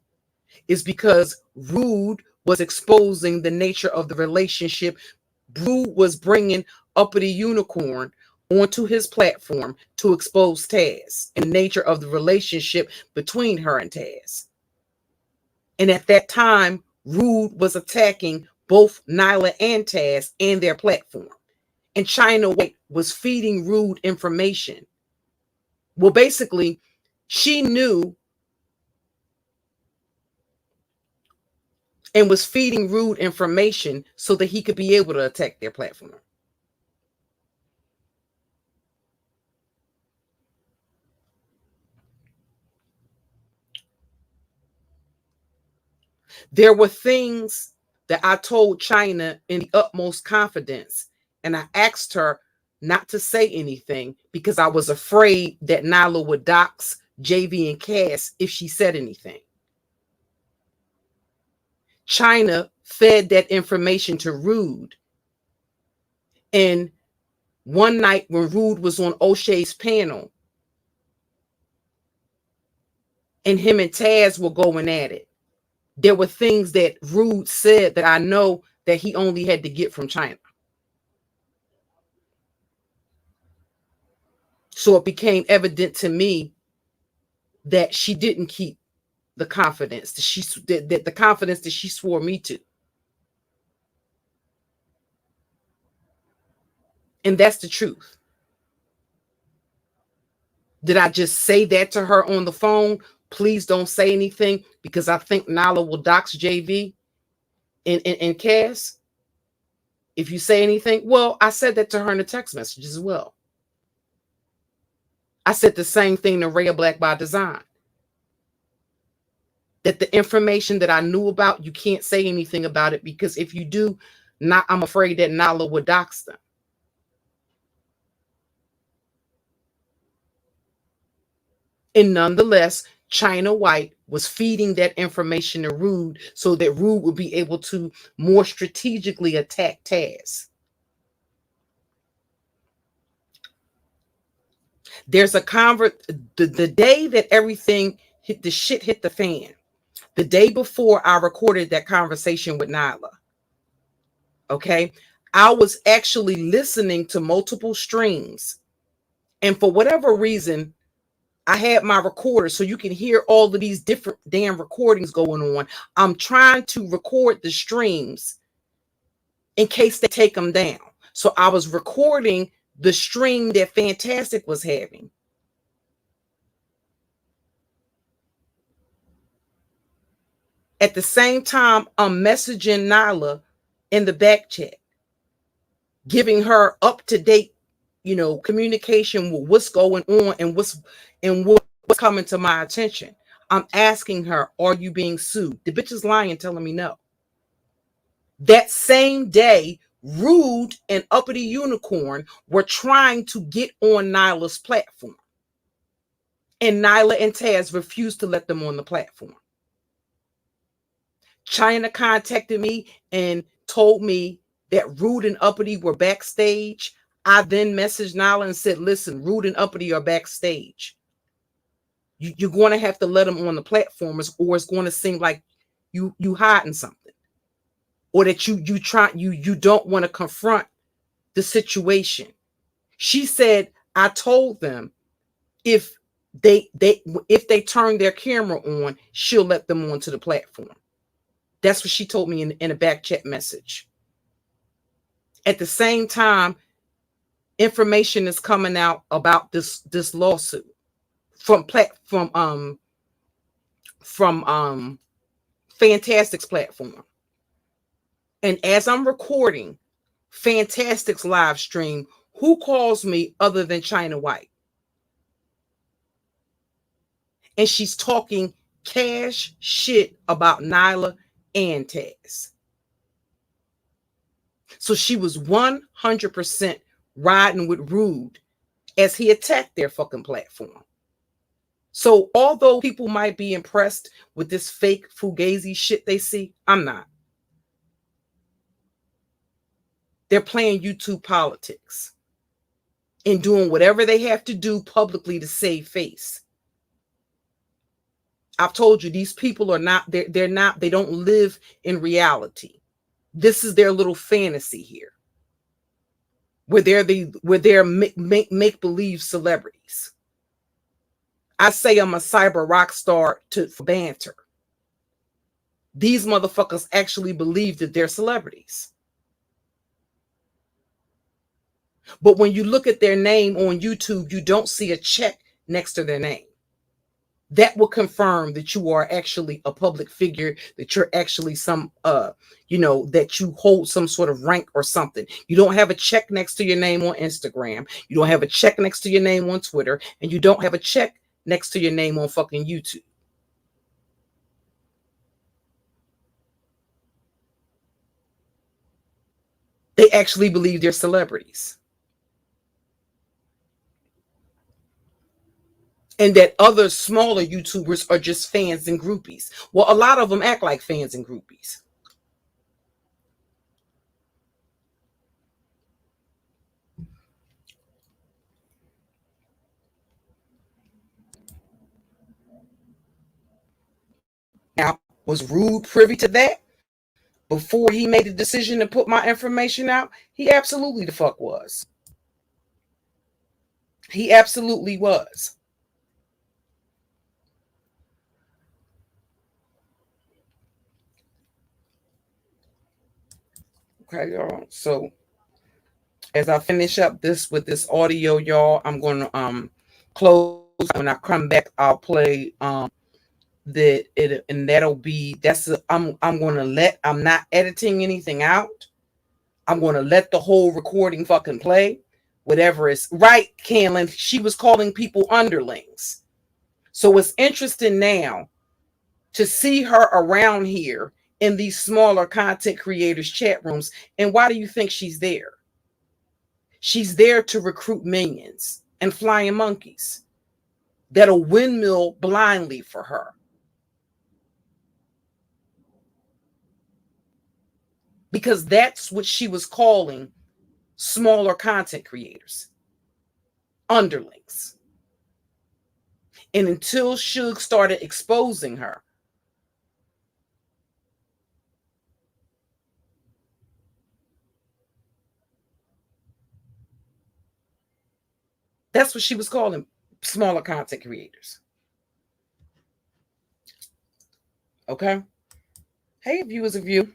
is because Rude was exposing the nature of the relationship. Rude was bringing Uppity Unicorn onto his platform to expose Taz and the nature of the relationship between her and Taz. And at that time, Rude was attacking both Nylah and Taz and their platform. And China White was feeding Rude information. Well, basically, she knew and was feeding Rude information so that he could be able to attack their platform. There were things that I told China in the utmost confidence, and I asked her not to say anything because I was afraid that Nylah would dox JV and Cass if she said anything. China fed that information to Rude. And one night when Rude was on O'Shea's panel, and him and Taz were going at it, there were things that Rude said that I know that he only had to get from China. So it became evident to me that she didn't keep the confidence that the confidence that she swore me to. And that's the truth. Did I just say that to her on the phone? Please don't say anything because I think Nylah will dox JV and Cass. If you say anything, well, I said that to her in the text message as well. I said the same thing to Rhea Black by Design. That the information that I knew about, you can't say anything about it because if you do, I'm afraid that Nylah would dox them. And nonetheless, China White was feeding that information to Rude so that Rude would be able to more strategically attack Taz. There's a the day that everything hit the fan, the day before I recorded that conversation with Nylah. Okay, I was actually listening to multiple streams, and for whatever reason, I had my recorder so you can hear all of these different damn recordings going on. I'm trying to record the streams in case they take them down. So I was recording the stream that Fantastic was having. At the same time, I'm messaging Nylah in the back chat, giving her up-to-date, communication with what's going on and what's coming to my attention. I'm asking her, are you being sued? The bitch is lying, telling me no. That same day, Rude and Uppity Unicorn were trying to get on Nyla's platform. And Nylah and Taz refused to let them on the platform. China contacted me and told me that Rude and Uppity were backstage. I then messaged Nylah and said, listen, Rude and Uppity are backstage. You're going to have to let them on the platform or it's going to seem like you hiding something. Or that you don't want to confront the situation. She said, I told them if they turn their camera on, she'll let them onto the platform. That's what she told me in a back chat message. At the same time, information is coming out about this lawsuit from Fantastic's platform. And as I'm recording Fantastic's live stream, who calls me other than China White? And she's talking cash shit about Nylah and Taz. So she was 100% riding with Rude as he attacked their fucking platform. So although people might be impressed with this fake Fugazi shit they see, I'm not. They're playing YouTube politics and doing whatever they have to do publicly to save face. I've told you, these people are not, they're not, they don't live in reality. This is their little fantasy here, where they're make believe celebrities. I say I'm a cyber rock star for banter. These motherfuckers actually believe that they're celebrities. But when you look at their name on YouTube, you don't see a check next to their name. That will confirm that you are actually a public figure, that you're actually some, that you hold some sort of rank or something. You don't have a check next to your name on Instagram. You don't have a check next to your name on Twitter. And you don't have a check next to your name on fucking YouTube. They actually believe they're celebrities. And that other smaller YouTubers are just fans and groupies. Well, a lot of them act like fans and groupies. Now, was Rude privy to that before he made the decision to put my information out? He absolutely the fuck was. He absolutely was. Okay, y'all. So as I finish up this with this audio, y'all, I'm going to close. When I come back, I'll play that it, and that'll be I'm going to let, I'm not editing anything out. I'm going to let the whole recording fucking play. Whatever is right, Canlin. She was calling people underlings. So it's interesting now to see her around here in these smaller content creators chat rooms. And why do you think she's there? She's there to recruit minions and flying monkeys that'll windmill blindly for her. Because that's what she was calling smaller content creators, underlings. And until Suge started exposing her, that's what she was calling smaller content creators. Okay? Hey, viewers of you.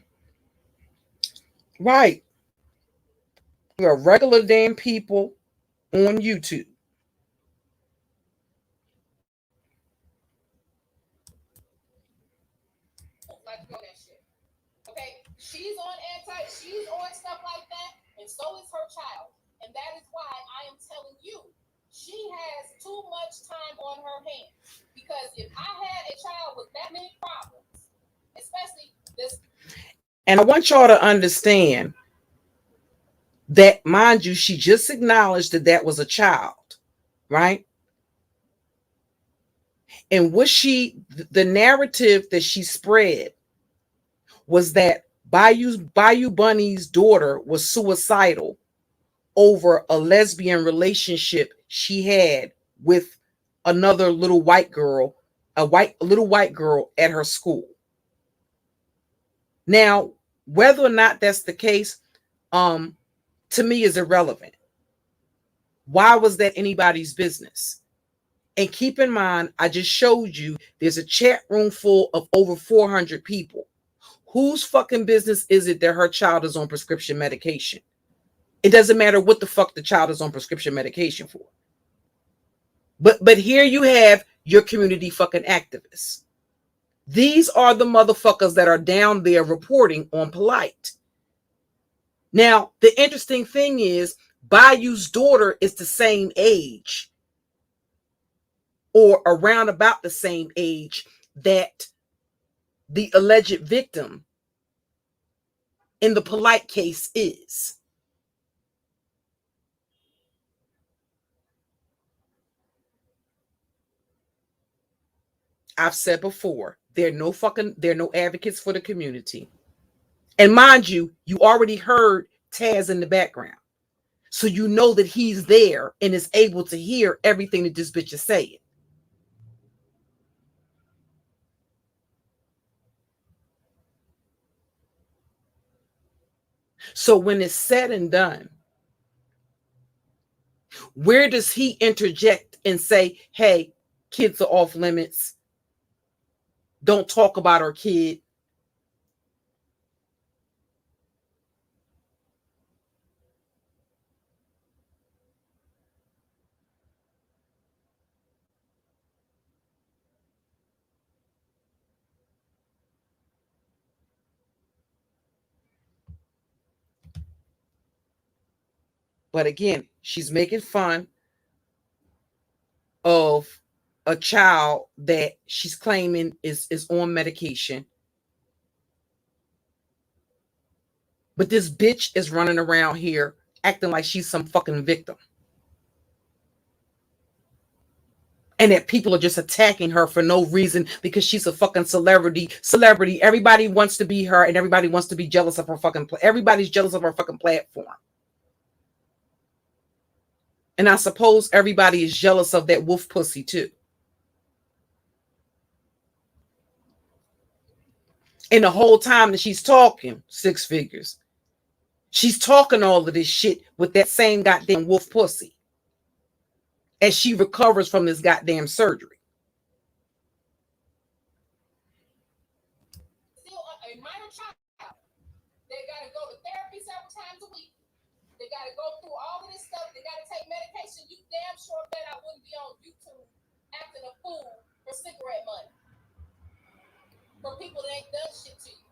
Right. We're regular damn people on YouTube. Like that shit. Okay? She's on stuff like that, and so is her child. And that is why I am telling you, she has too much time on her hands. Because if I had a child with that many problems, especially this. And I want y'all to understand that, mind you, she just acknowledged that that was a child, right? And what the narrative that she spread was that Bayou Bunny's daughter was suicidal over a lesbian relationship she had with another little white girl, a little white girl at her school. Now, whether or not that's the case, to me is irrelevant. Why was that anybody's business? And keep in mind, I just showed you there's a chat room full of over 400 people. Whose fucking business is it that her child is on prescription medication? It doesn't matter what the fuck the child is on prescription medication for. But here you have your community fucking activists. These are the motherfuckers that are down there reporting on Polite. Now, the interesting thing is, Bayou's daughter is the same age, or around about the same age, that the alleged victim in the Polite case is. I've said before, they're no advocates for the community. And mind you, you already heard Taz in the background. So you know that he's there and is able to hear everything that this bitch is saying. So when it's said and done, where does he interject and say, hey, kids are off limits? Don't talk about our kid. But again, she's making fun of a child that she's claiming is on medication. But this bitch is running around here acting like she's some fucking victim. And that people are just attacking her for no reason because she's a fucking celebrity. Everybody wants to be her and everybody wants to be jealous of her fucking everybody's jealous of her fucking platform. And I suppose everybody is jealous of that wolf pussy too. And the whole time that she's talking, 6 figures, she's talking all of this shit with that same goddamn wolf pussy as she recovers from this goddamn surgery. Still a minor child. They got to go to therapy several times a week. They got to go through all of this stuff. They got to take medication. You damn sure bet I wouldn't be on YouTube acting a fool for cigarette money. For people that ain't done shit to you.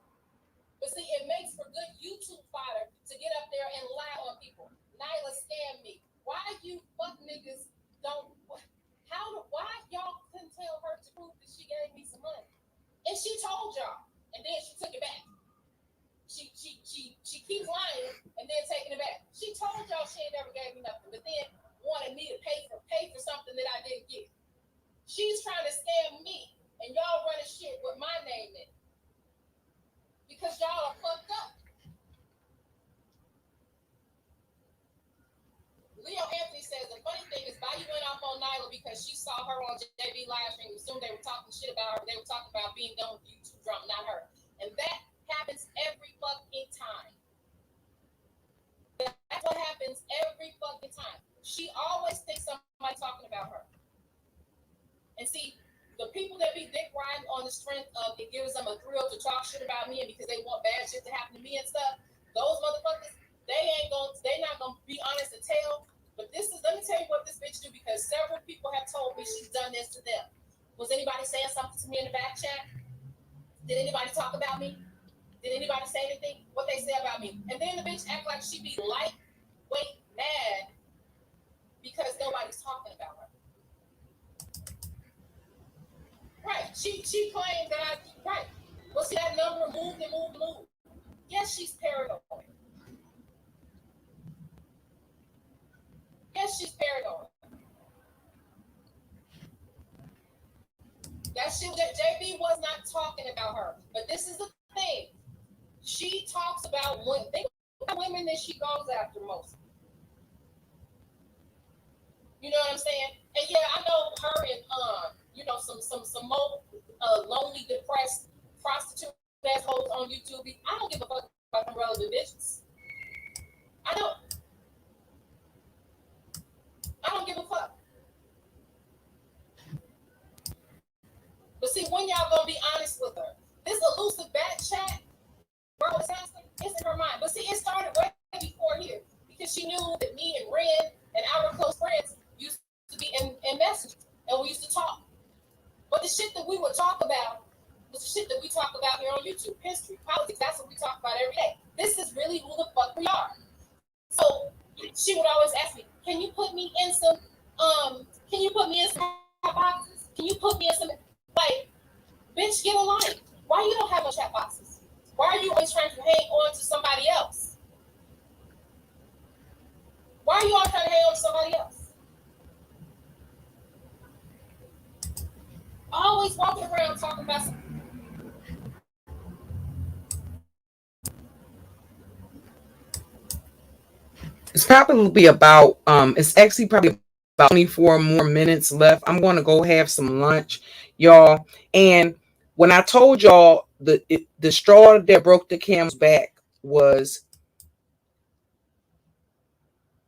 But see, it makes for good YouTube fodder to get up there and lie on people. Nylah scammed me. Why you fuck niggas don't... Why y'all couldn't tell her to prove that she gave me some money? And she told y'all. And then she took it back. She keeps lying and then taking it back. She told y'all she ain't never gave me nothing, but then wanted me to pay for something that I didn't get. She's trying to scam me, and y'all running shit with my name in it. Because y'all are fucked up. Leo Anthony says the funny thing is Bayou went off on Nylah because she saw her on JB live stream. Assumed they were talking shit about her. They were talking about being done with YouTube drama, not her. And that happens every fucking time. That's what happens every fucking time. She always thinks somebody talking about her. And see, the people that be dick riding on the strength of it gives them a thrill to talk shit about me and because they want bad shit to happen to me and stuff, those motherfuckers, they not gonna be honest and tell. But let me tell you what this bitch do, because several people have told me she's done this to them. Was anybody saying something to me in the back chat? Did anybody talk about me? Did anybody say anything? What they say about me? And then the bitch act like she be lightweight mad because nobody's talking about her. Right. She claimed that right. Well, see, that number moved and moved and moved. Yes, she's paranoid. Yes, she's paranoid. That shit that JB was not talking about her. But this is the thing. She talks about women that she goes after most. You know what I'm saying? And yeah, I know her and some more lonely, depressed prostitute assholes on YouTube. I don't give a fuck about them relevant bitches. I don't give a fuck. But see, when y'all gonna be honest with her? This elusive back chat, bro, it's in her mind. But see, it started way before here because she knew that me and Red and our close friends used to be in messages and we used to talk. But the shit that we would talk about was the shit that we talk about here on YouTube. History, politics, that's what we talk about every day. This is really who the fuck we are. So she would always ask me, can you put me in some chat boxes? Can you put me in some, like, bitch, get a life. Why you don't have no chat boxes? Why are you always trying to hang on to somebody else? Why are you always trying to hang on to somebody else? Always walking around talking about something. It's probably about it's actually probably about 24 more minutes left. I'm going to go have some lunch, y'all. And when I told y'all the straw that broke the camel's back was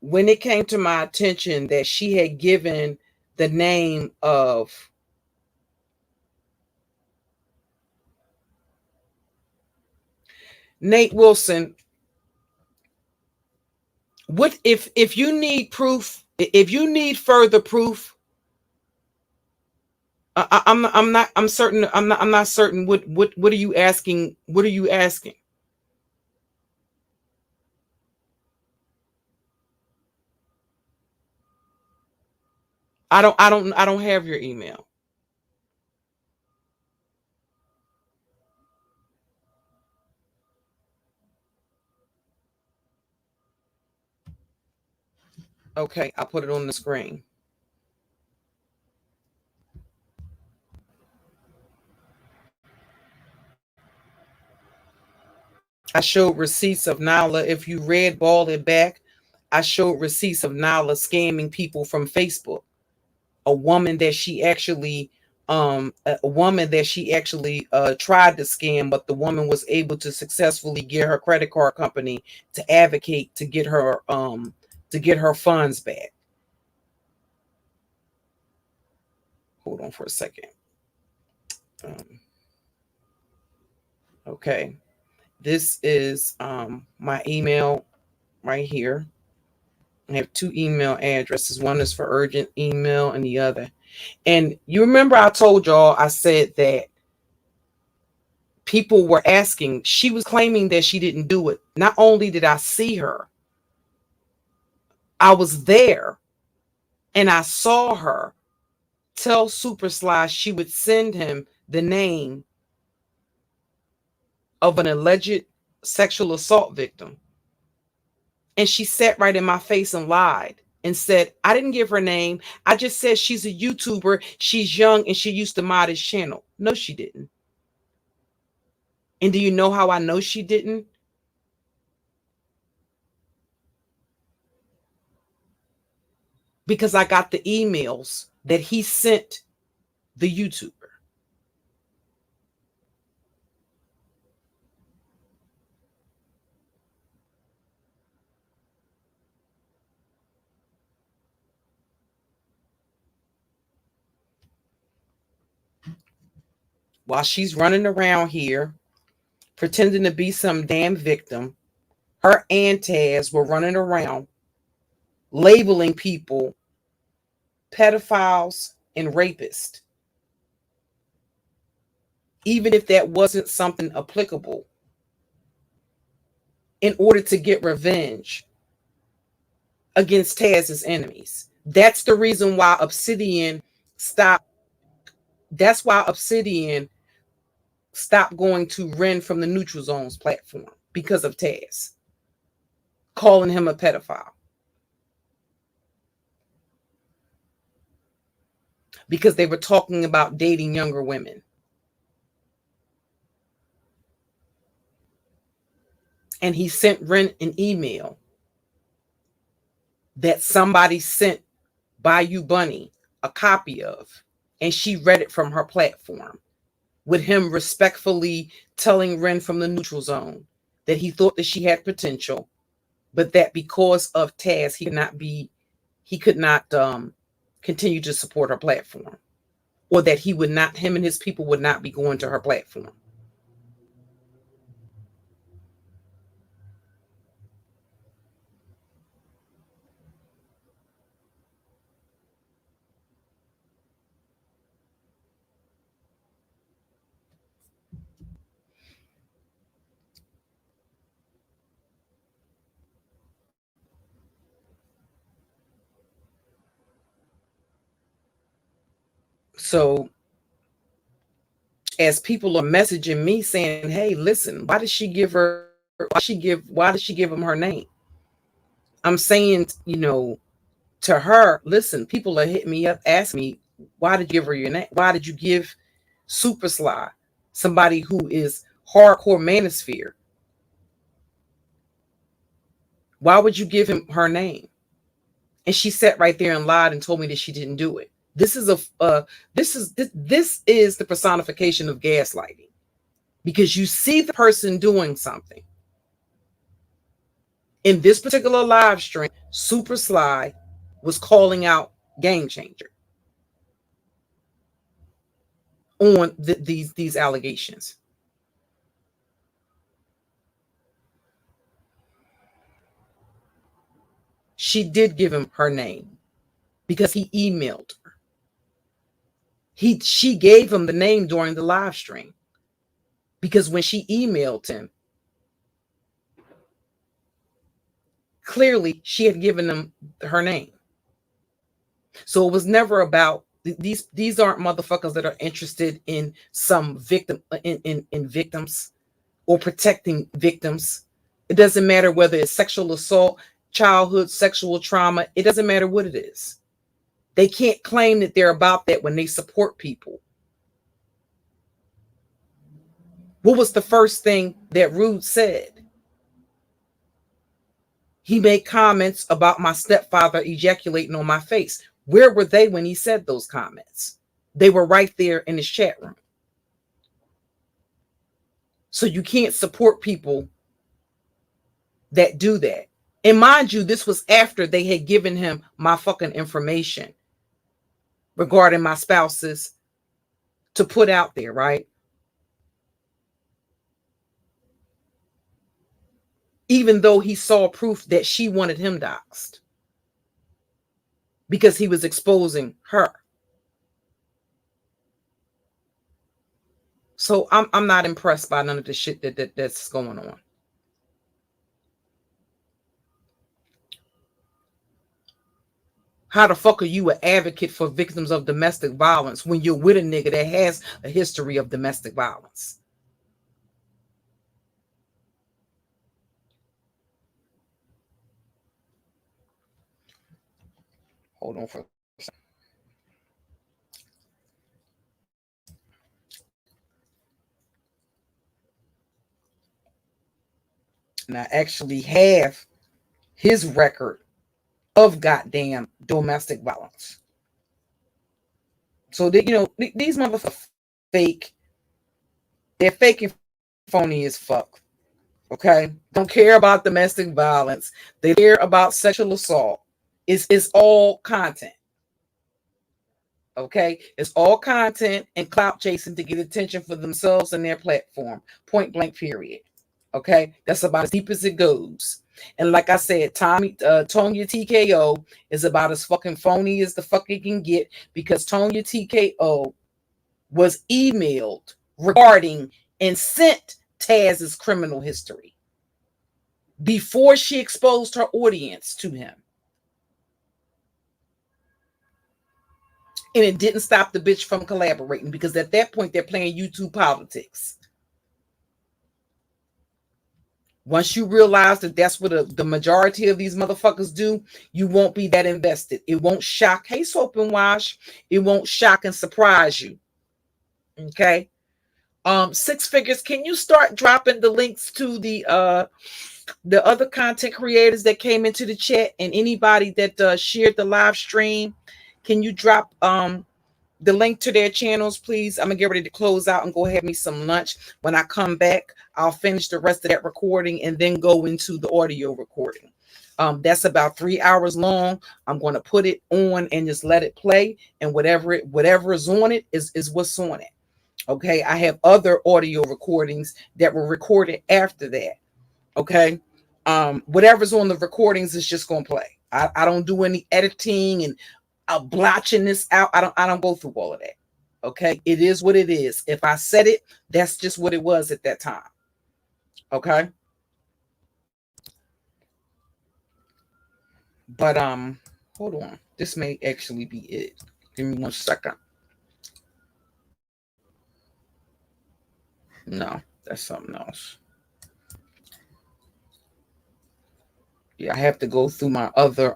when it came to my attention that she had given the name of Nate Wilson. What if you need proof, if you need further proof, I'm certain I'm not certain what are you asking? What are you asking? I don't have your email. Okay, I'll put it on the screen. I showed receipts of Nylah. If you read Ball It Back, I showed receipts of Nylah scamming people from Facebook. A woman that she actually tried to scam, but the woman was able to successfully get her credit card company to advocate to get her funds back. Hold on for a second. Okay. This is my email right here. I have two email addresses. One is for urgent email and the other. And you remember I told y'all, I said that people were asking, she was claiming that she didn't do it. Not only did I see her, I was there and I saw her tell Super Sly she would send him the name of an alleged sexual assault victim. And she sat right in my face and lied and said, I didn't give her name. I just said she's a YouTuber. She's young and she used to mod his channel. No, she didn't. And do you know how I know she didn't? Because I got the emails that he sent the YouTuber. While she's running around here pretending to be some damn victim, her and Taz were running around labeling people pedophiles and rapists, even if that wasn't something applicable, in order to get revenge against Taz's enemies. That's the reason why Obsidian stopped. That's why Obsidian stopped going to Ren from the Neutral Zones platform, because of Taz calling him a pedophile. Because they were talking about dating younger women. And he sent Ren an email that somebody sent Bayou Bunny a copy of, and she read it from her platform, with him respectfully telling Ren from the Neutral Zone that he thought that she had potential, but that because of Taz, he could not continue to support her platform, or that him and his people would not be going to her platform. So as people are messaging me saying, hey, listen, why did she give him her name? I'm saying, to her, listen, people are hitting me up, asking me, why did you give her your name? Why did you give Super Sly, somebody who is hardcore manosphere, Why would you give him her name? And she sat right there and lied and told me that she didn't do it. This is the personification of gaslighting, because you see the person doing something. In this particular live stream, Super Sly was calling out Game Changer on these allegations. She did give him her name because he emailed her. She gave him the name during the live stream because when she emailed him, clearly she had given him her name. So it was never about these aren't motherfuckers that are interested in some victim in victims or protecting victims. It doesn't matter whether it's sexual assault, childhood sexual trauma. It doesn't matter what it is. They can't claim that they're about that when they support people. What was the first thing that Rude said? He made comments about my stepfather ejaculating on my face. Where were they when he said those comments? They were right there in his chat room. So you can't support people that do that. And mind you, this was after they had given him my fucking information regarding my spouses to put out there, right? Even though he saw proof that she wanted him doxxed because he was exposing her. So I'm not impressed by none of the shit that's going on. How the fuck are you an advocate for victims of domestic violence when you're with a nigga that has a history of domestic violence? Hold on for a second. And I actually have his record of goddamn domestic violence. So that, you know, these motherfuckers fake. They're fake and phony as fuck. Okay? Don't care about domestic violence. They care about sexual assault. It's all content. Okay? It's all content and clout chasing to get attention for themselves and their platform. Point blank, period. Okay? That's about as deep as it goes. And like I said, Tonya TKO is about as fucking phony as the fuck it can get, because Tonya TKO was emailed regarding and sent Taz's criminal history before she exposed her audience to him. And it didn't stop the bitch from collaborating, because at that point they're playing YouTube politics. Once you realize that that's what the majority of these motherfuckers do, you won't be that invested. It won't shock. Hey, Soap and Wash. It won't shock and surprise you. Okay. Six Figures, can you start dropping the links to the other content creators that came into the chat, and anybody that shared the live stream? Can you drop the link to their channels, please? I'm gonna get ready to close out and go have me some lunch. When I come back, I'll finish the rest of that recording and then go into the audio recording. That's about 3 hours long. I'm going to put it on and just let it play, and whatever is on it is what's on it. Okay, I have other audio recordings that were recorded after that. Okay, whatever's on the recordings is just going to play. I don't do any editing and blotching this out. I don't go through all of that. Okay, it is what it is. If I said it, that's just what it was at that time. Okay, but hold on. This may actually be it. Give me 1 second. No, that's something else. Yeah, I have to go through my other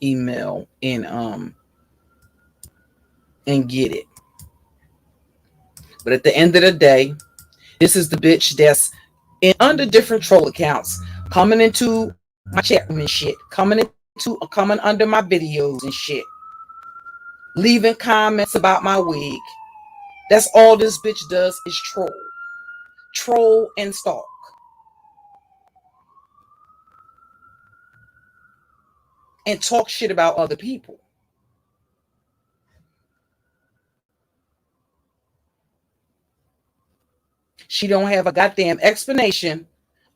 email and get it. But at the end of the day, this is the bitch that's under different troll accounts coming into my chat room and shit, coming under my videos and shit, leaving comments about my wig. That's all this bitch does is troll and stalk. And talk shit about other people. She don't have a goddamn explanation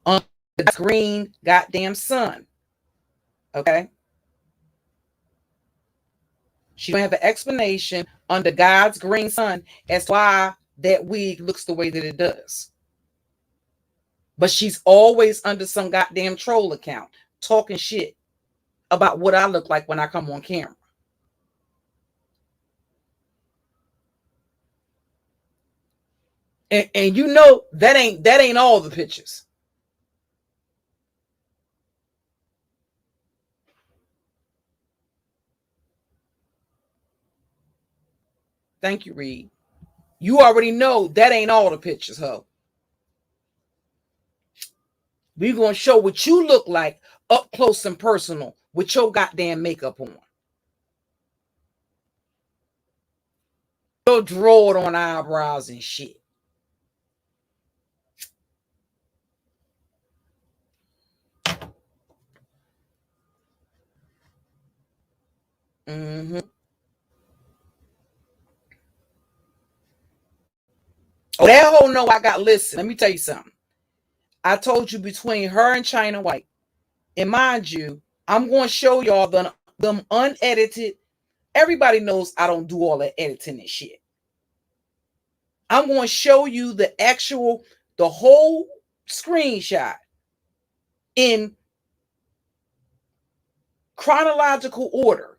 on the green goddamn sun. Okay? She don't have an explanation under God's green sun as to why that wig looks the way that it does. But she's always under some goddamn troll account talking shit about what I look like when I come on camera. And you know that ain't all the pictures. Thank you, Reed. You already know that ain't all the pictures, ho. We're going to show what you look like up close and personal with your goddamn makeup on. Your drawn on eyebrows and shit. Mm-hmm. Oh, that whole know I got, listen, let me tell you something. I told you between her and China White, and mind you, I'm going to show y'all them unedited. Everybody knows I don't do all that editing and shit. I'm going to show you the whole screenshot in chronological order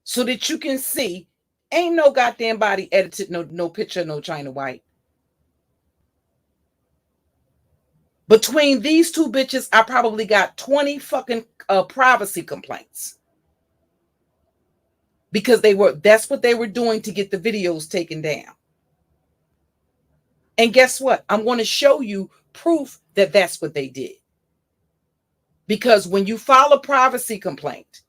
so that you can see ain't no goddamn body edited, no picture, no China White. Between these two bitches, I probably got 20 fucking privacy complaints. Because that's what they were doing to get the videos taken down. And guess what? I'm going to show you proof that that's what they did. Because when you file a privacy complaint,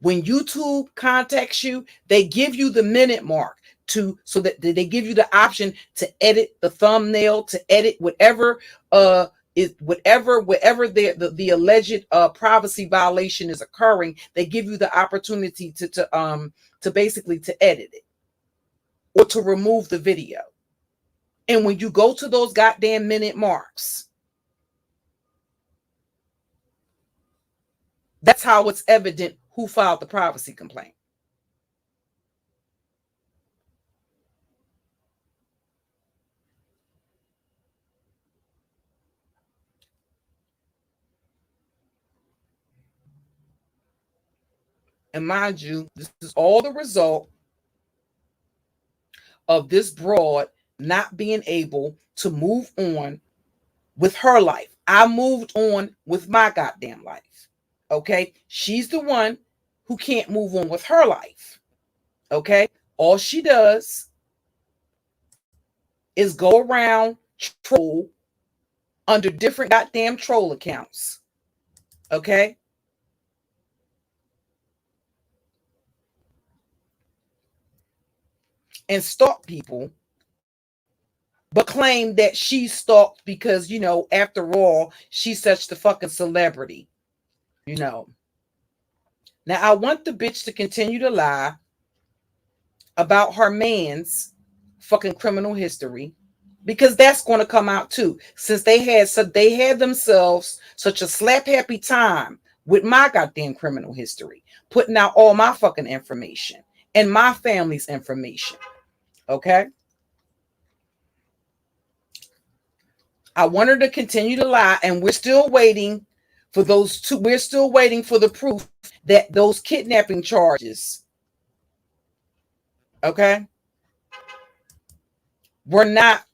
when YouTube contacts you, they give you the minute mark so that they give you the option to edit the thumbnail, to edit whatever wherever the alleged privacy violation is occurring. They give you the opportunity to basically to edit it or to remove the video. And when you go to those goddamn minute marks, that's how it's evident who filed the privacy complaint. And mind you, this is all the result of this broad not being able to move on with her life. I moved on with my goddamn life. Okay? She's the one who can't move on with her life. Okay? All she does is go around troll under different goddamn troll accounts. Okay? And stalk people, but claim that she's stalked because, after all, she's such the fucking celebrity. Now I want the bitch to continue to lie about her man's fucking criminal history, because that's going to come out too, since they had themselves such a slap happy time with my goddamn criminal history, putting out all my fucking information and my family's information. Okay? I want her to continue to lie, and we're still waiting for those two. We're still waiting for the proof that those kidnapping charges, okay, were not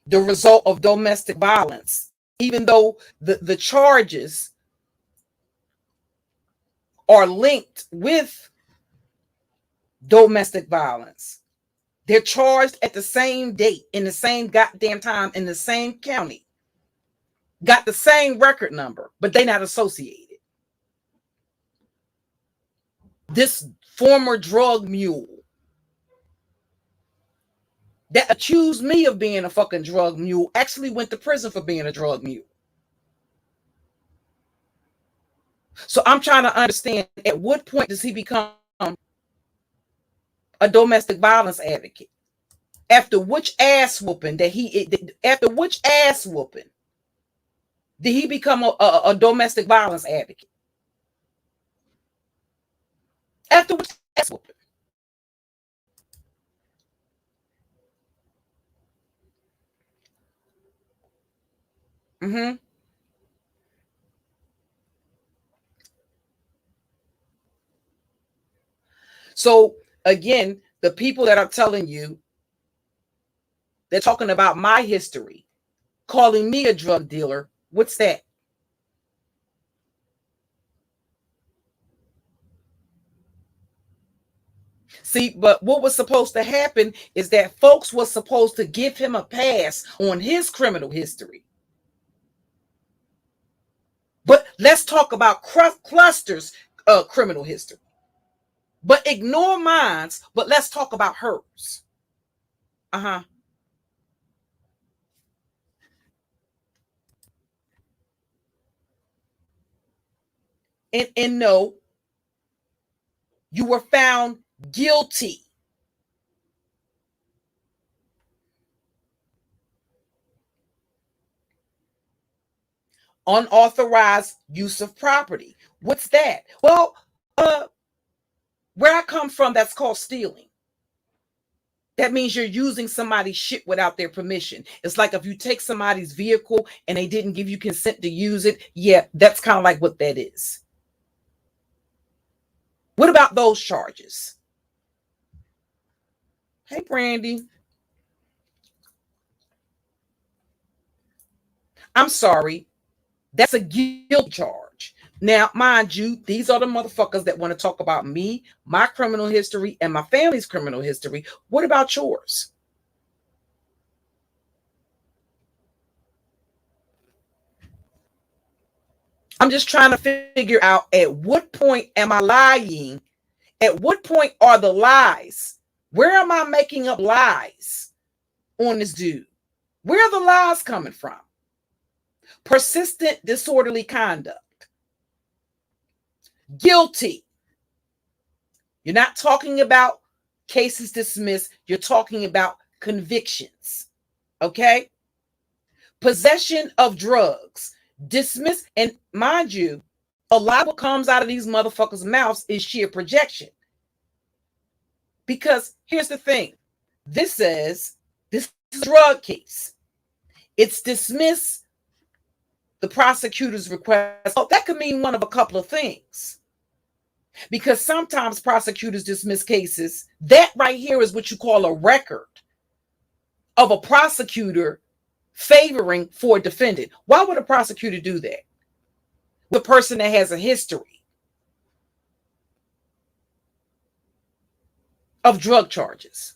the result of domestic violence, even though the charges are linked with domestic violence. They're charged at the same date, in the same goddamn time, in the same county. got the same record number, but they not associated. This former drug mule that accused me of being a fucking drug mule actually went to prison for being a drug mule. So I'm trying to understand, at what point does he become a domestic violence advocate? After which ass whooping did he become a domestic violence advocate? After which ass whooping? Mm-hmm. So again, the people that are telling you, they're talking about my history, calling me a drug dealer. What's that? See, but what was supposed to happen is that folks were supposed to give him a pass on his criminal history. But let's talk about Cluster's criminal history. But ignore mine's, but let's talk about hers. Uh-huh. And no, you were found guilty. Unauthorized use of property. What's that? Well, where I come from, that's called stealing. That means you're using somebody's shit without their permission. It's like if you take somebody's vehicle and they didn't give you consent to use it. Yeah, that's kind of like what that is. What about those charges? Hey, Brandy. I'm sorry. That's a guilt charge. Now, mind you, these are the motherfuckers that want to talk about me, my criminal history, and my family's criminal history. What about yours? I'm just trying to figure out, at what point am I lying? At what point are the lies? Where am I making up lies on this dude? Where are the lies coming from? Persistent disorderly conduct. Guilty. You're not talking about cases dismissed. You're talking about convictions. Okay? Possession of drugs. Dismissed. And mind you, a lot of what comes out of these motherfuckers' mouths is sheer projection. Because here's the thing. This says this is a drug case. It's dismissed the prosecutor's request. Oh, that could mean one of a couple of things. Because sometimes prosecutors dismiss cases. That right here is what you call a record of a prosecutor favoring for a defendant. Why would a prosecutor do that? The person that has a history of drug charges.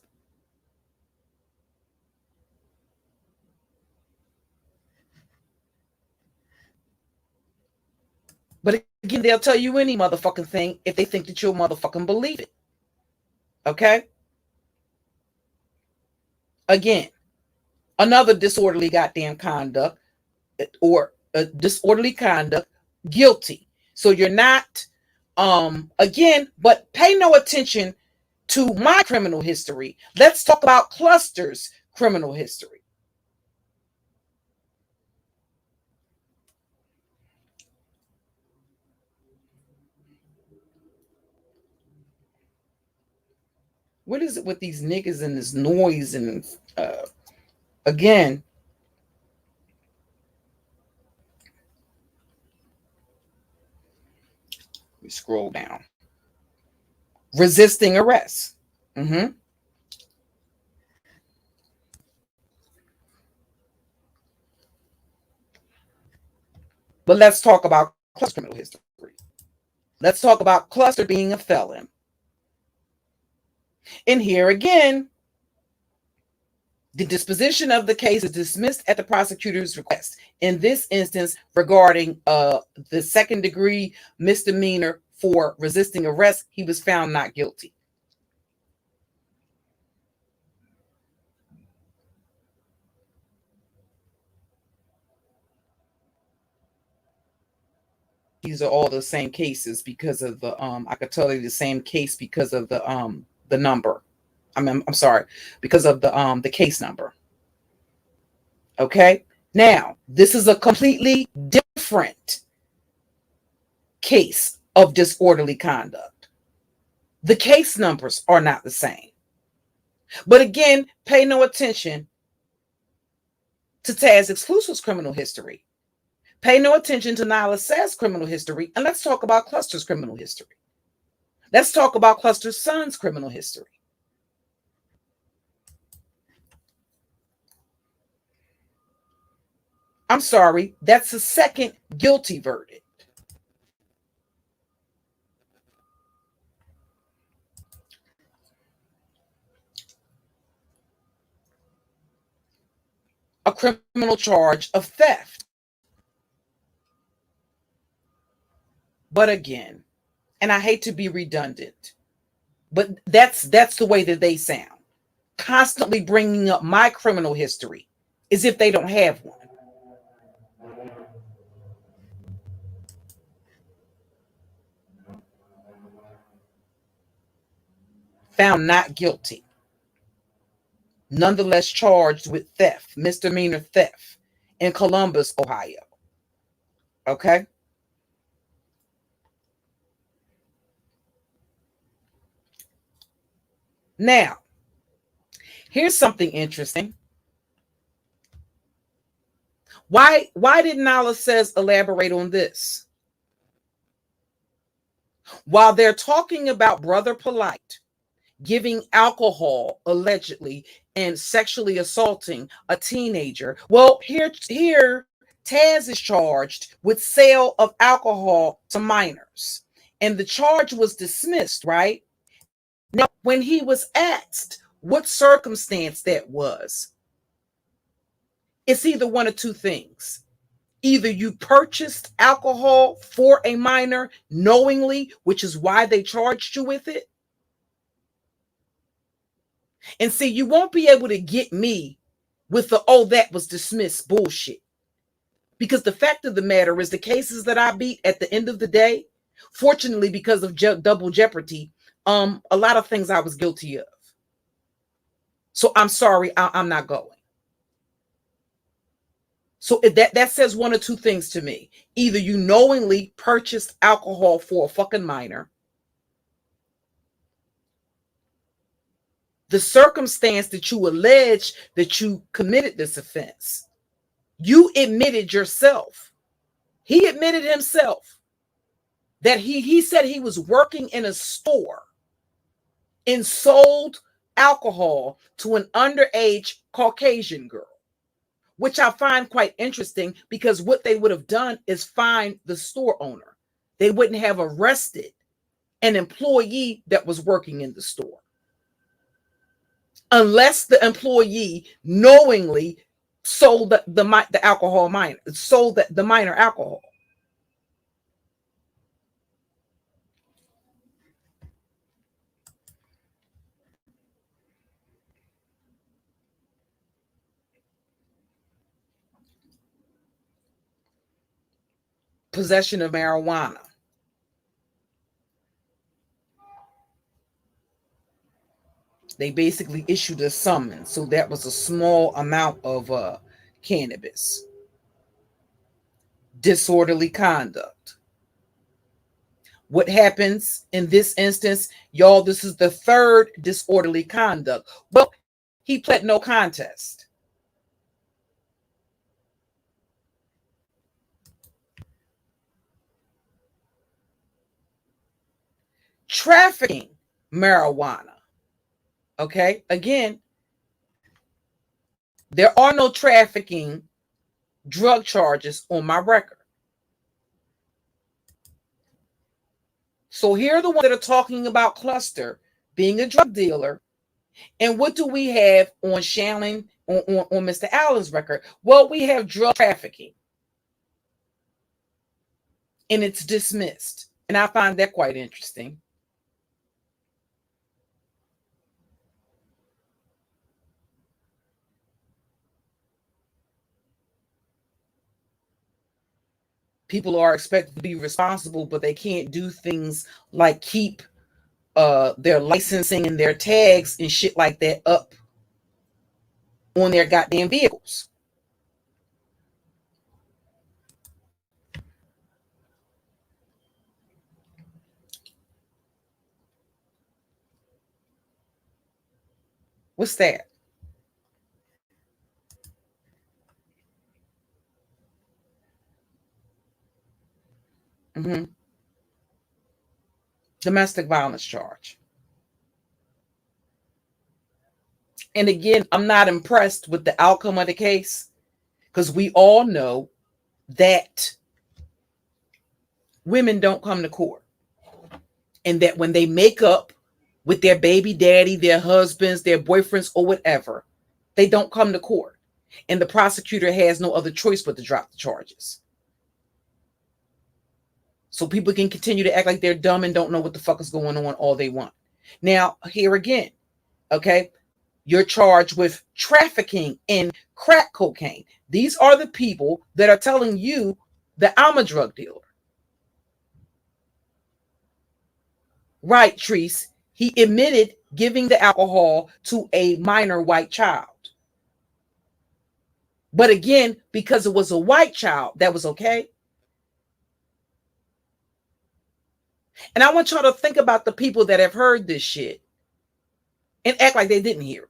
But again, they'll tell you any motherfucking thing if they think that you'll motherfucking believe it. Okay? Again, another disorderly goddamn conduct, or disorderly conduct, guilty. So you're not, again, but pay no attention to my criminal history. Let's talk about Cluster's criminal history. What is it with these niggas and this noise? And again, we scroll down. Resisting arrest. Mm-hmm. But let's talk about Cluster's criminal history. Let's talk about Cluster being a felon. And here again, The disposition of the case is dismissed at the prosecutor's request. In this instance, regarding the second degree misdemeanor for resisting arrest, he was found not guilty. These are all the same cases because of the I could tell you the same case because of the number. I'm sorry, because of the case number. Okay, now this is a completely different case of disorderly conduct. The case numbers are not the same. But again, pay no attention to Taz Exclusive's criminal history. Pay no attention to Nylah Says' criminal history, and let's talk about Cluster's criminal history. Let's talk about Cluster's son's criminal history. I'm sorry, that's the second guilty verdict. A criminal charge of theft. But again, and I hate to be redundant, but that's the way that they sound. Constantly bringing up my criminal history as if they don't have one. Found not guilty. Nonetheless charged with theft, misdemeanor theft in Columbus, Ohio. Okay? Now, here's something interesting. Why did Nylah Says elaborate on this? While they're talking about Brother Polite giving alcohol allegedly and sexually assaulting a teenager, well, here Taz is charged with sale of alcohol to minors, and the charge was dismissed, right? Now, when he was asked what circumstance that was, it's either one of two things. Either you purchased alcohol for a minor knowingly, which is why they charged you with it. And see, you won't be able to get me with the, oh, that was dismissed bullshit. Because the fact of the matter is the cases that I beat at the end of the day, fortunately, because of double jeopardy, a lot of things I was guilty of. So I'm sorry, I'm not going. So that says one or two things to me. Either you knowingly purchased alcohol for a fucking minor. The circumstance that you allege that you committed this offense, you admitted yourself. He admitted himself that he said he was working in a store and sold alcohol to an underage Caucasian girl, which I find quite interesting because what they would have done is find the store owner. They wouldn't have arrested an employee that was working in the store unless the employee knowingly sold the alcohol minor, sold the minor alcohol. Possession of marijuana. They basically issued a summons. So that was a small amount of cannabis. Disorderly conduct. What happens in this instance, y'all, this is the third disorderly conduct. Well, he pled no contest. Trafficking marijuana. Okay, again, there are no trafficking drug charges on my record. So here are the ones that are talking about Cluster being a drug dealer. And what do we have on Shannon on Mr. Allen's record? Well, we have drug trafficking, and it's dismissed. And I find that quite interesting. People are expected to be responsible, but they can't do things like keep their licensing and their tags and shit like that up on their goddamn vehicles. What's that? Mm-hmm. Domestic violence charge. And again, I'm not impressed with the outcome of the case, because we all know that women don't come to court, and that when they make up with their baby daddy, their husbands, their boyfriends, or whatever, they don't come to court, and the prosecutor has no other choice but to drop the charges. So people can continue to act like they're dumb and don't know what the fuck is going on all they want. Now, here again, okay, you're charged with trafficking in crack cocaine. These are the people that are telling you that I'm a drug dealer. Right, Treese. He admitted giving the alcohol to a minor white child. But again, because it was a white child, that was okay. And I want y'all to think about the people that have heard this shit and act like they didn't hear it.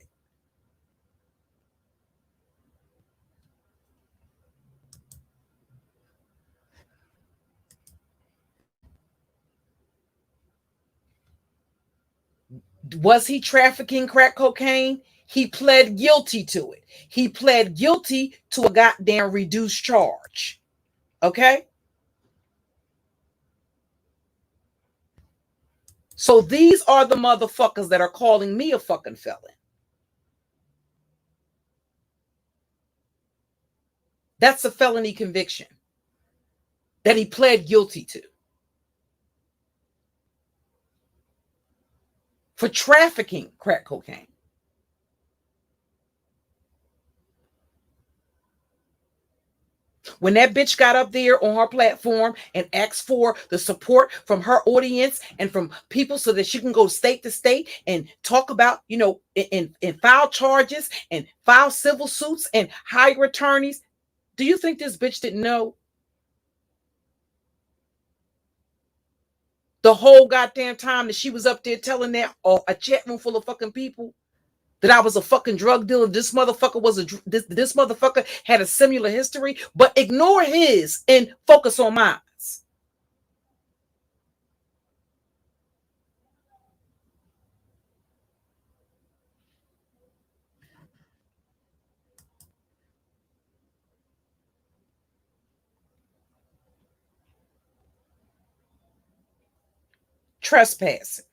Was he trafficking crack cocaine? He pled guilty to it. He pled guilty to a goddamn reduced charge. Okay? So these are the motherfuckers that are calling me a fucking felon. That's a felony conviction that he pled guilty to for trafficking crack cocaine. When that bitch got up there on her platform and asked for the support from her audience and from people so that she can go state to state and talk about, and file charges and file civil suits and hire attorneys, do you think this bitch didn't know the whole goddamn time that she was up there telling that a chat room full of fucking people that I was a fucking drug dealer? This motherfucker this motherfucker had a similar history, but ignore his and focus on mine. Trespassing.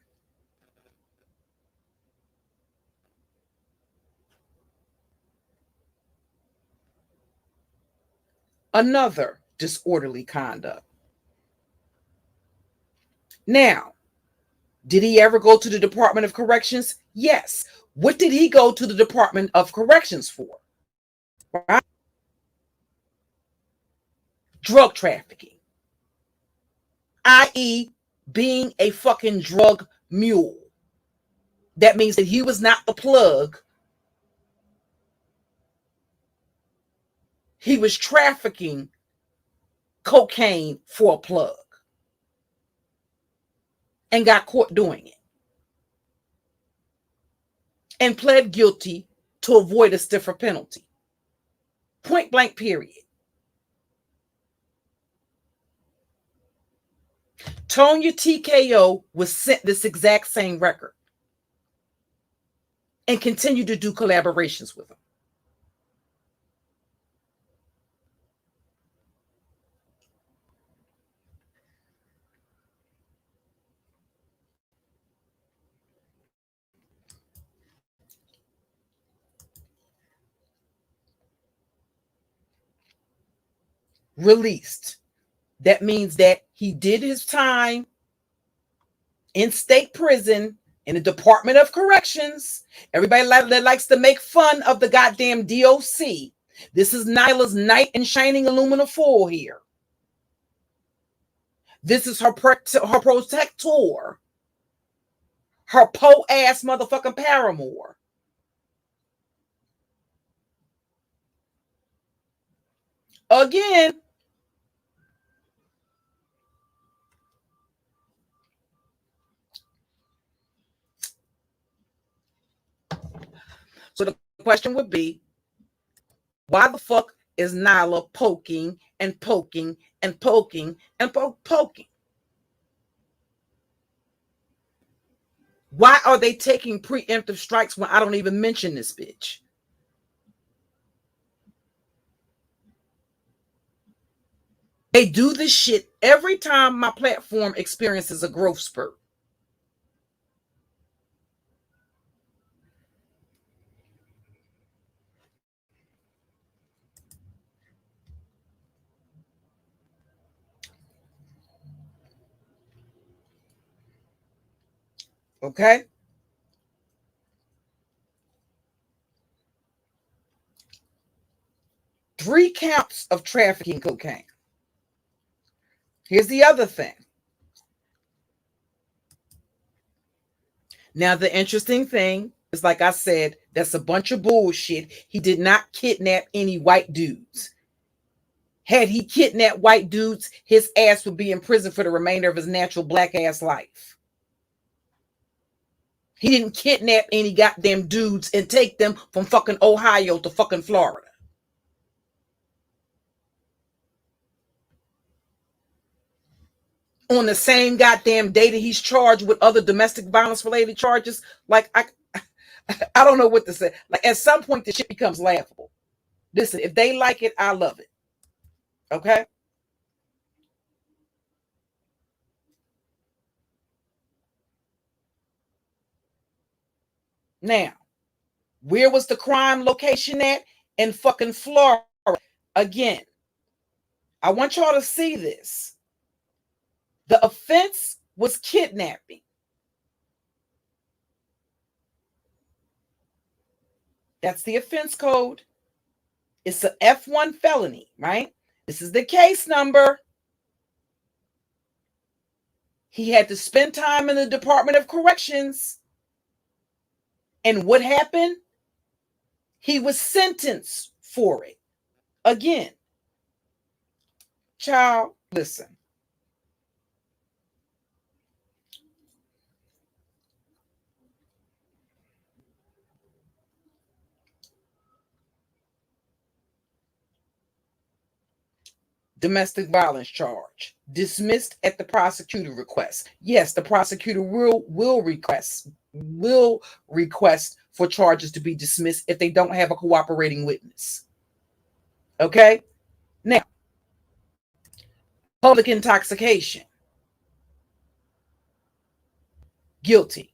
Another disorderly conduct. Now, did he ever go to the Department of Corrections? Yes. What did he go to the Department of Corrections for? Right? Drug trafficking, i.e., being a fucking drug mule. That means that he was not the plug. He was trafficking cocaine for a plug and got caught doing it and pled guilty to avoid a stiffer penalty. Point blank, period. Tonya TKO was sent this exact same record and continued to do collaborations with him. released. That means that he did his time in state prison in the Department of Corrections. Everybody that likes to make fun of the goddamn DOC. This is Nyla's knight in shining aluminum foil here. This is her protector, her po-ass motherfucking paramour. Again, so the question would be, why the fuck is Nylah poking and poking and poking and poking? Why are they taking preemptive strikes when I don't even mention this bitch? They do this shit every time my platform experiences a growth spurt. Okay? Three counts of trafficking cocaine. Here's the other thing. Now, the interesting thing is, like I said, that's a bunch of bullshit. He did not kidnap any white dudes. Had he kidnapped white dudes, his ass would be in prison for the remainder of his natural black ass life. He didn't kidnap any goddamn dudes and take them from fucking Ohio to fucking Florida. On the same goddamn day that he's charged with other domestic violence related charges. Like, I don't know what to say. Like, at some point, the shit becomes laughable. Listen, if they like it, I love it. Okay? Now, where was the crime location at? In fucking Florida. Again, I want y'all to see this. The offense was kidnapping. That's the offense code. It's an F1 felony, right? This is the case number. He had to spend time in the Department of Corrections. And what happened? He was sentenced for it. Again, child, listen. Domestic violence charge dismissed at the prosecutor request. Yes, the prosecutor will request for charges to be dismissed if they don't have a cooperating witness. Okay? Now, public intoxication. Guilty.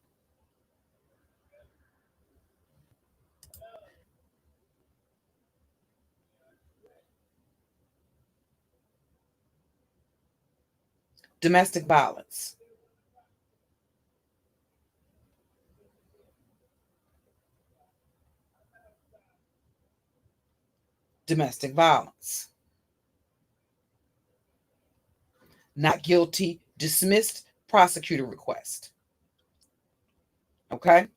Domestic violence. Domestic violence. Not guilty, dismissed, prosecutor request. Okay?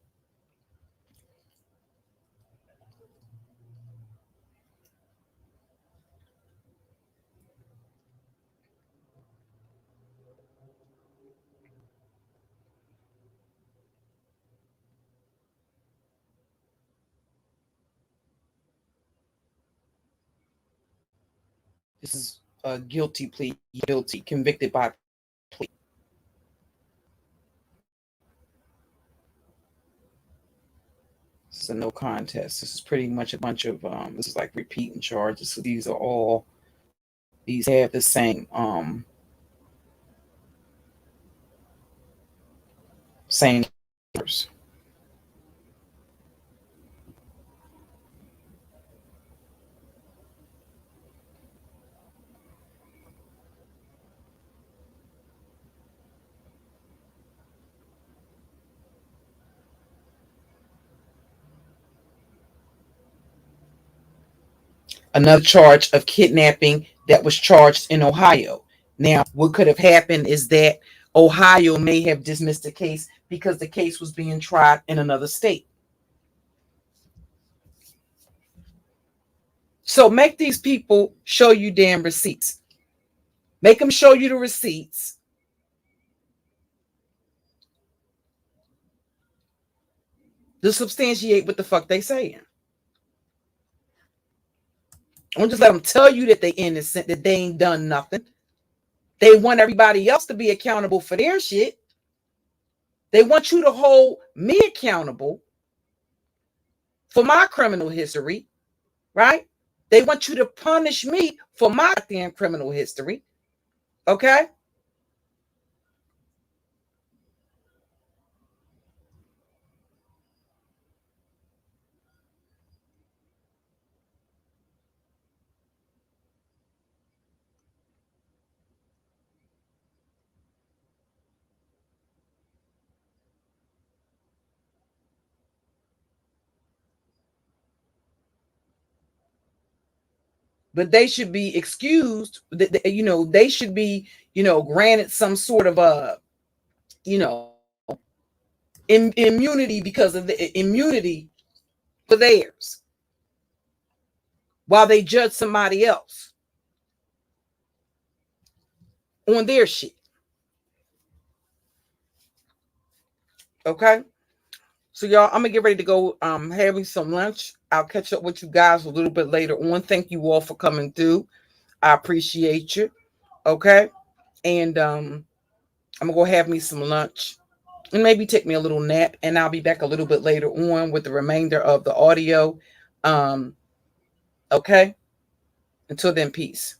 This is a guilty plea, guilty, convicted by plea. This is a no contest. This is pretty much a bunch of this is like repeating charges. So these have the same same numbers. another charge of kidnapping that was charged in Ohio. Now, what could have happened is that Ohio may have dismissed the case because the case was being tried in another state. So make these people show you damn receipts. Make them show you the receipts. To substantiate what the fuck they saying. Don't just let them tell you that they innocent, that they ain't done nothing. They want everybody else to be accountable for their shit. They want you to hold me accountable for my criminal history, right? They want you to punish me for my damn criminal history, okay? But they should be excused. They should be, granted some sort of immunity because of the immunity for theirs, while they judge somebody else on their shit. Okay. So y'all, I'm gonna get ready to go having some lunch. I'll catch up with you guys a little bit later on. Thank you all for coming through. I appreciate you. Okay. And I'm gonna go have me some lunch and maybe take me a little nap, and I'll be back a little bit later on with the remainder of the audio. Okay. Until then, peace.